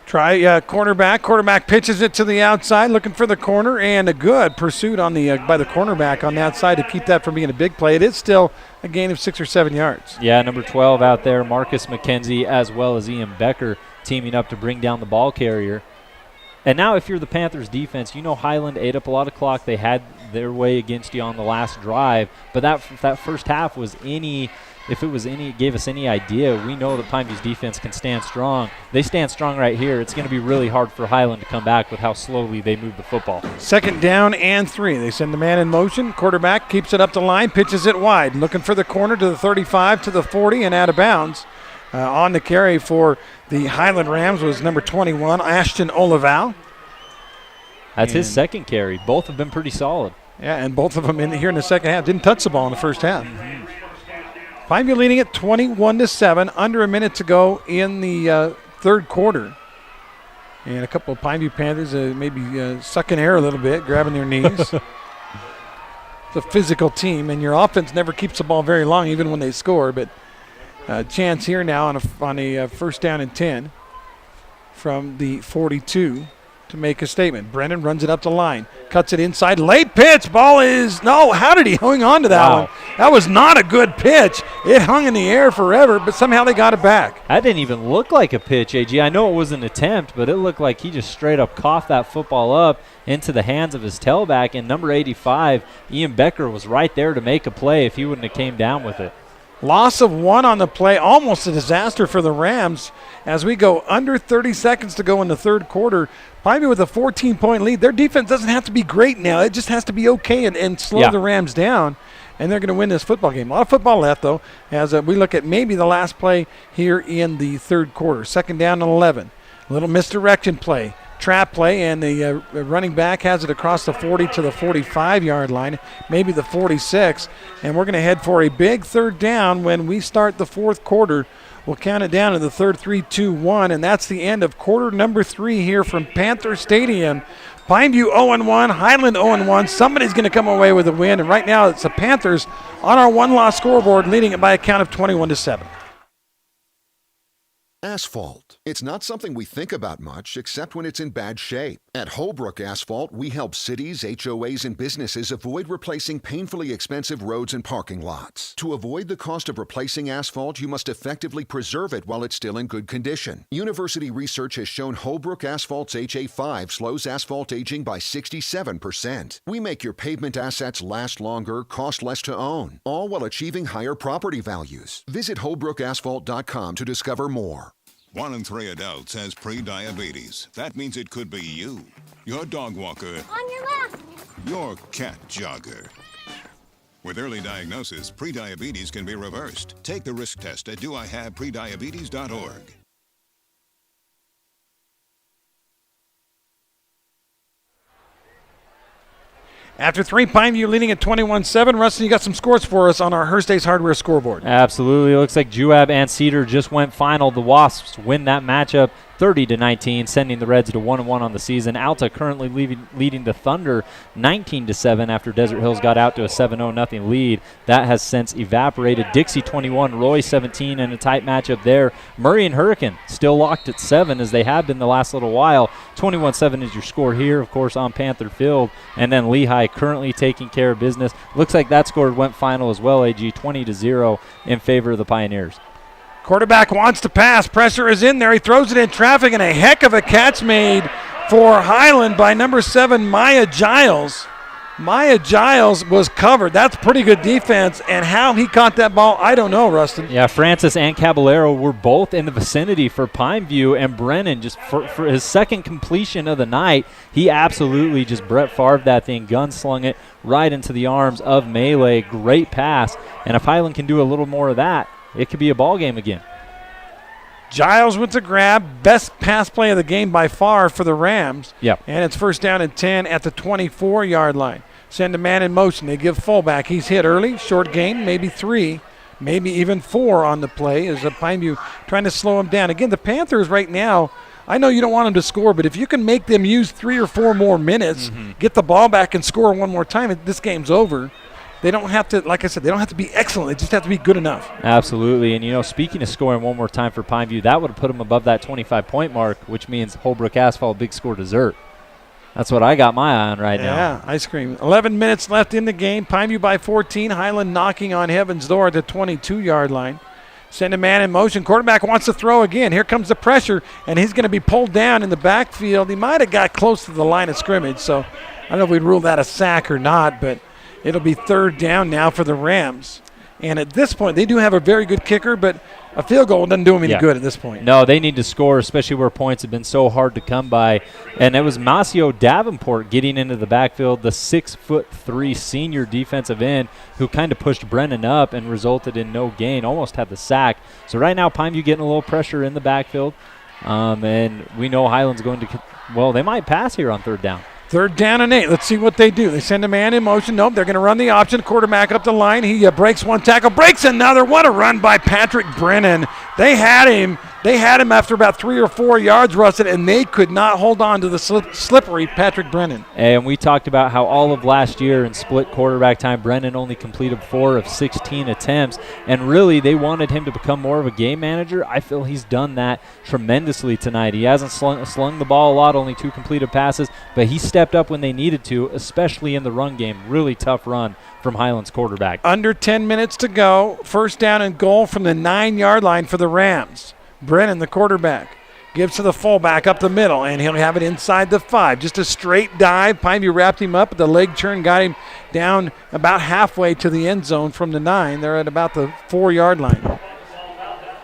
Quarterback. Quarterback pitches it to the outside, looking for the corner, and a good pursuit on the by the cornerback on the outside to keep that from being a big play. It is still a gain of 6 or 7 yards. Yeah, number 12 out there, Marcus McKenzie, as well as Ian Becker teaming up to bring down the ball carrier. And now if you're the Panthers defense, you know Highland ate up a lot of clock. They had their way against you on the last drive. But that first half was gave us any idea, we know that Pineview's defense can stand strong. They stand strong right here. It's going to be really hard for Highland to come back with how slowly they move the football. 2nd down and 3. They send the man in motion. Quarterback keeps it up the line, pitches it wide. Looking for the corner to the 35, to the 40, and out of bounds. On the carry for the Highland Rams was number 21, Ashton Olival. That's his second carry. Both have been pretty solid. Yeah, and both of them here in the second half. Didn't touch the ball in the first half. Pineview leading it 21-7, under a minute to go in the third quarter. And a couple of Pineview Panthers maybe sucking air a little bit, grabbing their knees. It's a physical team, and your offense never keeps the ball very long, even when they score. But chance here now on a 1st down and 10 from the 42 to make a statement. Brennan runs it up the line, cuts it inside, late pitch, ball is, no, how did he hang on to that one? That was not a good pitch. It hung in the air forever, but somehow they got it back. That didn't even look like a pitch, AG. I know it was an attempt, but it looked like he just straight up coughed that football up into the hands of his tailback, and number 85, Ian Becker, was right there to make a play if he wouldn't have came down with it. Loss of 1 on the play, almost a disaster for the Rams as we go under 30 seconds to go in the third quarter. Pineview with a 14-point lead. Their defense doesn't have to be great now. It just has to be okay and slow the Rams down, and they're going to win this football game. A lot of football left, though, as we look at maybe the last play here in the third quarter. 2nd down and 11. A little misdirection play. Trap play, and the running back has it across the 40 to the 45-yard line, maybe the 46, and we're going to head for a big 3rd down when we start the fourth quarter. We'll count it down to the 3rd, 3, 2, 1, and that's the end of quarter number 3 here from Panther Stadium. Pineview 0-1, Highland 0-1. Somebody's going to come away with a win, and right now it's the Panthers on our one-loss scoreboard, leading it by a count of 21-7. Asphalt. It's not something we think about much, except when it's in bad shape. At Holbrook Asphalt, we help cities, HOAs, and businesses avoid replacing painfully expensive roads and parking lots. To avoid the cost of replacing asphalt, you must effectively preserve it while it's still in good condition. University research has shown Holbrook Asphalt's HA5 slows asphalt aging by 67%. We make your pavement assets last longer, cost less to own, all while achieving higher property values. Visit holbrookasphalt.com to discover more. 1 in 3 adults has pre-diabetes. That means it could be you, your dog walker, On your left. your cat jogger. With early diagnosis, pre-diabetes can be reversed. Take the risk test at doihaveprediabetes.org. After 3, Pineview leading at 21-7. Rustin, you got some scores for us on our Hearst Ace Hardware scoreboard. Absolutely. It looks like Juab and Cedar just went final. The Wasps win that matchup 30-19, sending the Reds to 1-1 on the season. Alta currently leading the Thunder 19-7 after Desert Hills got out to a 7-0 lead. That has since evaporated. Dixie 21, Roy 17 in a tight matchup there. Murray and Hurricane still locked at 7 as they have been the last little while. 21-7 is your score here, of course, on Panther Field. And then Lehigh currently taking care of business. Looks like that score went final as well, AG, 20-0 in favor of the Pioneers. Quarterback wants to pass. Pressure is in there. He throws it in traffic, and a heck of a catch made for Highland by number 7, Maya Giles. Maya Giles was covered. That's pretty good defense, and how he caught that ball, I don't know, Rustin. Yeah, Francis and Caballero were both in the vicinity for Pineview, and Brennan, just for his second completion of the night, he absolutely just Brett Favre that thing, gunslung it right into the arms of Melee. Great pass, and if Highland can do a little more of that, it could be a ball game again. Giles with the grab. Best pass play of the game by far for the Rams. Yep. And it's first down and 10 at the 24-yard line. Send a man in motion. They give fullback. He's hit early. Short gain, maybe 3, maybe even 4 on the play as Pineview trying to slow him down. Again, the Panthers right now, I know you don't want them to score, but if you can make them use 3 or 4 more minutes, get the ball back and score one more time, this game's over. They don't have to, like I said, they don't have to be excellent. They just have to be good enough. Absolutely. And, speaking of scoring one more time for Pineview, that would have put them above that 25-point mark, which means Holbrook Asphalt big score dessert. That's what I got my eye on right now. Yeah, ice cream. 11 minutes left in the game. Pineview by 14. Highland knocking on heaven's door at the 22-yard line. Send a man in motion. Quarterback wants to throw again. Here comes the pressure, and he's going to be pulled down in the backfield. He might have got close to the line of scrimmage, so I don't know if we'd rule that a sack or not, but it'll be third down now for the Rams. And at this point, they do have a very good kicker, but a field goal doesn't do them any good at this point. No, they need to score, especially where points have been so hard to come by. And it was Masio Davenport getting into the backfield, the 6'3" senior defensive end who kind of pushed Brennan up and resulted in no gain, almost had the sack. So right now, Pineview getting a little pressure in the backfield. And we know Highland's going to, they might pass here on third down. Third down and 8. Let's see what they do. They send a man in motion. Nope, they're going to run the option. Quarterback up the line. He breaks one tackle, breaks another. What a run by Patrick Brennan. They had him. They had him after about 3 or 4 yards, Rustin, and they could not hold on to the slippery Patrick Brennan. And we talked about how all of last year in split quarterback time, Brennan only completed 4 of 16 attempts, and really they wanted him to become more of a game manager. I feel he's done that tremendously tonight. He hasn't slung the ball a lot, only 2 completed passes, but he stepped up when they needed to, especially in the run game. Really tough run from Highland's quarterback. Under 10 minutes to go. First down and goal from the 9-yard line for the Rams. Brennan, the quarterback, gives to the fullback up the middle, and he'll have it inside the 5. Just a straight dive. Pineview wrapped him up, but the leg turn got him down about halfway to the end zone from the 9. They're at about the 4-yard line.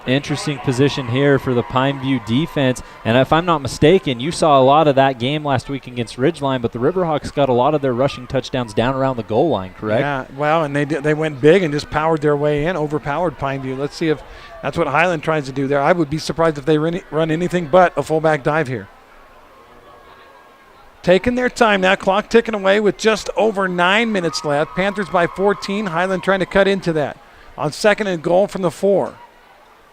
Interesting position here for the Pineview defense. And if I'm not mistaken, you saw a lot of that game last week against Ridgeline, but the Riverhawks got a lot of their rushing touchdowns down around the goal line, correct? Yeah, well, and they went big and just powered their way in, overpowered Pineview. Let's see if that's what Highland tries to do there. I would be surprised if they run anything but a fullback dive here. Taking their time now, clock ticking away with just over 9 minutes left. Panthers by 14, Highland trying to cut into that. On second and goal from the 4.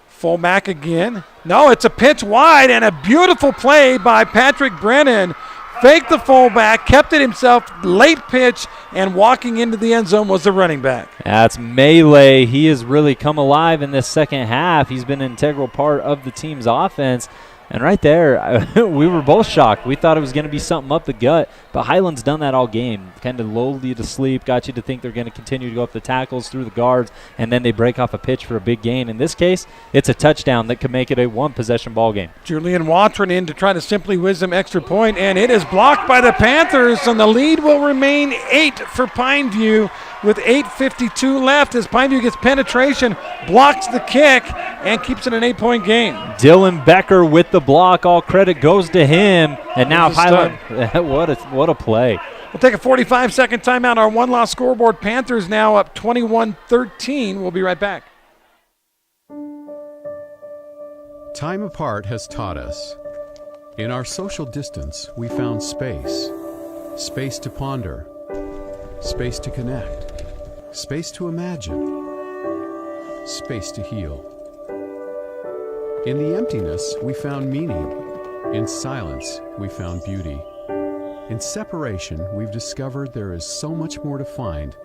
Fullback again. No, it's a pitch wide and a beautiful play by Patrick Brennan. Faked the fullback, kept it himself, late pitch, and walking into the end zone was the running back. That's Melee. He has really come alive in this second half. He's been an integral part of the team's offense. And right there, we were both shocked. We thought it was going to be something up the gut, but Highland's done that all game. Kind of lulled you to sleep, got you to think they're going to continue to go up the tackles, through the guards, and then they break off a pitch for a big gain. In this case, it's a touchdown that could make it a one-possession ball game. Julian Watron in to try to simply whiz them extra point, and it is blocked by the Panthers, and the lead will remain 8 for Pineview with 8:52 left as Pineview gets penetration, blocks the kick, and keeps it an 8-point game. Dylan Becker with the block. All credit goes to him. And now Highland, what a play. We'll take a 45-second timeout. Our one-loss scoreboard. Panthers now up 21-13. We'll be right back. Time apart has taught us. In our social distance, we found space. Space to ponder. Space to connect. Space to imagine. Space to heal. In the emptiness, we found meaning. In silence, we found beauty. In separation, we've discovered there is so much more to find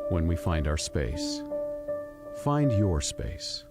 when we find our space. Find your space.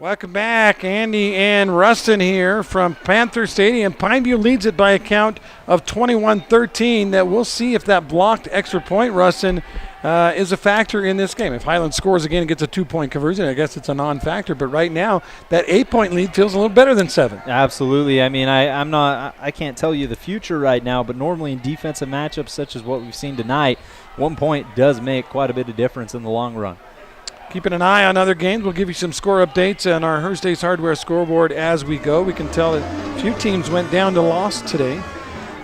Welcome back, Andy and Rustin here from Panther Stadium. Pineview leads it by a count of 21-13. That we'll see if that blocked extra point, Rustin, is a factor in this game. If Highland scores again and gets a 2-point conversion, I guess it's a non-factor. But right now, that 8-point lead feels a little better than 7. Absolutely. I mean, I can't tell you the future right now, but normally in defensive matchups such as what we've seen tonight, 1 point does make quite a bit of difference in the long run. Keeping an eye on other games. We'll give you some score updates on our Hearst Hardware scoreboard as we go. We can tell that a few teams went down to loss today.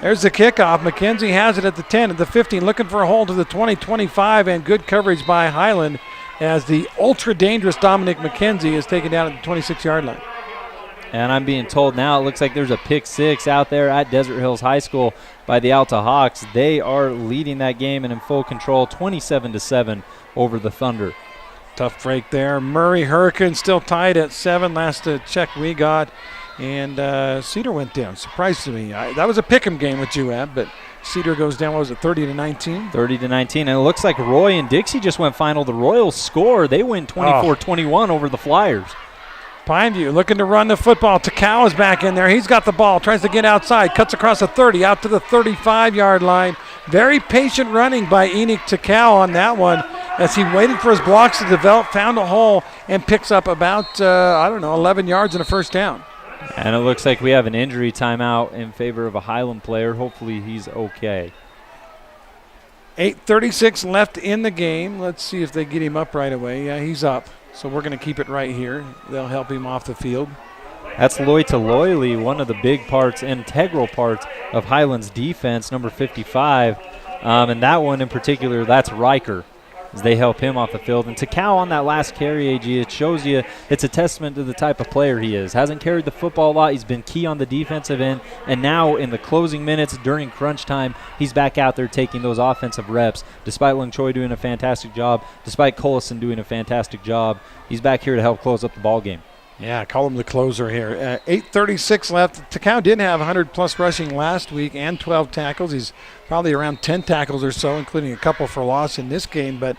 There's the kickoff. McKenzie has it at the 10, at the 15, looking for a hold to the 20-25, and good coverage by Highland as the ultra-dangerous Dominic McKenzie is taken down at the 26-yard line. And I'm being told now it looks like there's a pick 6 out there at Desert Hills High School by the Alta Hawks. They are leading that game and in full control, 27-7 over the Thunder. Tough break there. Murray Hurricane still tied at 7. Last check we got. And Cedar went down. Surprised to me. That was a pick'em game with Juab, but Cedar goes down, what was it, 30-19? 30-19. And it looks like Roy and Dixie just went final. The Royals score. They win 24-21 over the Flyers. Pineview looking to run the football. Takao is back in there. He's got the ball. Tries to get outside. Cuts across the 30 out to the 35-yard line. Very patient running by Enoch Takao on that one as he waited for his blocks to develop, found a hole, and picks up about, 11 yards and a first down. And it looks like we have an injury timeout in favor of a Highland player. Hopefully he's okay. 8:36 left in the game. Let's see if they get him up right away. Yeah, he's up. So we're going to keep it right here. They'll help him off the field. That's Loyta Loyley, one of the big parts, integral parts of Highland's defense, number 55. And that one in particular, that's Riker, as they help him off the field. And Takao on that last carry, AG, it shows you it's a testament to the type of player he is. Hasn't carried the football a lot. He's been key on the defensive end. And now in the closing minutes during crunch time, he's back out there taking those offensive reps. Despite Lung Choi doing a fantastic job, despite Collison doing a fantastic job, he's back here to help close up the ball game. Yeah, call him the closer here. 8:36 left. Takao did have 100-plus rushing last week and 12 tackles. He's probably around 10 tackles or so, including a couple for loss in this game. But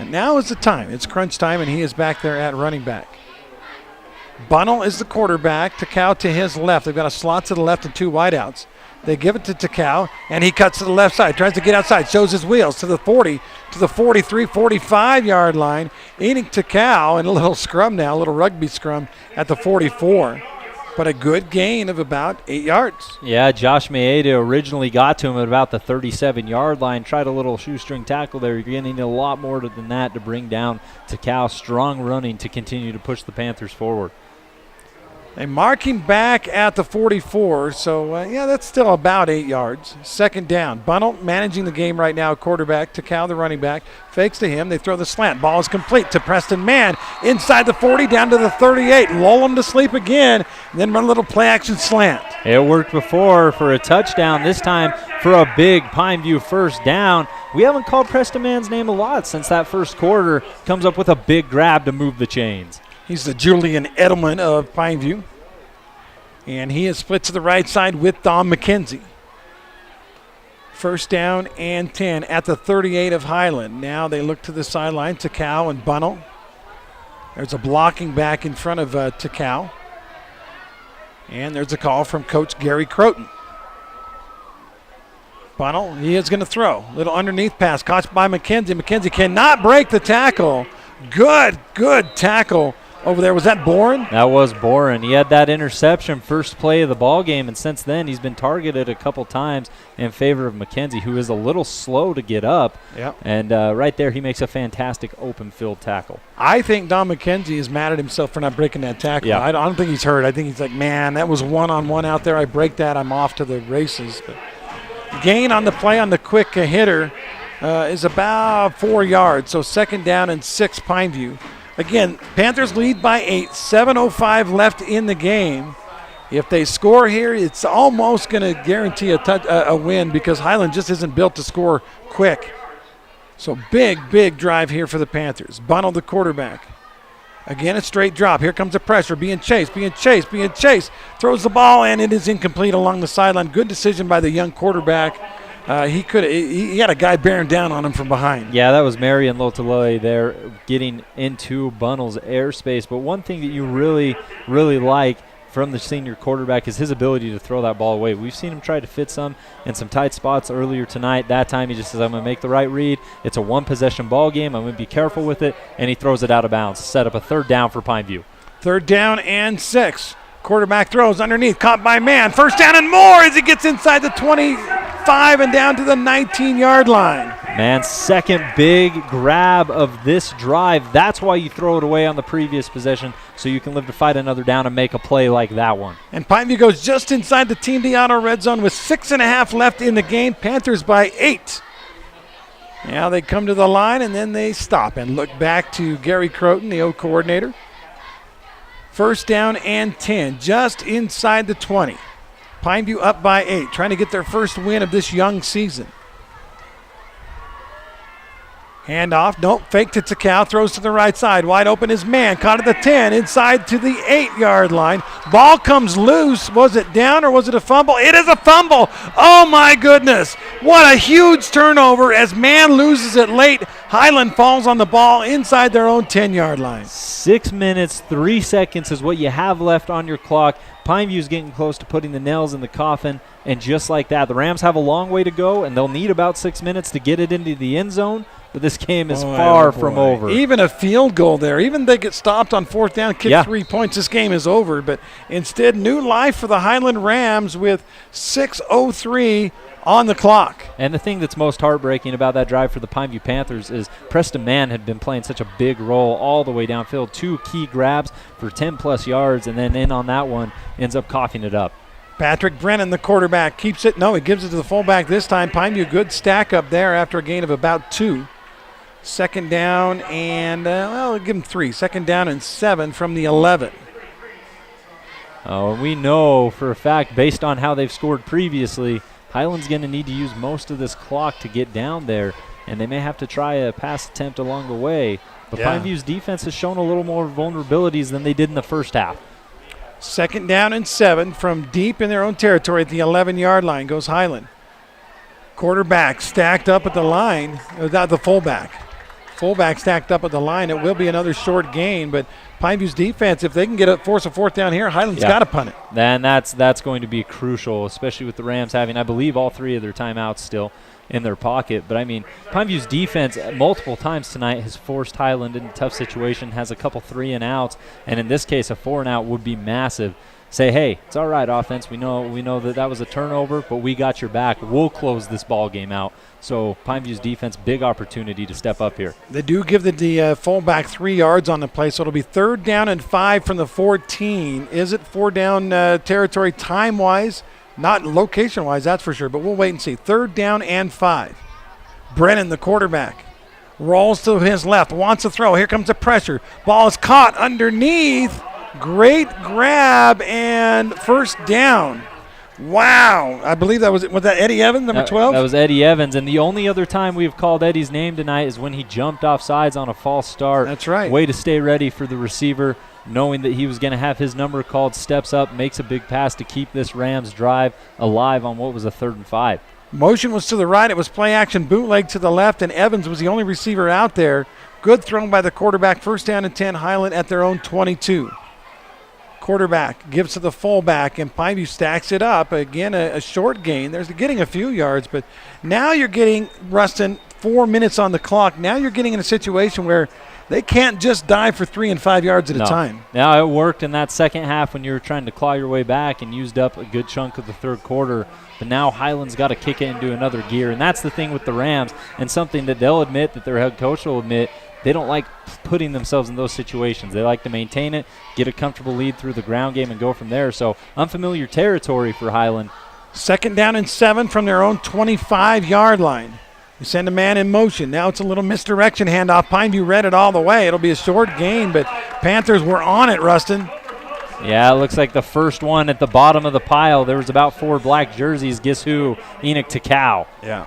now is the time. It's crunch time, and he is back there at running back. Bunnell is the quarterback. Takao to his left. They've got a slot to the left and 2 wideouts. They give it to Takao, and he cuts to the left side, tries to get outside, shows his wheels to the 40, to the 43, 45-yard line. Enoch Takao in a little scrum now, a little rugby scrum at the 44. But a good gain of about 8 yards. Yeah, Josh Maeda originally got to him at about the 37-yard line. Tried a little shoestring tackle there. You're getting a lot more than that to bring down Takao. Strong running to continue to push the Panthers forward. They mark him back at the 44, so that's still about 8 yards. Second down. Bunnell managing the game right now, quarterback. Takao, the running back, fakes to him. They throw the slant. Ball is complete to Preston Mann inside the 40 down to the 38. Lull him to sleep again, and then run a little play-action slant. It worked before for a touchdown, this time for a big Pineview first down. We haven't called Preston Mann's name a lot since that first quarter. Comes up with a big grab to move the chains. He's the Julian Edelman of Pineview. And he is split to the right side with Dom McKenzie. First down and 10 at the 38 of Highland. Now they look to the sideline, Takao and Bunnell. There's a blocking back in front of Takao. And there's a call from Coach Gary Croton. Bunnell, he is going to throw. Little underneath pass, caught by McKenzie. McKenzie cannot break the tackle. Good tackle over there. Was that Boren? That was Boren. He had that interception first play of the ball game, and since then he's been targeted a couple times in favor of McKenzie, who is a little slow to get up. Yep. And right there he makes a fantastic open field tackle. I think Don McKenzie is mad at himself for not breaking that tackle. Yeah. I don't think he's hurt. I think he's like, man, that was one-on-one out there. I break that, I'm off to the races. But gain on the play on the quick hitter is about 4 yards. So second down and 6, Pineview. Again, Panthers lead by 8, 7:05 left in the game. If they score here, it's almost going to guarantee a win because Highland just isn't built to score quick. So big drive here for the Panthers. Bunnell, the quarterback. Again, a straight drop. Here comes the pressure. Being chased. Throws the ball, and it is incomplete along the sideline. Good decision by the young quarterback He had a guy bearing down on him from behind. Yeah, that was Marion Lotoloi there getting into Bunnell's airspace. But one thing that you really, really like from the senior quarterback is his ability to throw that ball away. We've seen him try to fit some in some tight spots earlier tonight. That time he just says, I'm going to make the right read. It's a one-possession ball game. I'm going to be careful with it, and he throws it out of bounds. Set up a third down for Pineview. 3rd down and 6. Quarterback throws underneath, caught by man. 1st down and more as he gets inside the 25 and down to the 19-yard line. Man's second big grab of this drive. That's why you throw it away on the previous possession, so you can live to fight another down and make a play like that one. And Pineview goes just inside the Team Deanna red zone with 6.5 left in the game. Panthers by 8. Now they come to the line, and then they stop and look back to Gary Croton, the O coordinator. 1st down and 10, just inside the 20. Pineview up by 8, trying to get their first win of this young season. Hand off, nope, fake to Takao, throws to the right side. Wide open is man, caught at the 10, inside to the 8-yard line. Ball comes loose. Was it down or was it a fumble? It is a fumble. Oh, my goodness. What a huge turnover as man loses it late. Highland falls on the ball inside their own 10-yard line. 6 minutes, 3 seconds is what you have left on your clock. Pineview's getting close to putting the nails in the coffin, and just like that, the Rams have a long way to go, and they'll need about 6 minutes to get it into the end zone. But this game is far from over. Even a field goal there. Even they get stopped on 4th down, kick 3 points. This game is over. But instead, new life for the Highland Rams with 6:03 on the clock. And the thing that's most heartbreaking about that drive for the Pineview Panthers is Preston Mann had been playing such a big role all the way downfield. 2 key grabs for 10-plus yards, and then in on that one, ends up coughing it up. Patrick Brennan, the quarterback, keeps it. No, he gives it to the fullback this time. Pineview, good stack up there after a gain of about 2. 2nd down and, we'll give him 3. 2nd down and 7 from the 11. Oh, and we know for a fact, based on how they've scored previously, Highland's going to need to use most of this clock to get down there, and they may have to try a pass attempt along the way. But Pineview's defense has shown a little more vulnerabilities than they did in the first half. 2nd down and 7 from deep in their own territory at the 11-yard line goes Highland. Quarterback stacked up at the line, the fullback. Fullback stacked up at the line. It will be another short gain, but Pineview's defense, if they can force a 4th down here, Highland's got to punt it. Then that's going to be crucial, especially with the Rams having, I believe, all 3 of their timeouts still in their pocket. But, I mean, Pineview's defense multiple times tonight has forced Highland in a tough situation, has a couple 3-and-outs, and in this case a 4-and-out would be massive. Say, hey, it's all right, offense. We know that was a turnover, but we got your back. We'll close this ball game out. So Pineview's defense, big opportunity to step up here. They do give the fullback 3 yards on the play, so it'll be 3rd down and 5 from the 14. Is it 4-down territory time-wise? Not location-wise, that's for sure, but we'll wait and see. 3rd down and 5. Brennan, the quarterback, rolls to his left, wants to throw. Here comes the pressure. Ball is caught underneath. Great grab and 1st down. Wow. I believe was that Eddie Evans, number 12? That was Eddie Evans, and the only other time we've called Eddie's name tonight is when he jumped off sides on a false start. That's right. Way to stay ready for the receiver, knowing that he was going to have his number called, steps up, makes a big pass to keep this Rams drive alive on what was a 3rd and 5. Motion was to the right. It was play action bootleg to the left, and Evans was the only receiver out there. Good throw by the quarterback. 1st down and 10, Highland at their own 22. Quarterback gives to the fullback, and Pineview stacks it up. Again, a short gain. They're getting a few yards, but now you're getting, Rustin, 4 minutes on the clock. Now you're getting in a situation where they can't just dive for 3 and 5 yards at a time. Now it worked in that second half when you were trying to claw your way back and used up a good chunk of the 3rd quarter. But now Highland's got to kick it into another gear, and that's the thing with the Rams, and something that they'll admit, that their head coach will admit. They don't like putting themselves in those situations. They like to maintain it, get a comfortable lead through the ground game, and go from there. So unfamiliar territory for Highland. 2nd down and 7 from their own 25-yard line. They send a man in motion. Now it's a little misdirection handoff. Pineview read it all the way. It'll be a short gain, but Panthers were on it, Rustin. Yeah, it looks like the first one at the bottom of the pile. There was about 4 black jerseys. Guess who? Enoch Takao. Yeah.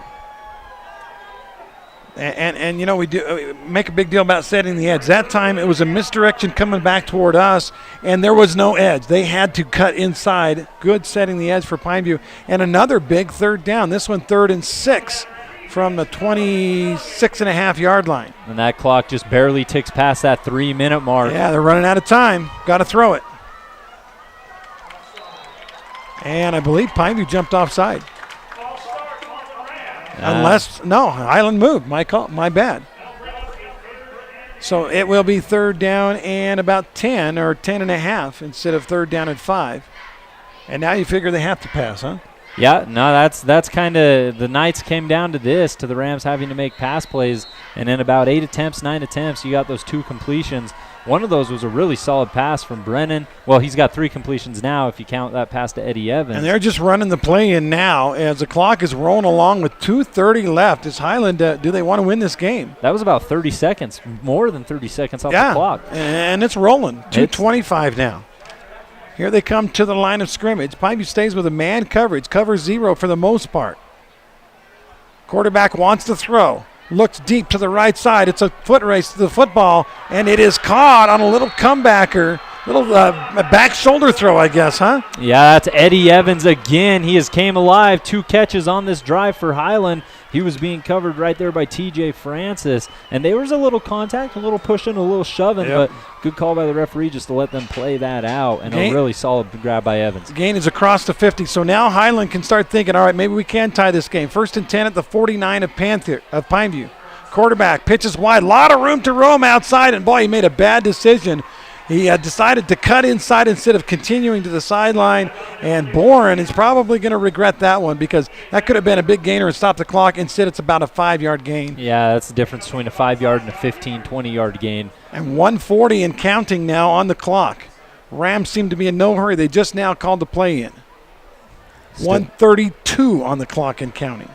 And you know, we do make a big deal about setting the edge. That time it was a misdirection coming back toward us, and there was no edge. They had to cut inside. Good setting the edge for Pineview. And another big third down. This one 3rd and 6 from the 26.5-yard line. And that clock just barely ticks past that 3-minute mark. Yeah, they're running out of time. Got to throw it. And I believe Pineview jumped offside. No, Highland moved. My bad. So it will be 3rd down and about 10 or 10.5 instead of 3rd down and 5. And now you figure they have to pass, huh? Yeah, no, that's kind of the Knights came down to this, to the Rams having to make pass plays, and in about 9 attempts, you got those 2 completions. One of those was a really solid pass from Brennan. Well, he's got 3 completions now if you count that pass to Eddie Evans. And they're just running the play in now as the clock is rolling along with 2:30 left. Is Highland, do they want to win this game? That was about 30 seconds, more than 30 seconds off the clock. And it's rolling. 2:25 now. Here they come to the line of scrimmage. Pineview stays with a man coverage, cover 0 for the most part. Quarterback wants to throw. Looks deep to the right side. It's a foot race to the football, and it is caught on a little comebacker, little back shoulder throw, I guess, huh? Yeah, that's Eddie Evans again. He has came alive. 2 catches on this drive for Highland. He was being covered right there by T.J. Francis, and there was a little contact, a little pushing, a little shoving, but good call by the referee just to let them play that out, and a really solid grab by Evans. Gain is across the 50, so now Highland can start thinking, all right, maybe we can tie this game. 1st and 10 at the 49 of Pineview. Quarterback pitches wide, a lot of room to roam outside, and boy, he made a bad decision. He decided to cut inside instead of continuing to the sideline, and Boren is probably going to regret that one because that could have been a big gainer and stopped the clock. Instead, it's about a 5-yard gain. Yeah, that's the difference between a 5-yard and a 15, 20-yard gain. And 1:40 and counting now on the clock. Rams seem to be in no hurry. They just now called the play in. 1:32 on the clock and counting.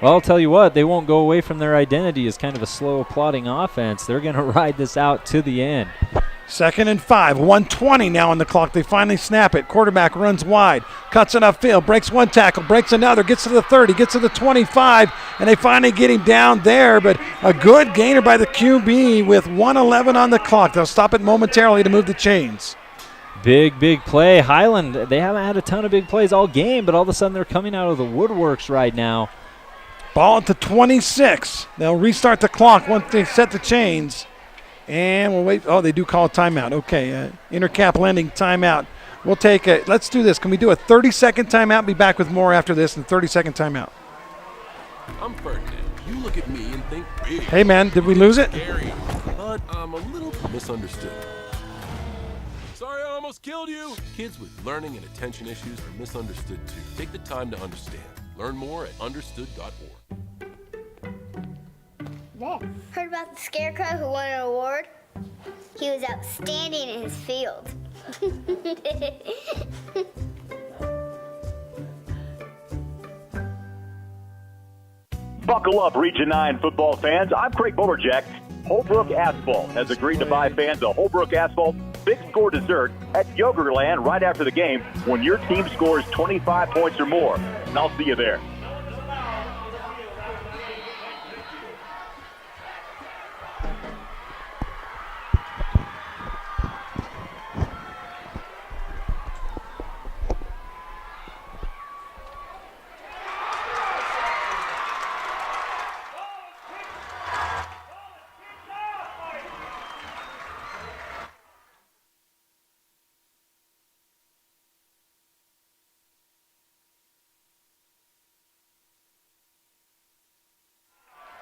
Well, I'll tell you what, they won't go away from their identity as kind of a slow, plodding offense. They're going to ride this out to the end. 2nd and 5, 1:20 now on the clock. They finally snap it. Quarterback runs wide, cuts enough field, breaks one tackle, breaks another, gets to the 30, gets to the 25, and they finally get him down there. But a good gainer by the QB with 1:11 on the clock. They'll stop it momentarily to move the chains. Big play. Highland, they haven't had a ton of big plays all game, but all of a sudden they're coming out of the woodworks right now. Ball at the 26. They'll restart the clock once they set the chains. And we'll wait. Oh, they do call a timeout. Okay, Intercap Lending timeout. We'll take it. Let's do this. Can we do a 30-second timeout? Be back with more after this and 30-second timeout. I'm Ferdinand. You look at me and think big. Hey, man, did we lose it? Scary, but I'm a little misunderstood. Sorry I almost killed you. Kids with learning and attention issues are misunderstood too. Take the time to understand. Learn more at understood.org. Heard about the Scarecrow who won an award? He was outstanding in his field. Buckle up, Region 9 football fans. I'm Craig Boberjack. Holbrook Asphalt has agreed to buy fans a Holbrook Asphalt big score dessert at Yogurtland right after the game when your team scores 25 points or more. And I'll see you there.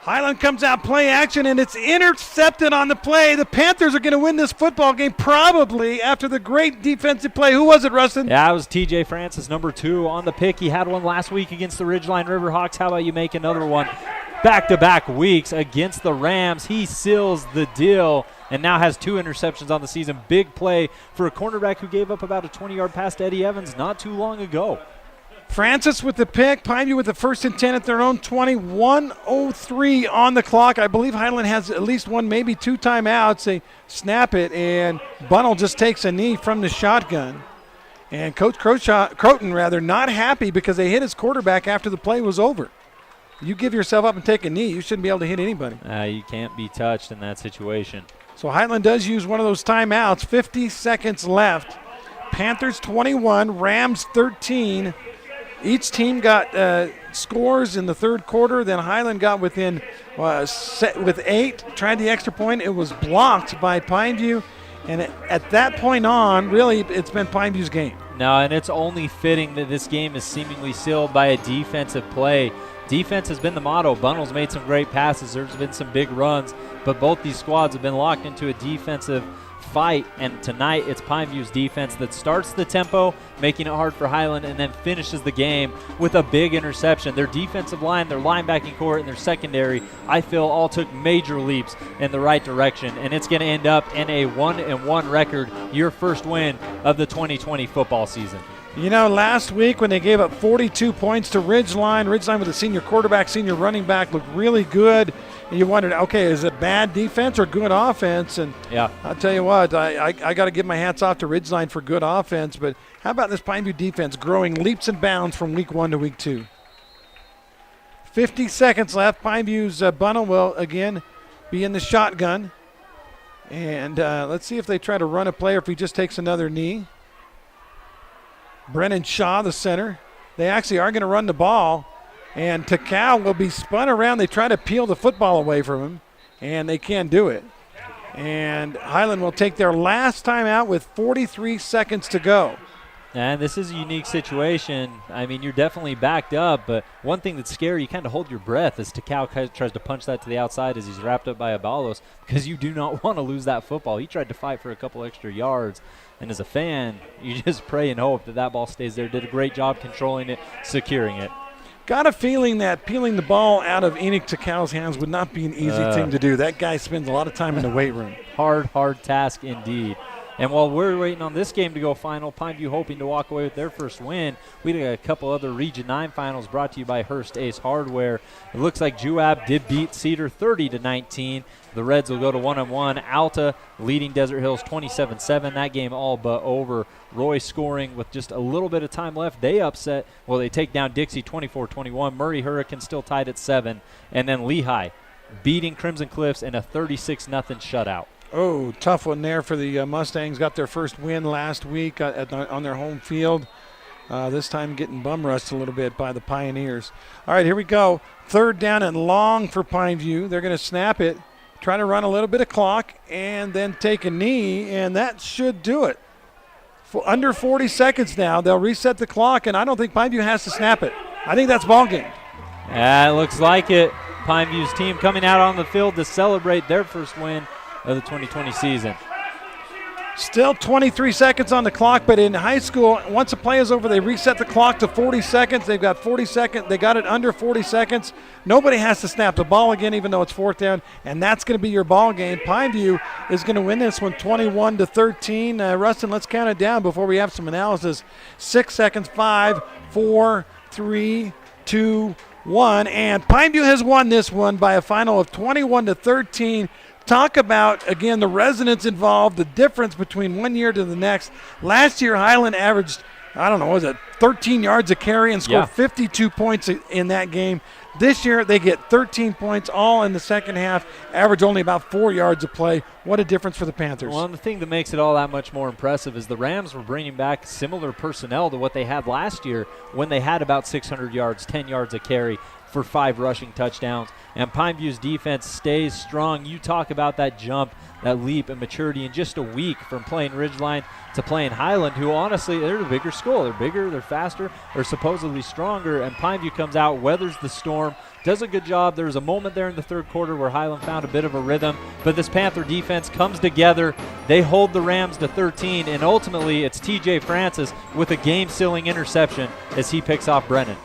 Highland comes out, play action, and it's intercepted on the play. The Panthers are going to win this football game probably after the great defensive play. Who was it, Rustin? Yeah, it was T.J. Francis, number 2 on the pick. He had one last week against the Ridgeline Riverhawks. How about you make another one back-to-back weeks against the Rams? He seals the deal and now has 2 interceptions on the season. Big play for a cornerback who gave up about a 20-yard pass to Eddie Evans not too long ago. Francis with the pick, Pineview with the 1st and 10 at their own 20, 1:03 on the clock. I believe Highland has at least 1, maybe 2 timeouts. They snap it, and Bunnell just takes a knee from the shotgun. And Coach Croton, not happy because they hit his quarterback after the play was over. You give yourself up and take a knee, you shouldn't be able to hit anybody. You can't be touched in that situation. So Highland does use one of those timeouts. 50 seconds left. Panthers 21, Rams 13. Each team got scores in the third quarter. Then Highland got within with 8, tried the extra point. It was blocked by Pineview. And at that point on, really, it's been Pineview's game. No, and it's only fitting that this game is seemingly sealed by a defensive play. Defense has been the motto. Bunnell's made some great passes. There's been some big runs, but both these squads have been locked into a defensive fight, and tonight it's Pineview's defense that starts the tempo, making it hard for Highland, and then finishes the game with a big interception. Their defensive line, their linebacking core, and their secondary, I feel, all took major leaps in the right direction, and it's going to end up in a 1-1 record, your first win of the 2020 football season. You know, last week when they gave up 42 points to Ridgeline with a senior quarterback, senior running back, looked really good. And you wondered, okay, is it bad defense or good offense? And yeah, I'll tell you what, I got to give my hats off to Ridgeline for good offense. But how about this Pineview defense growing leaps and bounds from week 1 to week 2? 50 seconds left. Pineview's Bunnell will again be in the shotgun. And let's see if they try to run a play or if he just takes another knee. Brennan Shaw, the center. They actually are going to run the ball, and Takao will be spun around. They try to peel the football away from him, and they can't do it. And Highland will take their last time out with 43 seconds to go. And this is a unique situation. I mean, you're definitely backed up, but one thing that's scary, you kind of hold your breath as Takao tries to punch that to the outside as he's wrapped up by Abalos, because you do not want to lose that football. He tried to fight for a couple extra yards, and as a fan, you just pray and hope that that ball stays there. Did a great job controlling it, securing it. Got a feeling that peeling the ball out of Enoch Takao's hands would not be an easy thing to do. That guy spends a lot of time in the weight room. Hard task indeed. And while we're waiting on this game to go final, Pineview hoping to walk away with their first win. We got a couple other Region 9 finals brought to you by Hearst Ace Hardware. It looks like Juab did beat Cedar 30-19. The Reds will go to 1-1. Alta leading Desert Hills 27-7. That game all but over. Roy scoring with just a little bit of time left. They take down Dixie 24-21. Murray Hurricane still tied at 7. And then Lehigh beating Crimson Cliffs in a 36-0 shutout. Oh, tough one there for the Mustangs. Got their first win last week on their home field. This time getting bum rushed a little bit by the Pioneers. All right, here we go. 3rd down and long for Pineview. They're going to snap it, try to run a little bit of clock, and then take a knee, and that should do it. For under 40 seconds now, they'll reset the clock, and I don't think Pineview has to snap it. I think that's ball game. Yeah, it looks like it. Pineview's team coming out on the field to celebrate their first win of the 2020 season. Still 23 seconds on the clock, but in high school, once a play is over, they reset the clock to 40 seconds. They've got 40 seconds. They got it under 40 seconds. Nobody has to snap the ball again, even though it's 4th down, and that's going to be your ball game. Pineview is going to win this one 21-13. Rustin, let's count it down before we have some analysis. 6 seconds, 5, 4, 3, 2, 1, and Pineview has won this one by a final of 21-13. Talk about, again, the resonance involved, the difference between one year to the next. Last year, Highland averaged, 13 yards a carry and scored 52 points in that game. This year, they get 13 points all in the second half, average only about 4 yards a play. What a difference for the Panthers. Well, and the thing that makes it all that much more impressive is the Rams were bringing back similar personnel to what they had last year when they had about 600 yards, 10 yards a carry for 5 rushing touchdowns. And Pineview's defense stays strong. You talk about that jump, that leap in maturity in just a week from playing Ridgeline to playing Highland, who honestly, they're a bigger school. They're bigger, they're faster, they're supposedly stronger. And Pineview comes out, weathers the storm, does a good job. There was a moment there in the third quarter where Highland found a bit of a rhythm, but this Panther defense comes together. They hold the Rams to 13, and ultimately it's TJ Francis with a game-sealing interception as he picks off Brennan.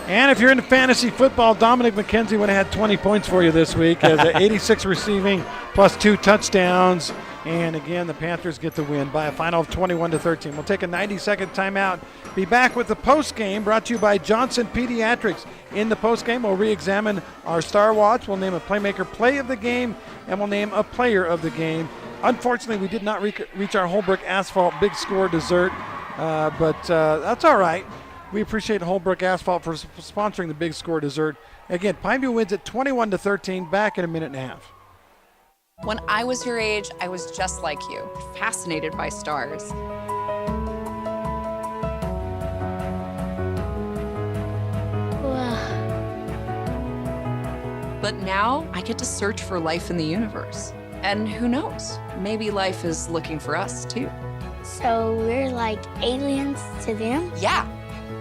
And if you're into fantasy football, Dominic McKenzie would have had 20 points for you this week as 86 receiving plus 2 touchdowns. And again, the Panthers get the win by a final of 21-13. We'll take a 90-second timeout. Be back with the postgame brought to you by Johnson Pediatrics. In the postgame, we'll re-examine our Star Watch. We'll name a playmaker play of the game, and we'll name a player of the game. Unfortunately, we did not reach our Holbrook Asphalt big score dessert, but that's all right. We appreciate Holbrook Asphalt for sponsoring the Big Score dessert. Again, Pineview wins at 21-13. Back in a minute and a half. When I was your age, I was just like you, fascinated by stars. But now I get to search for life in the universe. And who knows, maybe life is looking for us too. So we're like aliens to them? Yeah.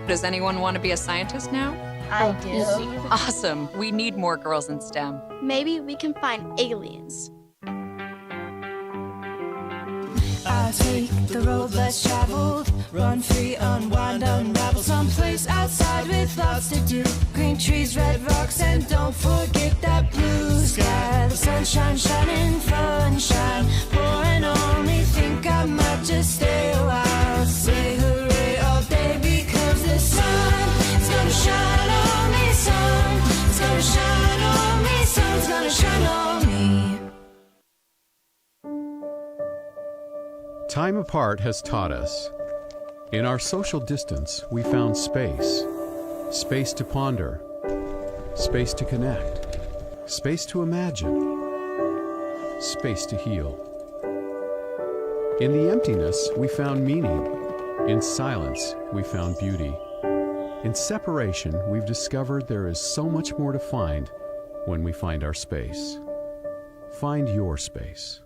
Does anyone want to be a scientist now? I do. Awesome. We need more girls in STEM. Maybe we can find aliens. I take the road less traveled, run free, unwind, unravel someplace outside with lots to do. Green trees, red rocks, and don't forget that blue sky. The sunshine shining, sunshine pouring on me. Think I might just stay a while. Say hooray all day because the sun is gonna shine on me. Sun is gonna shine on me. Sun's gonna shine on me. Time apart has taught us. In our social distance, we found space. Space to ponder. Space to connect. Space to imagine. Space to heal. In the emptiness, we found meaning. In silence, we found beauty. In separation, we've discovered there is so much more to find when we find our space. Find your space.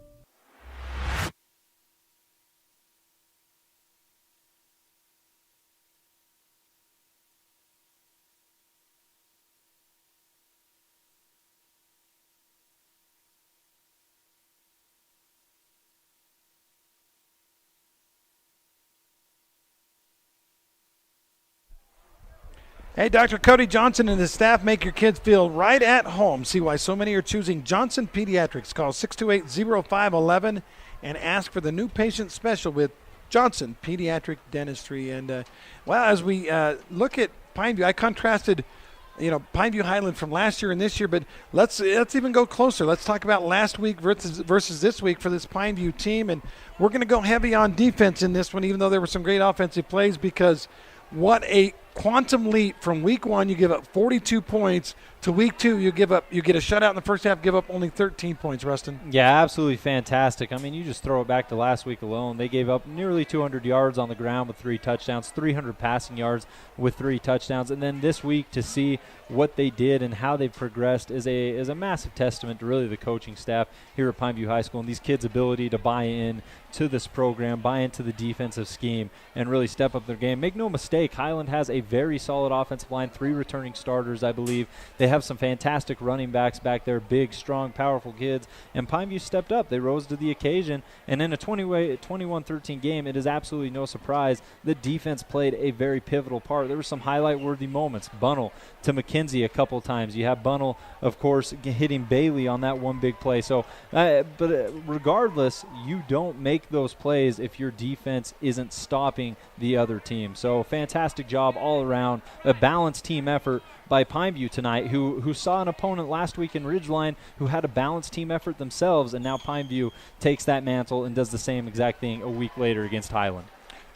Hey, Dr. Cody Johnson and his staff make your kids feel right at home. See why so many are choosing Johnson Pediatrics. Call 628-0511 and ask for the new patient special with Johnson Pediatric Dentistry. And, well, as we look at Pineview, I contrasted, Pineview Highland from last year and this year, but let's even go closer. Let's talk about last week versus this week for this Pineview team. And we're going to go heavy on defense in this one, even though there were some great offensive plays, because what a quantum leap from week one. You give up 42 points to week two. You get a shutout in the first half, give up only 13 points, Rustin. Yeah, absolutely fantastic. I mean, you just throw it back to last week alone. They gave up nearly 200 yards on the ground with 3 touchdowns, 300 passing yards with 3 touchdowns. And then this week to see what they did and how they've progressed is a massive testament to really the coaching staff here at Pineview High School and these kids' ability to buy in to this program, buy into the defensive scheme, and really step up their game. Make no mistake, Highland has a very solid offensive line, 3 returning starters, I believe. They have some fantastic running backs back there, big, strong, powerful kids, and Pineview stepped up. They rose to the occasion, and in a 21-13 game, it is absolutely no surprise the defense played a very pivotal part. There were some highlight-worthy moments. Bunnell to McKenzie a couple times. You have Bunnell, of course, hitting Bailey on that one big play. So, but regardless, you don't make those plays if your defense isn't stopping the other team. So fantastic job all around. A balanced team effort by Pineview tonight, who saw an opponent last week in Ridgeline who had a balanced team effort themselves, and now Pineview takes that mantle and does the same exact thing a week later against Highland.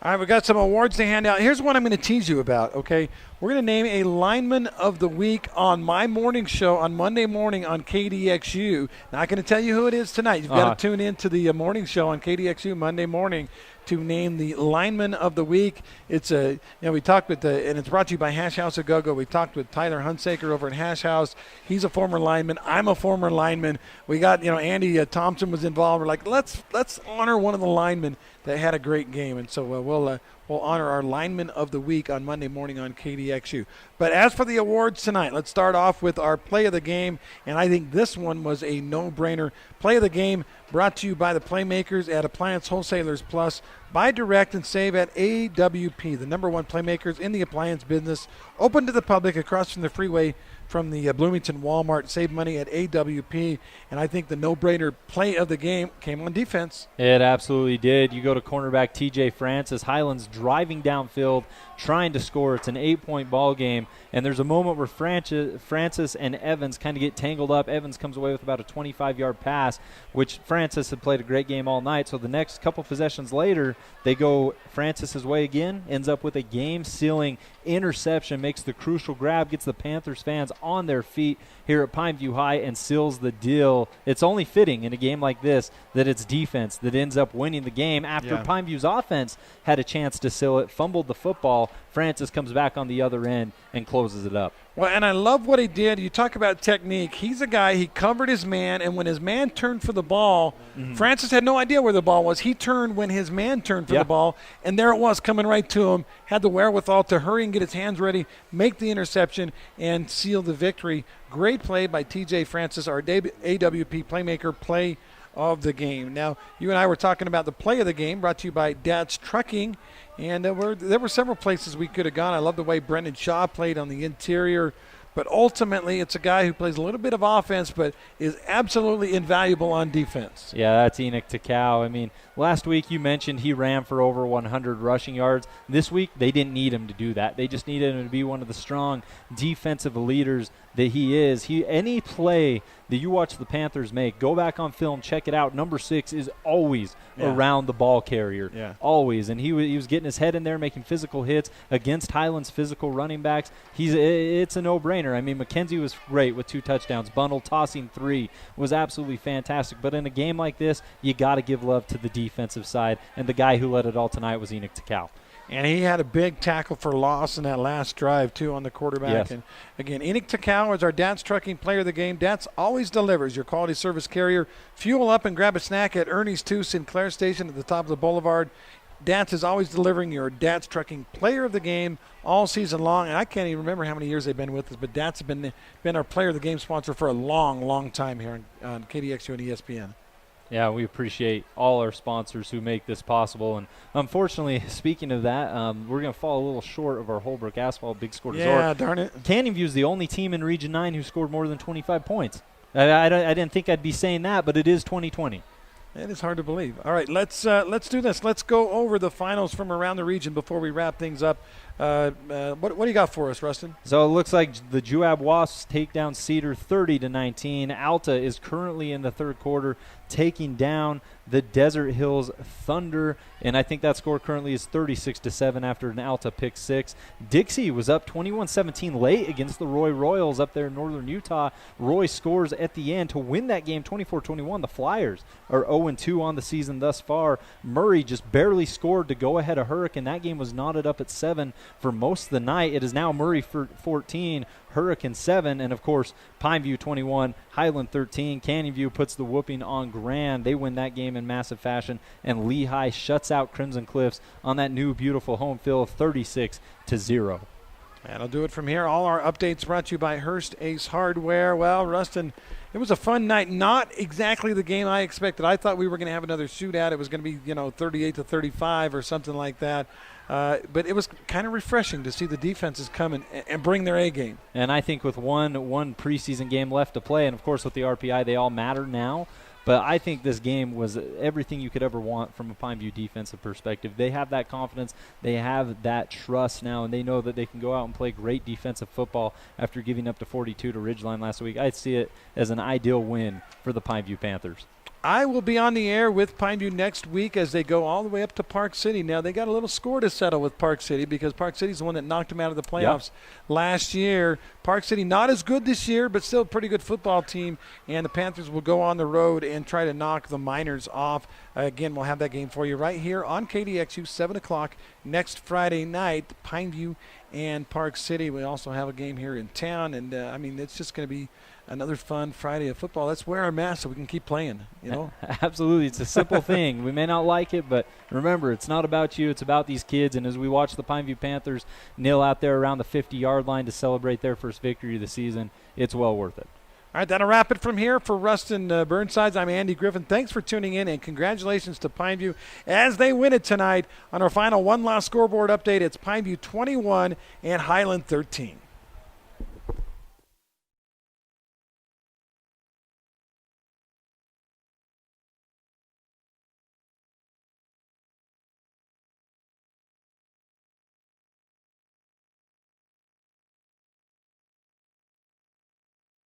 All right, we've got some awards to hand out. Here's one I'm going to tease you about, okay? We're going to name a lineman of the week on my morning show on Monday morning on KDXU. Not going to tell you who it is tonight. You've got to tune in to the morning show on KDXU Monday morning to name the lineman of the week. It's we talked with and it's brought to you by Hash House of Go-Go. We talked with Tyler Hunsaker over at Hash House. He's a former lineman. I'm a former lineman. We got, Andy Thompson was involved. We're like, let's honor one of the linemen that had a great game. And so we'll honor our lineman of the week on Monday morning on KDXU. But as for the awards tonight, let's start off with our play of the game. And I think this one was a no-brainer. Play of the game brought to you by the Playmakers at Appliance Wholesalers Plus. Buy direct and save at AWP, the number one playmakers in the appliance business. Open to the public across from the freeway from the Bloomington Walmart. Save money at AWP. And I think the no-brainer play of the game came on defense. It absolutely did. You go to cornerback TJ Francis. Highland's driving downfield, trying to score. It's an 8-point ball game. And there's a moment where Francis and Evans kind of get tangled up. Evans comes away with about a 25-yard pass, which Francis had played a great game all night. So the next couple possessions later, They go Francis's way again, ends up with a game-sealing interception, makes the crucial grab, gets the Panthers fans on their feet here at Pineview High, and seals the deal. It's only fitting in a game like this that it's defense that ends up winning the game after Pineview's offense had a chance to seal it, fumbled the football. Francis comes back on the other end and closes it up. Well, and I love what he did. You talk about technique. He's a guy, he covered his man, and when his man turned for the ball, Francis had no idea where the ball was. He turned when his man turned for the ball, and there it was coming right to him. Had the wherewithal to hurry and get his hands ready, make the interception, and seal the victory. Great play by T.J. Francis, our AWP playmaker, play of the game. Now, you and I were talking about the play of the game, brought to you by Dad's Trucking. And there were several places we could have gone. I love the way Brendan Shaw played on the interior. But ultimately, it's a guy who plays a little bit of offense but is absolutely invaluable on defense. Yeah, that's Enoch Takau. I mean, last week you mentioned he ran for over 100 rushing yards. This week, they didn't need him to do that. They just needed him to be one of the strong defensive leaders that he is. Any play that you watch the Panthers make, go back on film, check it out. Number 6 is always around the ball carrier. Yeah. Always. And he was getting his head in there, making physical hits against Highland's physical running backs. It's a no-brainer. I mean, McKenzie was great with 2 touchdowns. Bundle tossing 3 was absolutely fantastic. But in a game like this, you got to give love to the defensive side. And the guy who led it all tonight was Enoch Takau. And he had a big tackle for loss in that last drive, too, on the quarterback. Yes. And, again, Enoch Takau is our Dad's Trucking player of the game. Dad's always delivers, your quality service carrier. Fuel up and grab a snack at Ernie's 2 Sinclair Station at the top of the boulevard. Dad's is always delivering your Dad's Trucking player of the game all season long. And I can't even remember how many years they've been with us, but Dad's has been our player of the game sponsor for a long, long time here on KDXU and ESPN. Yeah, we appreciate all our sponsors who make this possible. And unfortunately, speaking of that, we're going to fall a little short of our Holbrook Asphalt Big Score Resort. Yeah, darn it. Canyon View is the only team in Region 9 who scored more than 25 points. I didn't think I'd be saying that, but it is 2020. It is hard to believe. All right, let's do this. Let's go over the finals from around the region before we wrap things up. What do you got for us, Rustin? So it looks like the Juab Wasps take down Cedar 30-19. Alta is currently in the third quarter taking down the Desert Hills Thunder, and I think that score currently is 36-7 after an Alta pick 6. Dixie was up 21-17 late against the Roy Royals up there in northern Utah. Roy scores at the end to win that game 24-21. The Flyers are 0-2 on the season thus far. Murray just barely scored to go ahead of Hurricane. That game was knotted up at 7 for most of the night. It is now Murray for 14, Hurricane 7, and of course Pineview 21, Highland 13. Canyon View puts the whooping on Grand. They win that game in massive fashion, and Lehigh shuts out Crimson Cliffs on that new beautiful home field 36-0. That'll do it from here. All our updates brought to you by Hearst Ace Hardware. Well, Rustin, it was a fun night. Not exactly the game I expected. I thought we were going to have another shootout. It was going to be 38-35 or something like that. But it was kind of refreshing to see the defenses come and bring their A game. And I think with one preseason game left to play, and of course with the RPI, they all matter now. But I think this game was everything you could ever want from a Pineview defensive perspective. They have that confidence. They have that trust now, and they know that they can go out and play great defensive football after giving up to 42 to Ridgeline last week. I see it as an ideal win for the Pineview Panthers. I will be on the air with Pineview next week as they go all the way up to Park City. Now, they got a little score to settle with Park City because Park City's the one that knocked them out of the playoffs last year. Park City not as good this year, but still a pretty good football team, and the Panthers will go on the road and try to knock the Miners off. Again, we'll have that game for you right here on KDXU, 7 o'clock next Friday night, Pineview and Park City. We also have a game here in town, and, it's just going to be another fun Friday of football. Let's wear our masks so we can keep playing, Absolutely. It's a simple thing. We may not like it, but remember, it's not about you. It's about these kids. And as we watch the Pineview Panthers kneel out there around the 50-yard line to celebrate their first victory of the season, it's well worth it. All right, that'll wrap it from here. For Rustin Burnsides, I'm Andy Griffin. Thanks for tuning in, and congratulations to Pineview as they win it tonight. On our final one last scoreboard update, it's Pineview 21 and Highland 13.